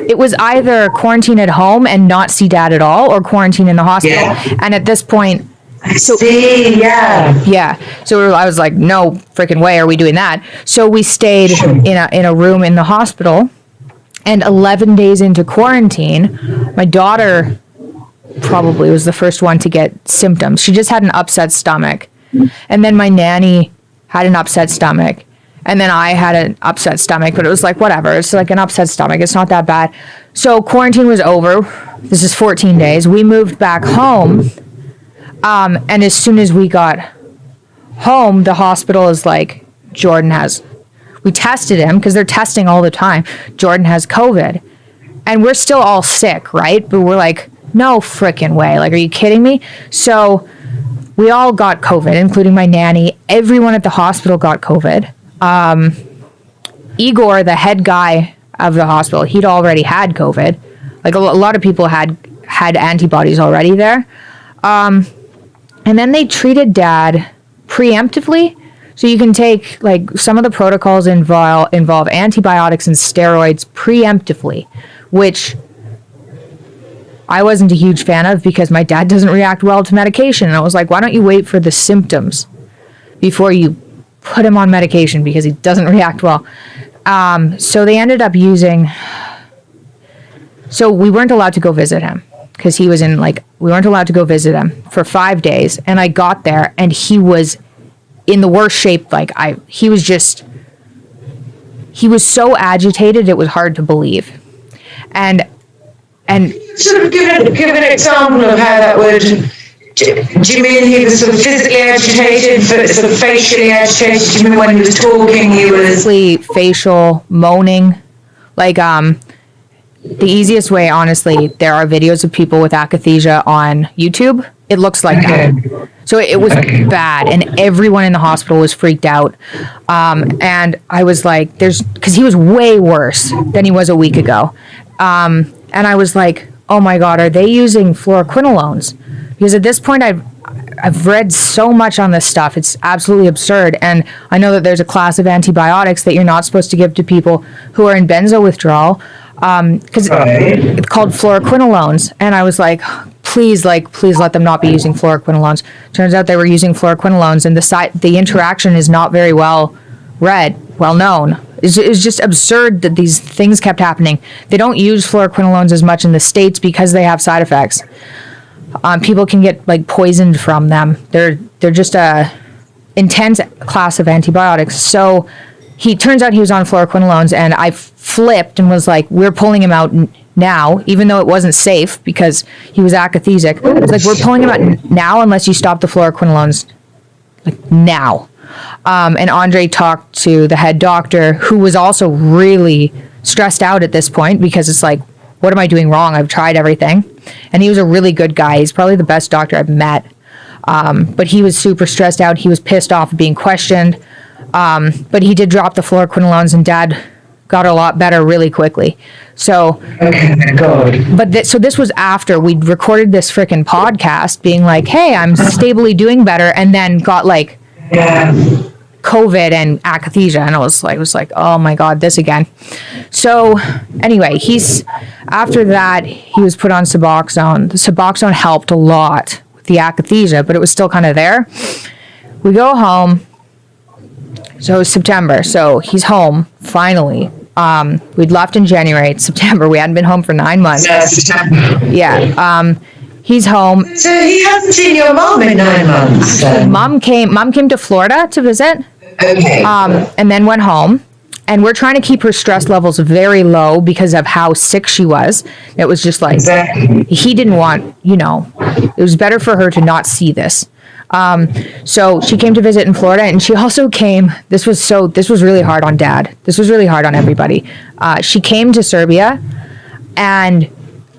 C: it was either quarantine at home and not see dad at all, or quarantine in the hospital. Yeah. And at this point, yeah. So I was like, no freaking way are we doing that. So we stayed in a room in the hospital, and 11 days into quarantine, my daughter probably was the first one to get symptoms. She just had an upset stomach. And then my nanny had an upset stomach. And then I had an upset stomach, but it was like, whatever. It's like an upset stomach. It's not that bad. So quarantine was over. This is 14 days. We moved back home. And as soon as we got home, the hospital is like, we tested him because they're testing all the time. Jordan has COVID. And we're still all sick, right? But we're like, no frickin' way. Like, are you kidding me? So we all got COVID, including my nanny. Everyone at the hospital got COVID. Igor, the head guy of the hospital, he'd already had COVID. Like a lot of people had antibodies already there. And then they treated dad preemptively. So you can take, like, some of the protocols involve antibiotics and steroids preemptively, which I wasn't a huge fan of because my dad doesn't react well to medication. And I was like, why don't you wait for the symptoms before you put him on medication, because he doesn't react well. So they ended up so we weren't allowed to go visit him because he was we weren't allowed to go visit him for 5 days. And I got there and he was in the worst shape. He was so agitated, it was hard to believe. And
A: sort of give an example of how that would. Do you mean he was sort of physically agitated, sort of facially agitated? Do you mean when he was talking, he was
C: facial moaning? Like, the easiest way, honestly, there are videos of people with akathisia on YouTube. It looks like that. So it was bad, and everyone in the hospital was freaked out. And I was like, because he was way worse than he was a week ago. And I was like, oh my God, are they using fluoroquinolones? Because at this point, I've read so much on this stuff. It's absolutely absurd. And I know that there's a class of antibiotics that you're not supposed to give to people who are in benzo withdrawal, because it's called fluoroquinolones. And I was like, please let them not be using fluoroquinolones. Turns out they were using fluoroquinolones, and the interaction is not very well known. It's just absurd that these things kept happening. They don't use fluoroquinolones as much in the States because they have side effects. People can get poisoned from them. They're just a intense class of antibiotics. So turns out he was on fluoroquinolones, and I flipped and was like, we're pulling him out now, even though it wasn't safe because he was akathisic. It's like, we're pulling him out now unless you stop the fluoroquinolones now. And Andre talked to the head doctor, who was also really stressed out at this point because it's like, what am I doing wrong? I've tried everything. And he was a really good guy. He's probably the best doctor I've met. But he was super stressed out. He was pissed off being questioned. But he did drop the fluoroquinolones, and dad got a lot better really quickly. So, so this was after we'd recorded this freaking podcast being like, hey, I'm stably doing better, and then got COVID and akathisia, and I was like, oh my God, this again. So anyway, after that, he was put on Suboxone. The Suboxone helped a lot with the akathisia, but it was still kind of there. We go home. So it was September. So he's home finally. We'd left in January. It's September. We hadn't been home for 9 months. Yeah. He's home.
A: So he hasn't seen your mom in 9 months.
C: Mom came to Florida to visit.
A: Okay.
C: And then went home. And we're trying to keep her stress levels very low because of how sick she was. It was just like, he didn't want, it was better for her to not see this. So she came to visit in Florida, and she also came, this was really hard on dad. This was really hard on everybody. She came to Serbia, and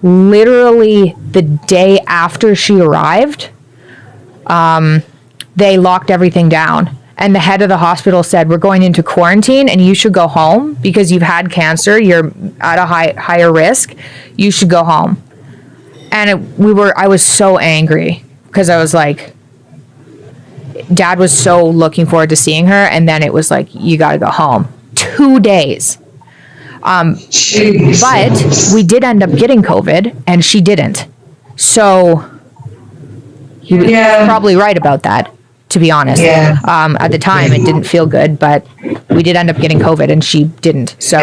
C: literally the day after she arrived, they locked everything down. And the head of the hospital said, we're going into quarantine and you should go home because you've had cancer. You're at a higher risk. You should go home. And I was so angry because I was like, Dad was so looking forward to seeing her. And then it was like, you got to go home. 2 days. But we did end up getting COVID and she didn't. So he was probably right about that, to be honest. At the time, it didn't feel good, but we did end up getting COVID and she didn't. So,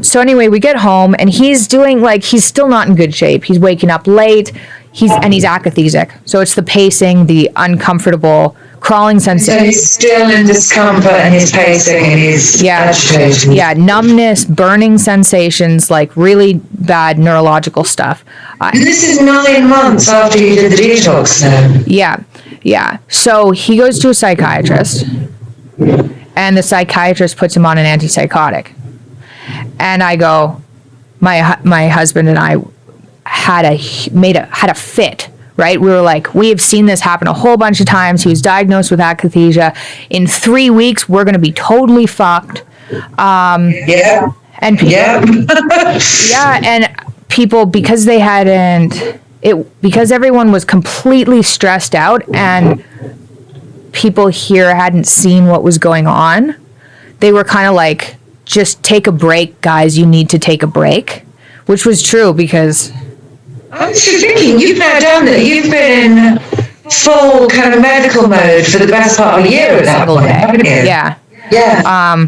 C: so anyway, we get home and he's still not in good shape. He's waking up late. He's akathisic. So it's the pacing, the uncomfortable crawling sensation.
A: So he's still in discomfort and he's pacing and he's agitated.
C: Yeah, numbness, burning sensations, like really bad neurological stuff.
A: This is 9 months after you did the detox now.
C: Yeah. So he goes to a psychiatrist and the psychiatrist puts him on an antipsychotic. And I go, my husband and I had a fit, right? We were like, we have seen this happen a whole bunch of times. He was diagnosed with akathisia. In 3 weeks, we're going to be totally fucked. And people, because they hadn't, because everyone was completely stressed out and people here hadn't seen what was going on, they were kind of like, just take a break, guys. You need to take a break, which was true because
A: I was just thinking, you've now done that. You've been in full kind of medical mode for the best part of a year at that point, haven't you?
C: Yeah.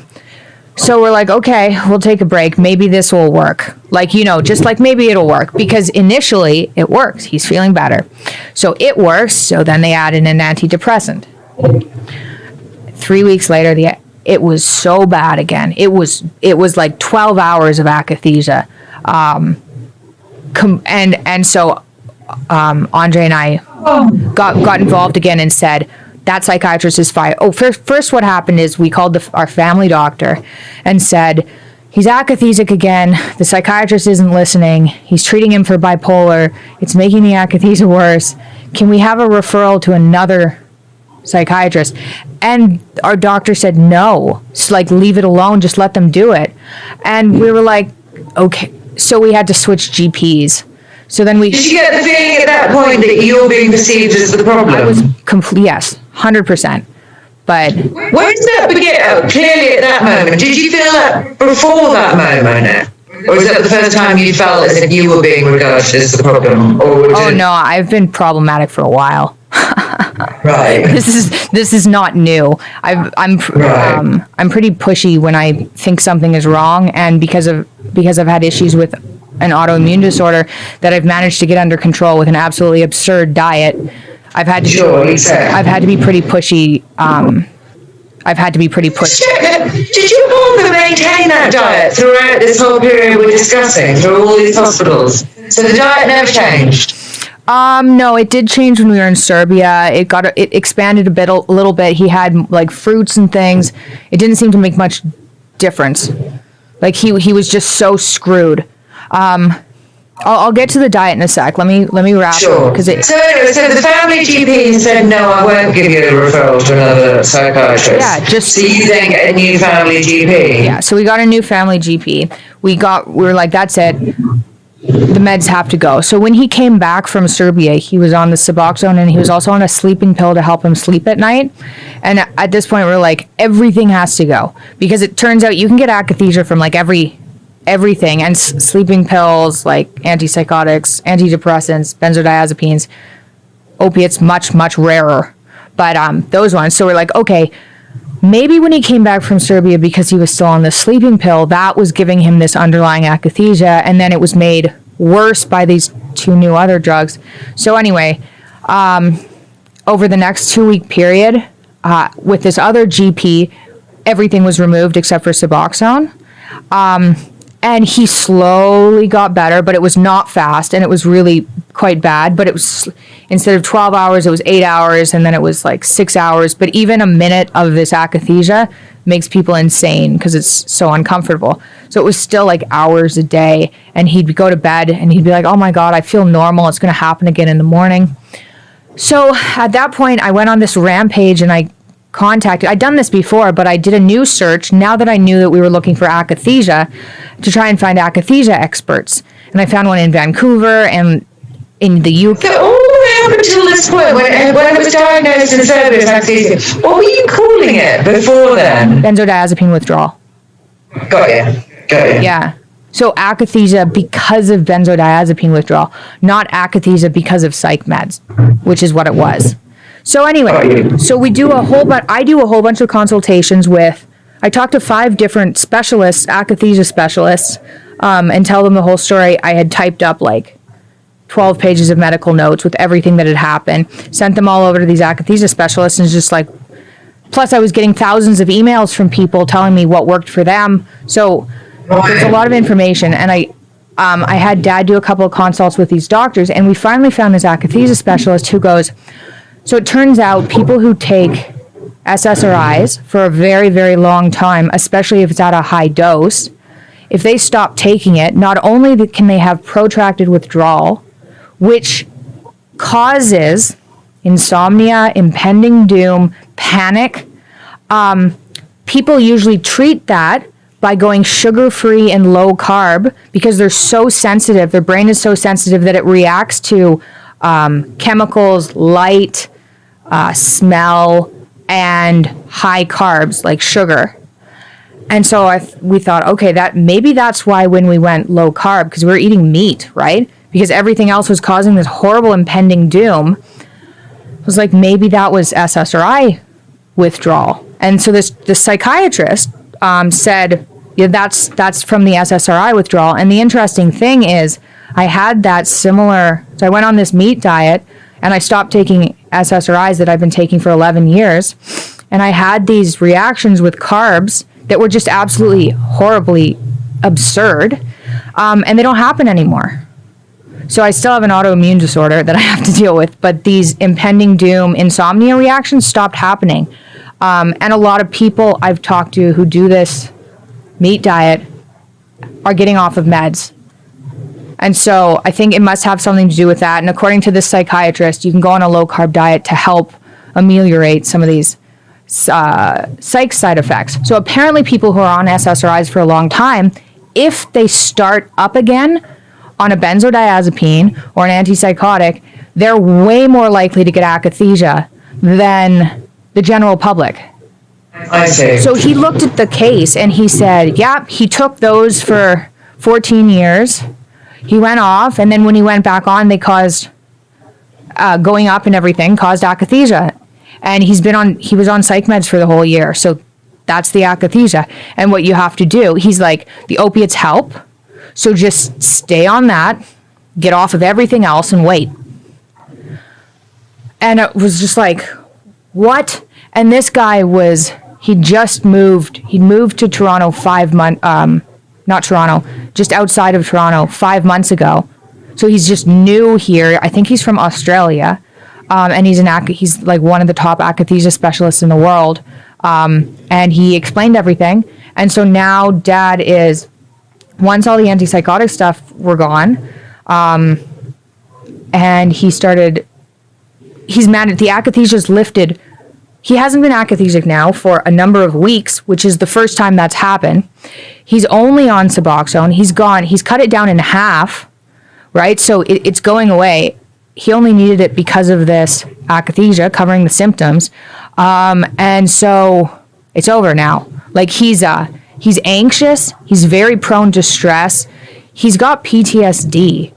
C: So we're like, okay, we'll take a break. Maybe this will work. Like, just like maybe it'll work because initially it works. He's feeling better. So it works. So then they add in an antidepressant. 3 weeks later, it was so bad again. It was like 12 hours of akathisia. So Andre and I got involved again and said, that psychiatrist is fired. Oh, first what happened is we called our family doctor and said, he's akathisic again. The psychiatrist isn't listening. He's treating him for bipolar. It's making the akathisia worse. Can we have a referral to another psychiatrist? And our doctor said, no, just like leave it alone. Just let them do it. And we were like, okay. So we had to switch GPs. So then
A: Did you get the feeling at that point that you're being perceived as the problem?
C: I was yes, 100%. But
A: where did that begin? Clearly at that moment. Did you feel that before that moment? Or was that the first time you felt as if you were being regarded as the problem?
C: No, I've been problematic for a while.
A: Right.
C: This is not new. I'm pretty pushy when I think something is wrong, and because I've had issues with an autoimmune disorder that I've managed to get under control with an absolutely absurd diet, I've had to be pretty pushy. I've had to be pretty pushy.
A: Did you want to maintain that diet throughout this whole period we're discussing, through all these hospitals? So the diet never changed?
C: No, it did change when we were in Serbia. It expanded a little bit. He had like fruits and things. It didn't seem to make much difference. Like he was just so screwed. I'll get to the diet in a sec. Let me wrap.
A: Sure. So the family GP said, no, I won't give you a referral to another psychiatrist.
C: Yeah,
A: so you then get a new family GP.
C: Yeah, so we got a new family GP. We were like, that's it. The meds have to go. So when he came back from Serbia, he was on the Suboxone and he was also on a sleeping pill to help him sleep at night. And at this point, we're like, everything has to go because it turns out you can get akathisia from like everything, and sleeping pills, like antipsychotics, antidepressants, benzodiazepines, opiates, much rarer. But those ones. So we're like, okay, maybe when he came back from Serbia, because he was still on the sleeping pill, that was giving him this underlying akathisia, and then it was made worse by these 2 new other drugs. So anyway, over the next 2-week period, with this other GP, everything was removed except for Suboxone. And he slowly got better, but it was not fast, and it was really quite bad. But it was, instead of 12 hours, it was 8 hours, and then it was like 6 hours. But even a minute of this akathisia makes people insane because it's so uncomfortable. So it was still like hours a day, and he'd go to bed, and he'd be like, oh my God, I feel normal. It's going to happen again in the morning. So at that point, I went on this rampage, and I contacted. I'd done this before, but I did a new search now that I knew that we were looking for akathisia to try and find akathisia experts. And I found one in Vancouver and in the UK.
A: So all the way up until this point, when it was diagnosed and said it was akathisia, what were you calling it before then?
C: Benzodiazepine withdrawal.
A: Got you.
C: Yeah. So akathisia because of benzodiazepine withdrawal, not akathisia because of psych meds, which is what it was. So anyway, so we do I do a whole bunch of consultations I talked to 5 different specialists, akathisia specialists, and tell them the whole story. I had typed up like 12 pages of medical notes with everything that had happened, sent them all over to these akathisia specialists, and just like, plus I was getting thousands of emails from people telling me what worked for them. So there's a lot of information, and I had Dad do a couple of consults with these doctors, and we finally found this akathisia specialist who goes, so it turns out people who take SSRIs for a very, very long time, especially if it's at a high dose, if they stop taking it, not only can they have protracted withdrawal, which causes insomnia, impending doom, panic. People usually treat that by going sugar-free and low carb because they're so sensitive, their brain is so sensitive that it reacts to chemicals, light, smell, and high carbs like sugar. And so we thought, okay, maybe that's why when we went low carb, because we were eating meat, right? Because everything else was causing this horrible impending doom. I was like, maybe that was SSRI withdrawal. And so this psychiatrist said, yeah, that's from the SSRI withdrawal. And the interesting thing is, I had that similar. So I went on this meat diet, and I stopped taking SSRIs that I've been taking for 11 years. And I had these reactions with carbs that were just absolutely horribly absurd. And they don't happen anymore. So I still have an autoimmune disorder that I have to deal with, but these impending doom insomnia reactions stopped happening. And a lot of people I've talked to who do this meat diet are getting off of meds. And so I think it must have something to do with that. And according to this psychiatrist, you can go on a low-carb diet to help ameliorate some of these psych side effects. So apparently people who are on SSRIs for a long time, if they start up again on a benzodiazepine or an antipsychotic, they're way more likely to get akathisia than the general public.
A: I see.
C: So he looked at the case and he said, yeah, he took those for 14 years. He went off, and then when he went back on, they caused going up and everything caused akathisia. And he was on psych meds for the whole year. So that's the akathisia. And what you have to do, he's like, the opiates help. So just stay on that, get off of everything else and wait. And it was just like, what? And this guy he'd moved to Toronto 5 months, not Toronto, just outside of Toronto 5 months ago. So he's just new here. I think he's from Australia. And he's like one of the top akathisia specialists in the world. And he explained everything. And so now Dad is, once all the antipsychotic stuff were gone, and he's mad at the akathisia's lifted. He hasn't been akathisic now for a number of weeks, which is the first time that's happened. He's only on Suboxone. He's cut it down in half, right? So it's going away. He only needed it because of this akathisia covering the symptoms. And so it's over now. Like he's anxious. He's very prone to stress. He's got PTSD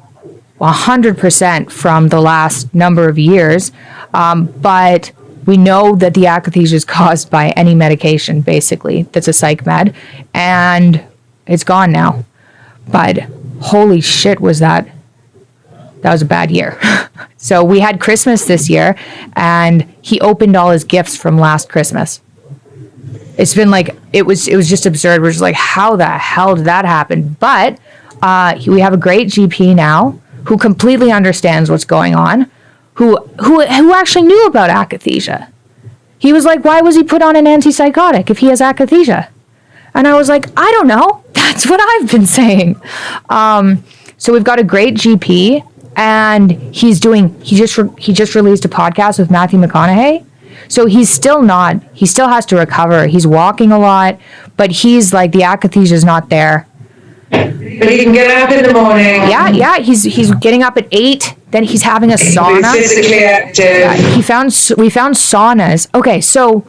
C: 100% from the last number of years. But we know that the akathisia is caused by any medication, basically, that's a psych med. And it's gone now. But holy shit, that was a bad year. So we had Christmas this year, and he opened all his gifts from last Christmas. It's been like, it was just absurd. We're just like, how the hell did that happen? But we have a great GP now who completely understands what's going on, who actually knew about akathisia. He was like, why was he put on an antipsychotic if he has akathisia? And I was like, I don't know. That's what I've been saying. So we've got a great GP, and he just released a podcast with Matthew McConaughey. So he still has to recover. He's walking a lot, but he's like, the akathisia is not there.
A: But he can get up in the morning.
C: Yeah, he's getting up at 8. Then he's having a sauna.
A: He's physically active.
C: We found saunas. Okay, so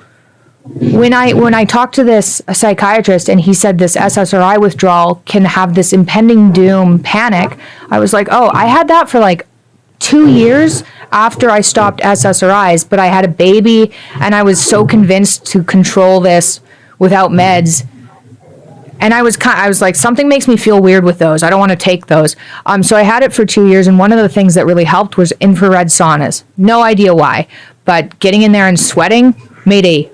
C: when I talked to this psychiatrist and he said this SSRI withdrawal can have this impending doom panic, I was like, oh, I had that for like 2 years after I stopped SSRIs, but I had a baby and I was so convinced to control this without meds. And I was like, something makes me feel weird with those. I don't want to take those. So I had it for 2 years, and one of the things that really helped was infrared saunas. No idea why, but getting in there and sweating made a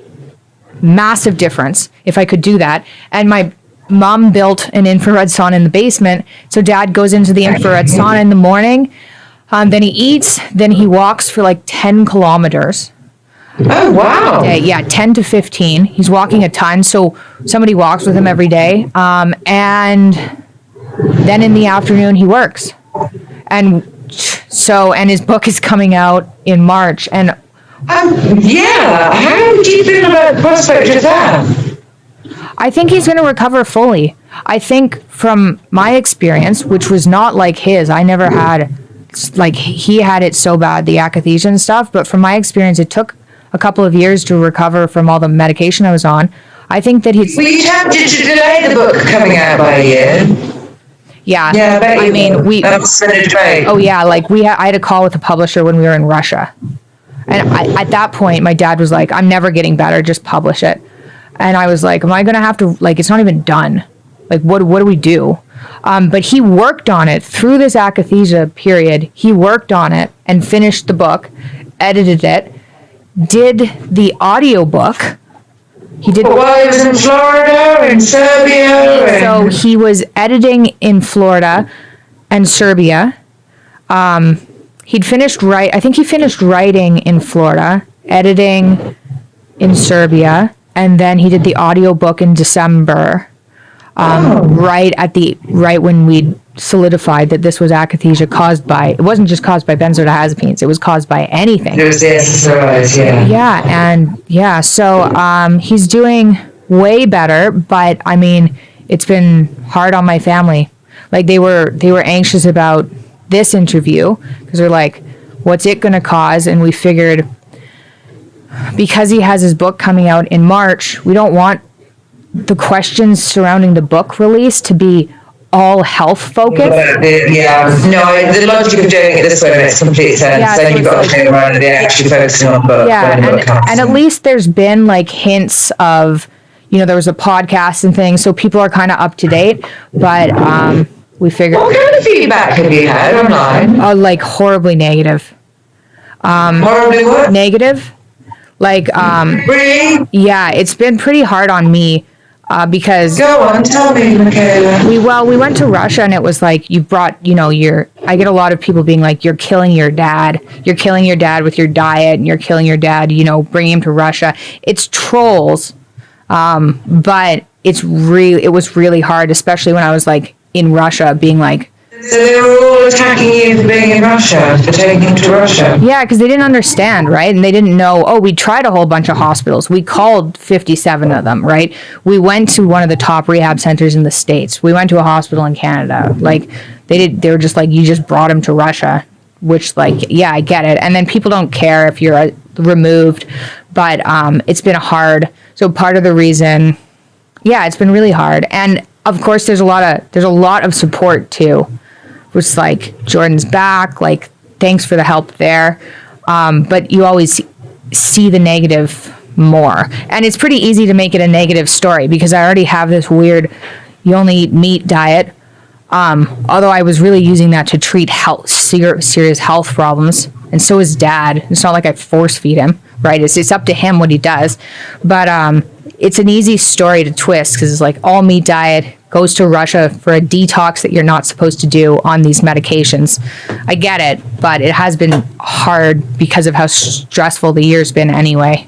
C: massive difference if I could do that. And my mom built an infrared sauna in the basement, so Dad goes into the infrared sauna in the morning, then he eats, then he walks for like 10 kilometers.
A: Oh, wow.
C: Yeah, 10 to 15. He's walking a ton, so somebody walks with him every day. And then in the afternoon, he works. And his book is coming out in March. And
A: yeah, how do you feel about the prospect of that?
C: I think he's going to recover fully. I think from my experience, which was not like his, I never had, like, he had it so bad, the akathisia and stuff, but from my experience, it took a couple of years to recover from all the medication I was on. I think that he's...
A: Were you tempted to delay the book coming out by a year?
C: Yeah.
A: Yeah,
C: I mean,
A: that's been a debate.
C: Oh, yeah, like, I had a call with a publisher when we were in Russia. And at that point, my dad was like, I'm never getting better, just publish it. And I was like, am I going to have to, like, it's not even done. Like, what do we do? But he worked on it through this akathisia period. He worked on it and finished the book, edited it, did the audiobook. He did.
A: Well, he was in Florida, in Serbia.
C: So he was editing in Florida and Serbia. He'd finished I think he finished writing in Florida, editing in Serbia, and then he did the audiobook in December. Right when we solidified that this was akathisia caused by, it wasn't just caused by benzodiazepines, it was caused by anything.
A: It was the SSRIs, yeah.
C: So he's doing way better, but I mean, it's been hard on my family. Like, they were anxious about this interview because they're like, what's it going to cause? And we figured, because he has his book coming out in March, we don't want the questions surrounding the book release to be all health focused.
A: The logic of doing it this way makes complete sense.
C: Yeah,
A: then you've got to play around with it, actually focusing on book.
C: Yeah, and at least there's been like hints of, there was a podcast and things, so people are kind of up to date. But we figured.
A: What kind of feedback have you had online?
C: Like horribly negative.
A: Horribly what?
C: Negative. Like
A: really?
C: Yeah, it's been pretty hard on me. Because
A: go on, tell me, Michaela.
C: We went to Russia, and it was like, you brought, I get a lot of people being like, you're killing your dad with your diet, and you're killing your dad, bringing him to Russia. It's trolls, but it was really hard, especially when I was like in Russia, being like,
A: so they were all attacking you for being in Russia, for taking him to Russia?
C: Yeah, because they didn't understand, right? And they didn't know, we tried a whole bunch of hospitals. We called 57 of them, right? We went to one of the top rehab centers in the States. We went to a hospital in Canada. Like, they were just like, you just brought him to Russia, which, like, yeah, I get it. And then people don't care if you're removed, but it's been hard. So part of the reason, it's been really hard. And of course, there's a lot of support too. Which, like, Jordan's back, like, thanks for the help there. But you always see the negative more. And it's pretty easy to make it a negative story because I already have this weird, you only eat meat diet. Although I was really using that to treat serious health problems. And so is Dad. It's not like I force feed him, right? It's up to him what he does. But it's an easy story to twist because it's like all meat diet, goes to Russia for a detox that you're not supposed to do on these medications. I get it, but it has been hard because of how stressful the year's been anyway.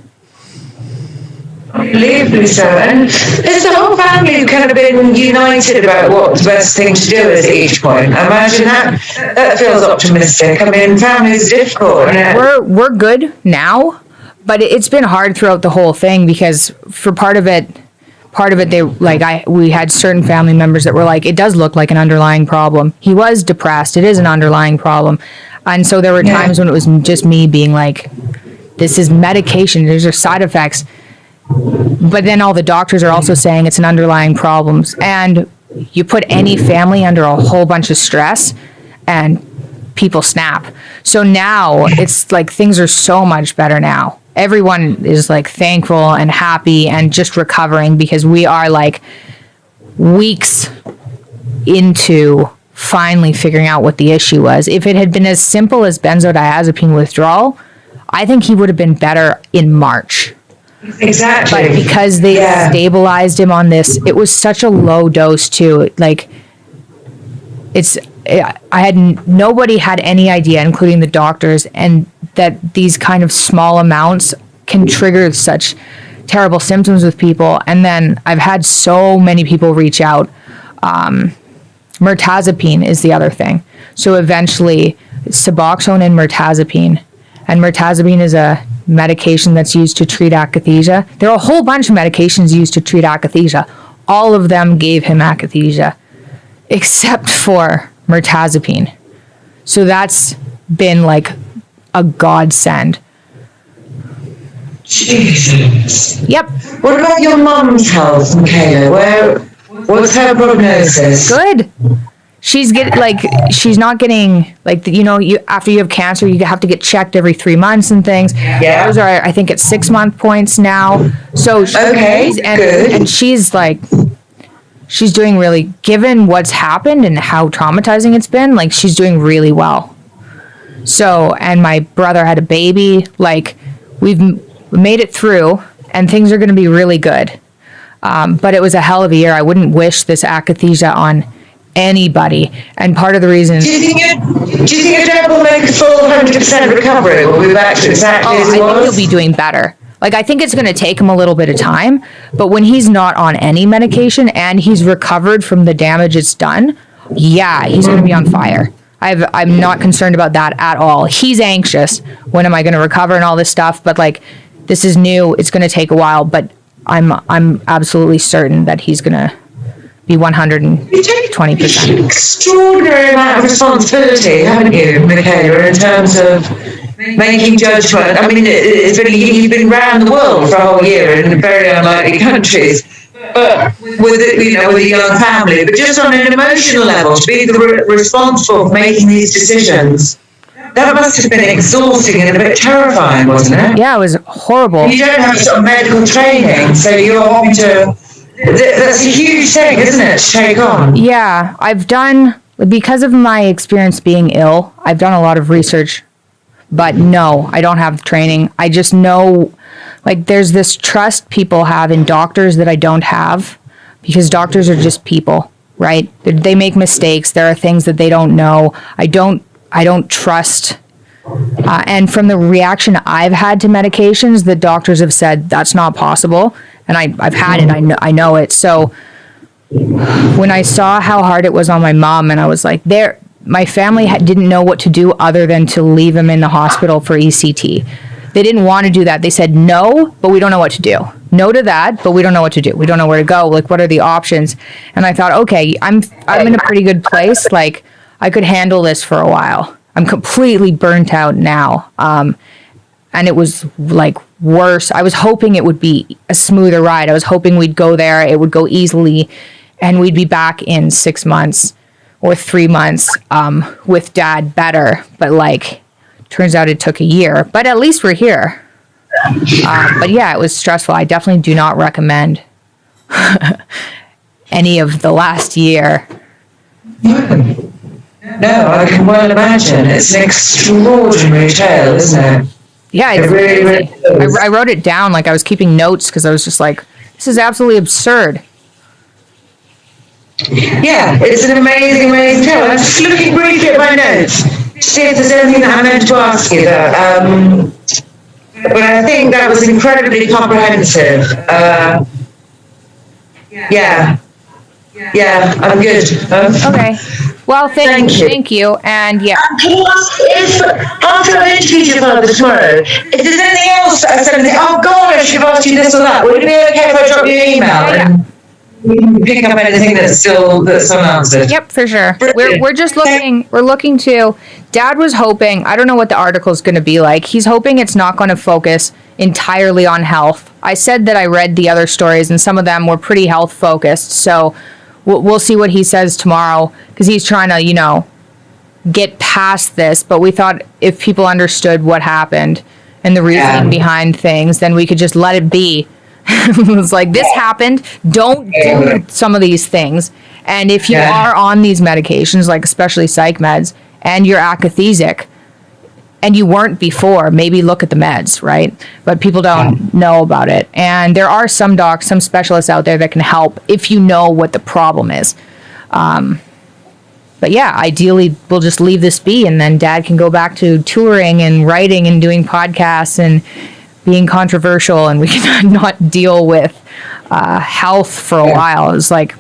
A: Unbelievably so. And is the whole family kind of been united about what the best thing to do is at each point? I imagine that feels optimistic. I mean, families are difficult.
C: We're good now, but it's been hard throughout the whole thing because for part of it, we had certain family members that were like, it does look like an underlying problem. He was depressed. It is an underlying problem. And so there were times when it was just me being like, this is medication. There's are side effects. But then all the doctors are also saying it's an underlying problem. And you put any family under a whole bunch of stress and people snap. So now it's like things are so much better now. Everyone is like thankful and happy and just recovering because we are like weeks into finally figuring out what the issue was. If it had been as simple as benzodiazepine withdrawal, I think he would have been better in March.
A: Exactly.
C: But because they stabilized him on this, it was such a low dose too. Like nobody had any idea, including the doctors, and that these kind of small amounts can trigger such terrible symptoms with people. And then I've had so many people reach out. Mirtazapine is the other thing. So eventually, Suboxone and mirtazapine. And mirtazapine is a medication that's used to treat akathisia. There are a whole bunch of medications used to treat akathisia. All of them gave him akathisia, except for mirtazapine. So that's been like a godsend.
A: Jesus.
C: Yep.
A: What about your mum's health, Michaela? What's her prognosis?
C: Good. She's not getting like, after you have cancer, you have to get checked every 3 months and things.
A: Yeah.
C: Those are, I think, at 6 month points now. So
A: good.
C: And she's like, she's doing really, given what's happened and how traumatizing it's been, like she's doing really well. So, and my brother had a baby, like we've made it through and things are going to be really good. But it was a hell of a year. I wouldn't wish this akathisia on anybody. And part of the reason... Do you
A: think your dad will make a full 100% recovery? Will be back to exactly as he was?
C: I think he'll be doing better. Like, I think it's going to take him a little bit of time, but when he's not on any medication and he's recovered from the damage it's done, yeah, he's going to be on fire. I'm not concerned about that at all. He's anxious. When am I going to recover and all this stuff? But like, this is new. It's going to take a while, but I'm absolutely certain that he's going to be 120%.
A: Extraordinary amount of responsibility, haven't you, Michaela, in terms of making judgment. I mean, you've been around the world for a whole year in very unlikely countries, but with a young family. But just on an emotional level, to be responsible for making these decisions, that must have been exhausting and a bit terrifying, wasn't it?
C: Yeah, it was horrible.
A: You don't have sort of medical training, so you're having to... That's a huge thing, isn't it, to take on?
C: Yeah, because of my experience being ill, I've done a lot of research. But no, I don't have the training. I just know, like, there's this trust people have in doctors that I don't have, because doctors are just people, right? They make mistakes. There are things that they don't know. I don't trust. And from the reaction I've had to medications, the doctors have said that's not possible. And I've had it. I know it. So when I saw how hard it was on my mom, and I was like, my family didn't know what to do other than to leave him in the hospital for ECT. They didn't want to do that. They said no, but we don't know what to do. No to that, but we don't know what to do. We don't know where to go. Like, what are the options? And I thought, okay, I'm in a pretty good place. Like, I could handle this for a while. I'm completely burnt out now. And it was like worse. I was hoping it would be a smoother ride. I was hoping we'd go there, it would go easily, and we'd be back in 6 months or 3 months with Dad better. But like, turns out it took a year. But at least we're here. But yeah, it was stressful. I definitely do not recommend any of the last year.
A: No, I can well imagine. It's an extraordinary tale, isn't it?
C: Yeah, it's really I wrote it down, like I was keeping notes because I was just like, this is absolutely absurd.
A: Yeah, it's an amazing tale. I'm just looking briefly at my notes to see if there's anything that I meant to ask you there. But I think that was incredibly comprehensive. Yeah. Yeah, I'm good.
C: Okay. Well,
A: Thank you.
C: thank you. And yeah.
A: Can you ask if, after I've interviewed your father tomorrow, if there's anything else that I said, oh God, I should have asked you this or that, would it be okay if I drop you an email?
C: Yeah.
A: And we can pick up anything that's unanswered.
C: Yep, for sure. We're just looking to. Dad was hoping. I don't know what the article's going to be like. He's hoping it's not going to focus entirely on health. I said that I read the other stories, and some of them were pretty health focused. So we'll see what he says tomorrow, because he's trying to, get past this. But we thought if people understood what happened and the reasoning behind things, then we could just let it be. It's like, this happened. Don't do some of these things. And if you are on these medications, like especially psych meds, and you're akathesic, and you weren't before, maybe look at the meds, right? But people don't know about it. And there are some docs, some specialists out there that can help if you know what the problem is. But yeah, ideally, we'll just leave this be, and then Dad can go back to touring and writing and doing podcasts and being controversial, and we can not deal with health for a while. It's like,